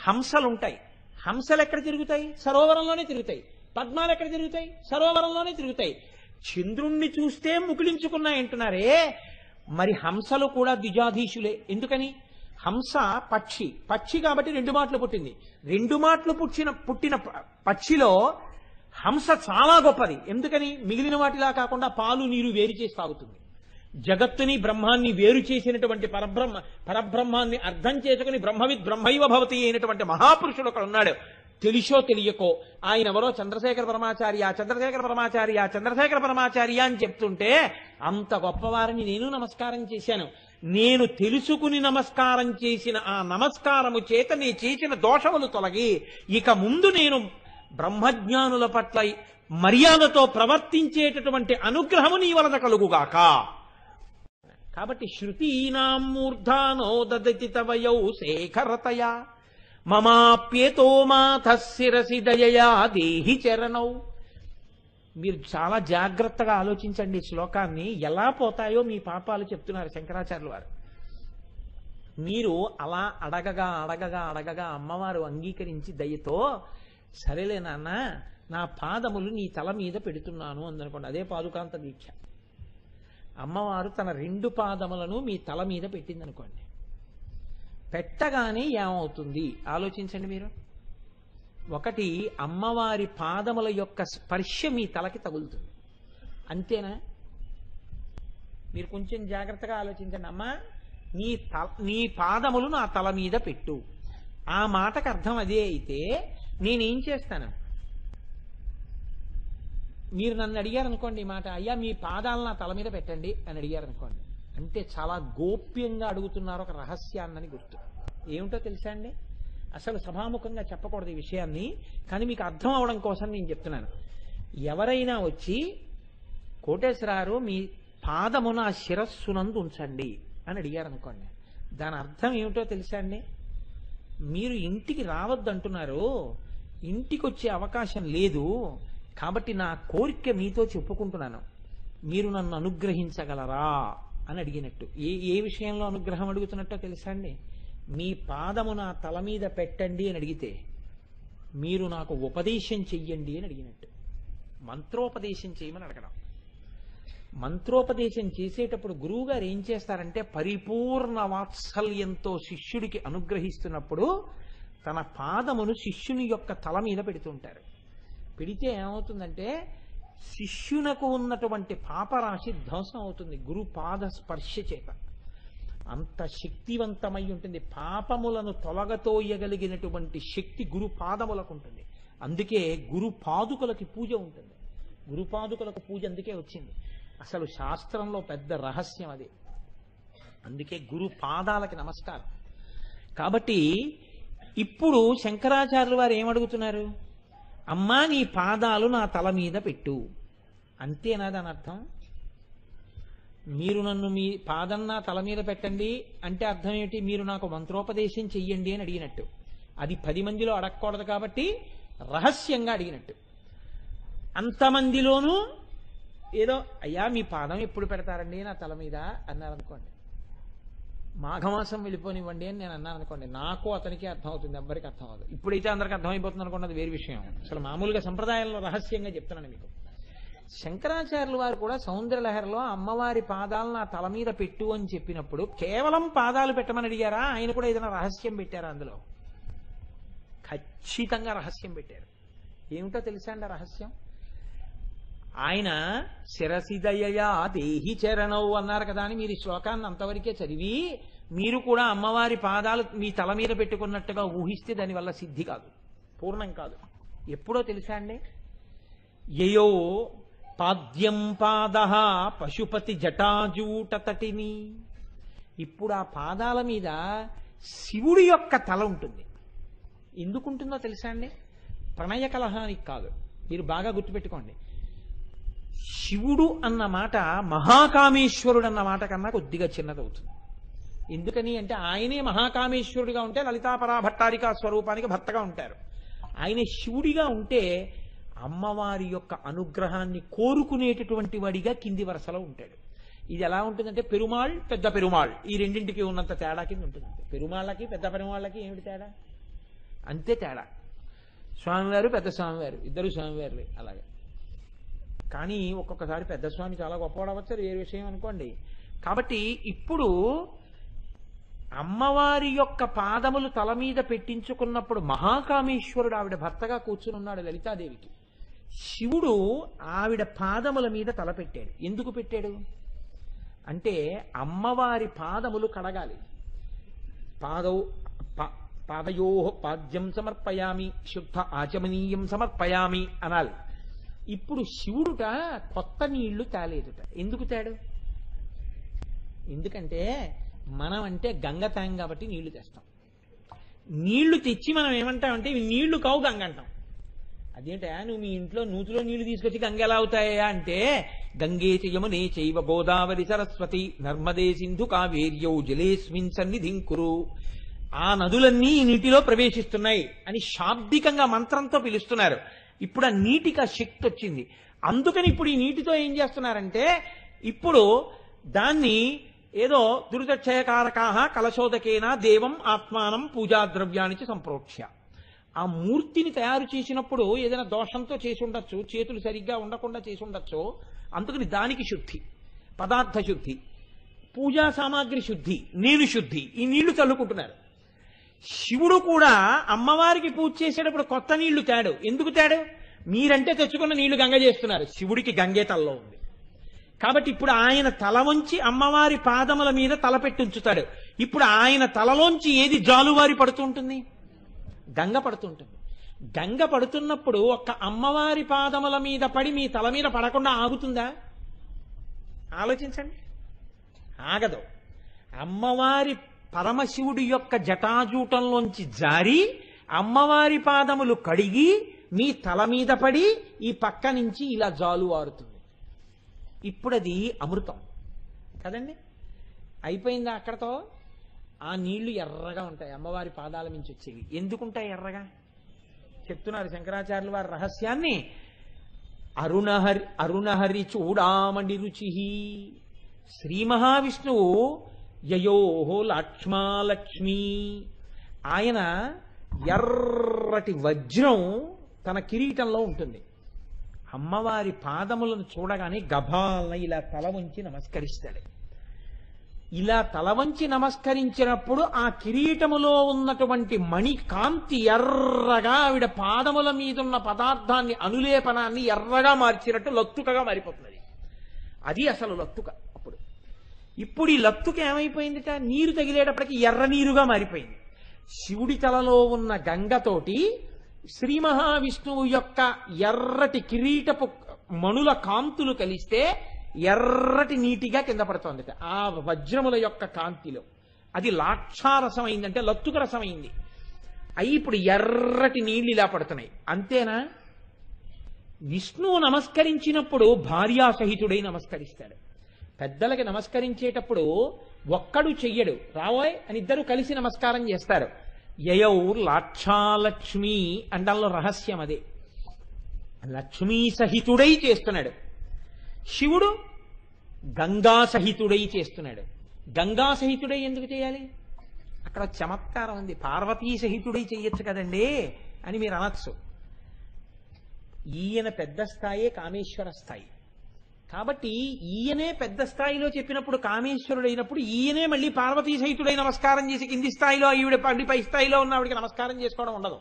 S1: హంసలుంటాయి. హంసలు ఎక్కడ తిరుగుతాయి? సరోవరంలోనే తిరుగుతాయి. పద్మాలు ఎక్కడ తిరుగుతాయి? సరోవరంలోనే తిరుగుతాయి. చంద్రుణ్ణి చూస్తే ముకుళించుకున్నాయంటున్నారే, మరి హంసలు కూడా ద్విజాధీశులే. ఎందుకని? హంస పక్షి కాబట్టి 2 మాటలు పుట్టింది. 2 మాటలు పుట్టిన పక్షిలో హంస చాలా గొప్పది. ఎందుకని? మిగిలిన వాటిలా కాకుండా పాలు నీరు వేరు చేసి తాగుతుంది. జగత్తుని బ్రహ్మాన్ని వేరు చేసినటువంటి పరబ్రహ్మాన్ని అర్థం చేసుకుని బ్రహ్మవిద్ బ్రహ్మైవ భవతి అయినటువంటి మహాపురుషుడు ఒకడు ఉన్నాడు. తెలిసో తెలియకో ఆయన ఎవరో చంద్రశేఖర పరమాచార్య అని చెప్తుంటే అంత గొప్పవారిని నేను నమస్కారం చేశాను. నేను తెలుసుకుని నమస్కారం చేసిన ఆ నమస్కారము చేత నీ చేసిన దోషములు తొలగి ఇక ముందు నేను బ్రహ్మజ్ఞానుల పట్ల మర్యాదతో ప్రవర్తించేటటువంటి అనుగ్రహము నీ వలన కలుగుగాక. కాబట్టి శృతీనాం మూర్ధానో దదతి తవయౌ శేఖరతయా మమాప్యేతో మాథ శిరసి దయయా దేహి చరణౌ. మీరు చాలా జాగ్రత్తగా ఆలోచించండి. శ్లోకాన్ని ఎలా పోతాయో మీ పాపాలు చెప్తున్నారు శంకరాచార్యులు వారు. మీరు అలా అడగగా అమ్మవారు అంగీకరించి దయతో సరేలే నాన్న నా పాదములు నీ తల మీద పెడుతున్నాను అందనుకోండి. అదే పాదుకాంత దీక్ష. అమ్మవారు తన 2 పాదములను మీ తల మీద పెట్టిందనుకోండి. పెట్టగానే ఏమవుతుంది ఆలోచించండి మీరు. ఒకటి, అమ్మవారి పాదముల యొక్క స్పర్శ మీ తలకి తగులుతుంది. అంతేనా? మీరు కొంచెం జాగ్రత్తగా ఆలోచించండి. అమ్మా నీ పాదములు నా తల మీద పెట్టు. ఆ మాటకు అర్థం అదే అయితే నేనేం చేస్తాను? మీరు నన్ను అడిగారు అనుకోండి ఈ మాట, అయ్యా మీ పాదాలు నా తల మీద పెట్టండి అని అడిగారు అనుకోండి, అంటే చాలా గోప్యంగా అడుగుతున్నారు ఒక రహస్యాన్నని గుర్తు. ఏమిటో తెలుసా అండి? అసలు సభాముఖంగా చెప్పకూడదు ఈ విషయాన్ని, కానీ మీకు అర్థం అవడం కోసం నేను చెప్తున్నాను. ఎవరైనా వచ్చి కోటేశ్వరారు మీ పాదము నా శిరస్సునందు ఉంచండి అని అడిగారు అనుకోండి, దాని అర్థం ఏమిటో తెలుసా అండి? మీరు ఇంటికి రావద్దంటున్నారు, ఇంటికి వచ్చే అవకాశం లేదు, కాబట్టి నా కోరిక మీతో చెప్పుకుంటున్నాను, మీరు నన్ను అనుగ్రహించగలరా అని అడిగినట్టు. ఏ విషయంలో అనుగ్రహం అడుగుతున్నట్టో తెలుసా అండి? మీ పాదము నా తల మీద పెట్టండి అని అడిగితే మీరు నాకు ఉపదేశం చెయ్యండి అని అడిగినట్టు. మంత్రోపదేశం చేయమని అడగడం. మంత్రోపదేశం చేసేటప్పుడు గురువు గారు ఏం చేస్తారంటే పరిపూర్ణ వాత్సల్యంతో శిష్యుడికి అనుగ్రహిస్తున్నప్పుడు తన పాదమును శిష్యుని యొక్క తల మీద పెడుతుంటారు. పెడితే ఏమవుతుందంటే శిష్యునకు ఉన్నటువంటి పాపరాశి ధ్వంసం అవుతుంది గురు పాద స్పర్శ చేత. అంత శక్తివంతమై ఉంటుంది. పాపములను తొలగతోయగలిగినటువంటి శక్తి గురు పాదములకు ఉంటుంది. అందుకే గురు పాదుకలకి పూజ ఉంటుంది. గురు పాదుకలకు పూజ అందుకే వచ్చింది. అసలు శాస్త్రంలో పెద్ద రహస్యం అది. అందుకే గురు పాదాలకి నమస్కారం. కాబట్టి ఇప్పుడు శంకరాచార్యులు వారు ఏమడుగుతున్నారు? అమ్మా నీ పాదాలు నా తల మీద పెట్టు. అంతేనా దాని అర్థం? మీరు నన్ను మీ పాదం నా తల మీద పెట్టండి అంటే అర్థం ఏమిటి? మీరు నాకు మంత్రోపదేశం చెయ్యండి అని అడిగినట్టు. అది 10 మందిలో అడగకూడదు కాబట్టి రహస్యంగా అడిగినట్టు. అంతమందిలోనూ ఏదో అయ్యా మీ పాదం ఎప్పుడు పెడతారండి నా తల మీద అన్నారనుకోండి, మాఘమాసం వెళ్ళిపోనివ్వండి అని నేను అన్నాను అనుకోండి, నాకు అతనికి అర్థం అవుతుంది, ఎవ్వరికి అర్థం అవుతుంది. ఇప్పుడైతే అందరికి అర్థమైపోతుంది అనుకోండి, అది వేరే విషయం. అసలు మామూలుగా సంప్రదాయంలో రహస్యంగా చెప్తున్నాను మీకు. శంకరాచార్యులు వారు కూడా సౌందర్యలహరిలో అమ్మవారి పాదాలను నా తల మీద పెట్టు అని చెప్పినప్పుడు కేవలం పాదాలు పెట్టమని అడిగారా? ఆయన కూడా ఏదైనా రహస్యం పెట్టారా అందులో? ఖచ్చితంగా రహస్యం పెట్టారు. ఏమిటో తెలుసా అండి రహస్యం? ఆయన శిరసిదయయా దేహి చరణవు అన్నారు కదా అని మీరు ఈ శ్లోకాన్ని అంతవరకే చదివి మీరు కూడా అమ్మవారి పాదాలు మీ తల మీద పెట్టుకున్నట్టుగా ఊహిస్తే దానివల్ల సిద్ధి కాదు, పూర్ణం కాదు. ఎప్పుడో తెలుసా అండి? యయో పాద్యం పాద పశుపతి జటాజూటతటిని. ఇప్పుడు ఆ పాదాల మీద శివుడి యొక్క తల ఉంటుంది. ఎందుకుంటుందో తెలుసా అండి? ప్రణయ కలహానికి కాదు. మీరు బాగా గుర్తుపెట్టుకోండి. శివుడు అన్న మాట మహాకామేశ్వరుడు అన్న మాట కన్నా కొద్దిగా చిన్నదవుతుంది. ఎందుకని అంటే ఆయనే మహాకామేశ్వరుడిగా ఉంటే లలితాపరా భట్టారికా స్వరూపానికి భర్తగా ఉంటారు. ఆయన శివుడిగా ఉంటే అమ్మవారి యొక్క అనుగ్రహాన్ని కోరుకునేటటువంటి వాడిగా కింది వరుసలో ఉంటాడు. ఇది ఎలా ఉంటుందంటే పెరుమాళ్ పెద్ద పెరుమాళ్ ఈ రెండింటికి ఉన్నంత తేడా కింద ఉంటుంది. పెరుమాళ్ళకి పెద్ద పెరుమాళ్ళకి ఏమిటి తేడా? అంతే తేడా. స్వామివారు పెద్ద స్వామివారు ఇద్దరు స్వామివారులే అలాగే. కానీ ఒక్కొక్కసారి పెద్ద స్వామి చాలా గొప్పవాడు అవ్వచ్చు, వేరే విషయం అనుకోండి. కాబట్టి ఇప్పుడు అమ్మవారి యొక్క పాదములు తల మీద పెట్టించుకున్నప్పుడు మహాకామేశ్వరుడు ఆవిడ భర్తగా కూర్చుని ఉన్నాడు లలితాదేవికి. శివుడు ఆవిడ పాదముల మీద తల పెట్టాడు. ఎందుకు పెట్టాడు అంటే అమ్మవారి పాదములు కడగాలి. పాదయో పాద్యం సమర్పయామి, శుద్ధ ఆచమనీయం సమర్పయామి అనాలి. ఇప్పుడు శివుడుట కొత్త నీళ్లు తేలేదుట. ఎందుకు తేడు? ఎందుకంటే మనం అంటే గంగ తాం కాబట్టి నీళ్లు తెస్తాం. నీళ్లు తెచ్చి మనం ఏమంటామంటే ఇవి నీళ్లు కావు గంగ అంటాం. అదేంటా నువ్వు మీ ఇంట్లో నూతిలో నీళ్లు తీసుకొచ్చి గంగ ఎలా అవుతాయా అంటే, గంగే చ యమునే చైవ గోదావరి సరస్వతి నర్మదే సింధు కావేర్యౌ జలేస్మిన్ సన్నిధిం కురు. ఆ నదులన్నీ ఈ నీటిలో ప్రవేశిస్తున్నాయి అని శాబ్దికంగా మంత్రంతో పిలుస్తున్నారు. ఇప్పుడు ఆ నీటికి ఆ శక్తి వచ్చింది. అందుకని ఇప్పుడు ఈ నీటితో ఏం చేస్తున్నారంటే, ఇప్పుడు దాన్ని ఏదో దురితక్షయకారకాహ కలశోదకేనా దేవం ఆత్మానం పూజాద్రవ్యానికి సంప్రోక్ష్య. ఆ మూర్తిని తయారు చేసినప్పుడు ఏదైనా దోషంతో చేసి ఉండొచ్చు, చేతులు సరిగ్గా ఉండకుండా చేసి ఉండొచ్చు. అందుకని దానికి శుద్ధి, పదార్థ శుద్ధి, పూజా సామాగ్రి శుద్ధి, నీళ్లు శుద్ధి, ఈ నీళ్లు చల్లుకుంటున్నారు. శివుడు కూడా అమ్మవారికి పూజ చేసేటప్పుడు కొత్త నీళ్లు తేడు. ఎందుకు తేడు? మీరంటే తెచ్చుకున్న నీళ్లు గంగ చేస్తున్నారు. శివుడికి గంగే తలలో ఉంది కాబట్టి ఇప్పుడు ఆయన తల వంచి అమ్మవారి పాదముల మీద తల పెట్టి ఉంచుతాడు. ఇప్పుడు ఆయన తలలోంచి ఏది జాలువారి పడుతుంటుంది? గంగ పడుతుంటుంది. గంగ పడుతున్నప్పుడు ఒక్క అమ్మవారి పాదముల మీద పడి మీ తల మీద పడకుండా ఆగుతుందా? ఆలోచించండి. ఆగదు. అమ్మవారి పరమశివుడి యొక్క జటాజూటంలోంచి జారి అమ్మవారి పాదములు కడిగి మీ తల మీద పడి ఈ పక్క నుంచి ఇలా జాలువారుతుంది. ఇప్పుడు అది అమృతం కదండి. అయిపోయిందా అక్కడతో? ఆ నీళ్లు ఎర్రగా ఉంటాయి, అమ్మవారి పాదాల నుంచి వచ్చేవి. ఎందుకుంటాయి ఎర్రగా? చెప్తున్నారు శంకరాచార్యులు వారి రహస్యాన్ని. అరుణహరి చూడామణి రుచి. శ్రీ మహావిష్ణువు యయోహో లక్ష్మాలక్ష్మి. ఆయన ఎర్రటి వజ్రం తన కిరీటంలో ఉంటుంది. అమ్మవారి పాదములను చూడగానే గభాలన ఇలా తల వంచి నమస్కరిస్తాడు. ఇలా తల వంచి నమస్కరించినప్పుడు ఆ కిరీటములో ఉన్నటువంటి మణి కాంతి ఎర్రగా ఆవిడ పాదముల మీదున్న పదార్థాన్ని, అనులేపనాన్ని ఎర్రగా మార్చినట్టు లత్తుకగా మారిపోతున్నది. అది అసలు లత్తుక. ఇప్పుడు ఈ లత్తుక ఏమైపోయిందిట? నీరు తగిలేటప్పటికి ఎర్ర నీరుగా మారిపోయింది. శివుడి తలలో ఉన్న గంగతోటి శ్రీ మహావిష్ణువు యొక్క ఎర్రటి కిరీటపు మణుల కాంతులు కలిస్తే ఎర్రటి నీటిగా కింద పడుతోందిట ఆ వజ్రముల యొక్క కాంతిలో. అది లాక్షారసం అయిందంటే లత్తుక రసం అయింది. అయి ఇప్పుడు ఎర్రటి నీళ్లు ఇలా పడుతున్నాయి. అంతేనా? విష్ణువు నమస్కరించినప్పుడు భార్యాసహితుడై నమస్కరిస్తాడు. పెద్దలకి నమస్కరించేటప్పుడు ఒక్కడు చెయ్యడు, రావోయ్ అని ఇద్దరు కలిసి నమస్కారం చేస్తారు. యయౌ లాక్షాలక్ష్మి అండంలో రహస్యం అదే. లక్ష్మీ సహితుడై చేస్తున్నాడు. శివుడు గంగా సహితుడై చేస్తున్నాడు. గంగా సహితుడై ఎందుకు చేయాలి? అక్కడ చమత్కారం ఉంది. పార్వతీ సహితుడై చెయ్యొచ్చు కదండి అని మీరు అనొచ్చు. ఈయన పెద్ద స్థాయే కామేశ్వర స్థాయి కాబట్టి ఈయనే పెద్ద స్థాయిలో చెప్పినప్పుడు కామేశ్వరుడైనప్పుడు ఈయనే మళ్ళీ పార్వతీ సహితుడై నమస్కారం చేసి కింది స్థాయిలో ఈవిడ పై స్థాయిలో ఉన్న ఆవిడికి నమస్కారం చేసుకోవడం ఉండదు.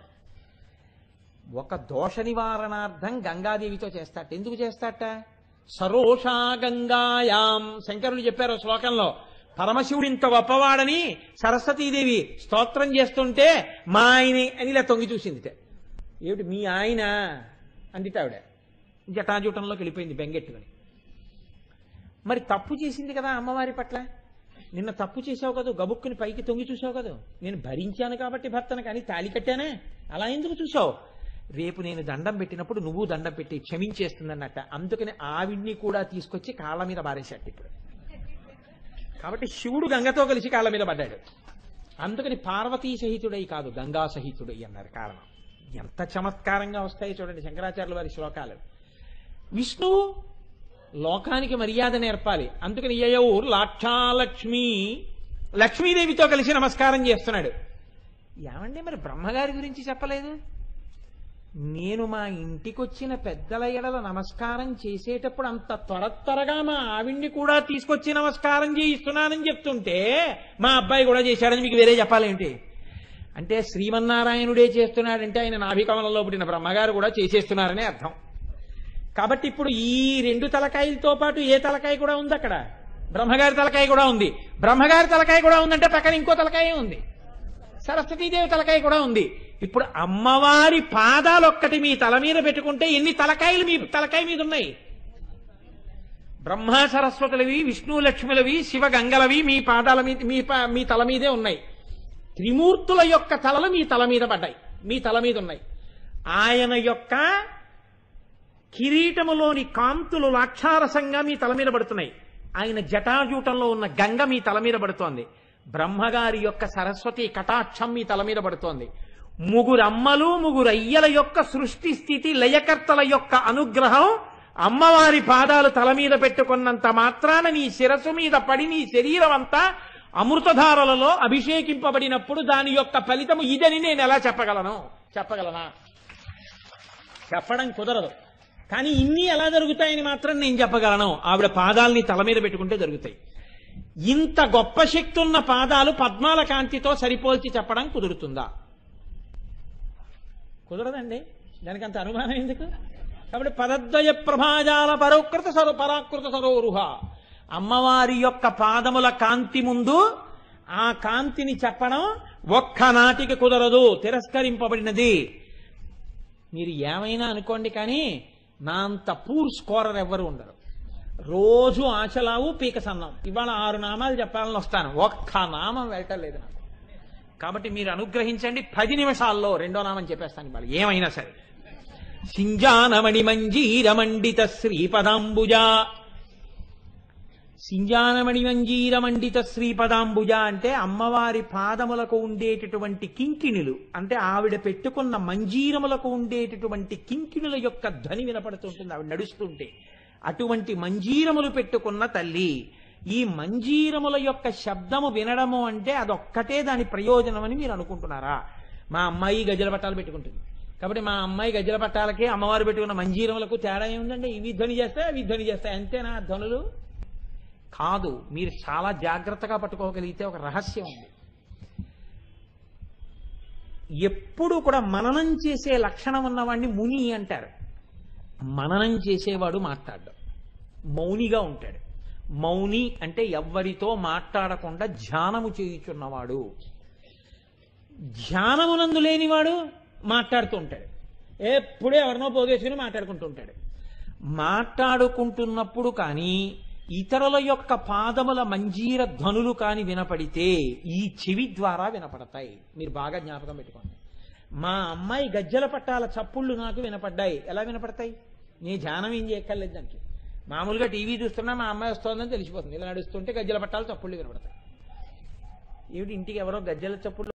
S1: ఒక దోష నివారణార్థం గంగాదేవితో చేస్తాట. ఎందుకు చేస్తాట? సరోషా గంగాయాం. శంకరులు చెప్పారు శ్లోకంలో, పరమశివుడు ఇంత గొప్పవాడని సరస్వతీదేవి స్తోత్రం చేస్తుంటే మా ఆయనే అని ఇలా తొంగి చూసింది. ఏమిటి మీ ఆయన అందిట ఆవిడ జటాజూటంలోకి వెళ్ళిపోయింది బెంగెట్టుకుని. మరి తప్పు చేసింది కదా అమ్మవారి పట్ల. నిన్న తప్పు చేసావు కదా, గబుక్కుని పైకి తొంగి చూసావు కదా, నేను భరించాను కాబట్టి భర్తను కానీ తాళి కట్టానే, అలా ఎందుకు చూసావు? రేపు నేను దండం పెట్టినప్పుడు నువ్వు దండం పెట్టి క్షమించేస్తుందన్నట్ట. అందుకని ఆవిడ్ని కూడా తీసుకొచ్చి కాళ్ళ మీద బారేశాడు ఇప్పుడు. కాబట్టి శివుడు గంగతో కలిసి కాళ్ళ మీద పడ్డాడు. అందుకని పార్వతీ సహితుడై కాదు గంగా సహితుడై అన్నారు. కారణం ఎంత చమత్కారంగా వస్తాయి చూడండి శంకరాచార్యుల వారి శ్లోకాలు. విష్ణువు లోకానికి మర్యాద నేర్పాలి. అందుకని యయౌ లాక్షాలక్ష్మి, లక్ష్మీదేవితో కలిసి నమస్కారం చేస్తున్నాడు. ఏమండి మరి బ్రహ్మగారి గురించి చెప్పలేదు? నేను మా ఇంటికొచ్చిన పెద్దల ఎడల నమస్కారం చేసేటప్పుడు అంత త్వరగా మా ఆవిడ్ని కూడా తీసుకొచ్చి నమస్కారం చేయిస్తున్నానని చెప్తుంటే మా అబ్బాయి కూడా చేశాడని మీకు వేరే చెప్పాలేంటి? అంటే శ్రీమన్నారాయణుడే చేస్తున్నాడంటే ఆయన నాభికమలంలో పుట్టిన బ్రహ్మగారు కూడా చేసేస్తున్నారనే అర్థం. కాబట్టి ఇప్పుడు ఈ రెండు తలకాయలతో పాటు ఏ తలకాయ కూడా ఉంది అక్కడ? బ్రహ్మగారి తలకాయ కూడా ఉంది. బ్రహ్మగారి తలకాయ కూడా ఉందంటే పక్కన ఇంకో తలకాయ ఉంది. సరస్వతీదేవి తలకాయ కూడా ఉంది. ఇప్పుడు అమ్మవారి పాదాలు ఒక్కటి మీ తల మీద పెట్టుకుంటే ఎన్ని తలకాయలు మీ తలకాయ మీద ఉన్నాయి? బ్రహ్మ సరస్వతులవి, విష్ణు లక్ష్ములవి, శివ గంగలవి మీ పాదాల మీద మీ తల మీదే ఉన్నాయి. త్రిమూర్తుల యొక్క తలలు మీ తల మీద పడ్డాయి, మీ తల మీద ఉన్నాయి. ఆయన యొక్క కిరీటములోని కాంతులు లాక్షారసంగా మీ తల మీద పడుతున్నాయి. ఆయన జటాజూటంలో ఉన్న గంగ మీ తల మీద పడుతోంది. బ్రహ్మగారి యొక్క సరస్వతి కటాక్షం మీ తల మీద పడుతోంది. ముగ్గురమ్మలు ముగ్గురయ్యల యొక్క సృష్టి స్థితి లయకర్తల యొక్క అనుగ్రహం అమ్మవారి పాదాలు తల మీద పెట్టుకున్నంత మాత్రాన నీ శిరస్సు మీద పడి నీ శరీరం అంతా అమృతధారలలో అభిషేకింపబడినప్పుడు దాని యొక్క ఫలితము ఇదని నేను ఎలా చెప్పగలనా? చెప్పడం కుదరదు. కానీ ఇన్ని ఎలా జరుగుతాయని మాత్రం నేను చెప్పగలను. ఆవిడ పాదాలని తల మీద పెట్టుకుంటే జరుగుతాయి. ఇంత గొప్ప శక్తి ఉన్న పాదాలు పద్మాల కాంతితో సరిపోల్చి చెప్పడం కుదురుతుందా? కుదరదండి. దానికి అంత అనుమానం ఎందుకు? కాబట్టి పదద్వయ ప్రభాజాల పరాకృత సరోరుహ, అమ్మవారి యొక్క పాదముల కాంతి ముందు ఆ కాంతిని చెప్పడం ఒక్కనాటికి కుదరదు, తిరస్కరింపబడినది. మీరు ఏమైనా అనుకోండి, కానీ నా అంత పూర్ స్కోరర్ ఎవ్వరు ఉండరు. రోజు ఆచలావు పీక సన్నం. ఇవాళ 6 నామాలు చెప్పాలని వస్తాను, ఒక్క నామం వెళ్ళటం లేదు నాకు. కాబట్టి మీరు అనుగ్రహించండి, 10 నిమిషాల్లో 2వ నామం చెప్పేస్తాను ఇవాళ ఏమైనా సరే. సింజానమణి మంజీరమండిత శ్రీపదాంబుజ. సింజానమణి మంజీరమండిత శ్రీపదాంబుజ అంటే అమ్మవారి పాదములకు ఉండేటటువంటి కింకిణులు, అంటే ఆవిడ పెట్టుకున్న మంజీరములకు ఉండేటటువంటి కింకిణుల యొక్క ధ్వని వినపడుతుంటుంది ఆవిడ నడుస్తుంటే. అటువంటి మంజీరములు పెట్టుకున్న తల్లి. ఈ మంజీరముల యొక్క శబ్దము వినడము అంటే అదొక్కటే దాని ప్రయోజనం అని మీరు అనుకుంటున్నారా? మా అమ్మాయి గజ్జల పట్టాలు పెట్టుకుంటుంది కాబట్టి మా అమ్మాయి గజ్జల పట్టాలకి అమ్మవారు పెట్టుకున్న మంజీరములకు తేడా ఏముందండి? ఇవి ధ్వని చేస్తాయి, అవి ధ్వని చేస్తాయి, అంతేనా ధ్వనులు? కాదు. మీరు చాలా జాగ్రత్తగా పట్టుకోగలిగితే ఒక రహస్యం ఉంది. ఎప్పుడు కూడా మననం చేసే లక్షణం ఉన్నవాడిని ముని అంటారు. మననం చేసేవాడు మాట్లాడ్డం, మౌనిగా ఉంటాడు. మౌని అంటే ఎవ్వరితో మాట్లాడకుండా ధ్యానము చేయుచున్నవాడు. ధ్యానమునందు లేనివాడు మాట్లాడుతూ ఉంటాడు, ఎప్పుడూ ఎవరినో పోగేసుకుని మాట్లాడుకుంటూ ఉంటాడు. మాట్లాడుకుంటున్నప్పుడు కానీ ఇతరుల యొక్క పాదముల మంజీర ధ్వనులు కాని వినపడితే ఈ చెవి ద్వారా వినపడతాయి. మీరు బాగా జ్ఞాపకం పెట్టుకోండి. మా అమ్మాయి గజ్జల పట్టాల చప్పుళ్ళు నాకు వినపడ్డాయి. ఎలా వినపడతాయి? నీ ధ్యానం ఏం చేయక్కర్లేదు దానికి. మామూలుగా టీవీ చూస్తున్నా మా అమ్మాయి వస్తుందని తెలిసిపోతుంది. ఇలా నడుస్తుంటే గజ్జల పట్టాల చప్పుళ్ళు వినపడతాయి. ఏమిటి ఇంటికి ఎవరో గజ్జల చప్పుళ్ళు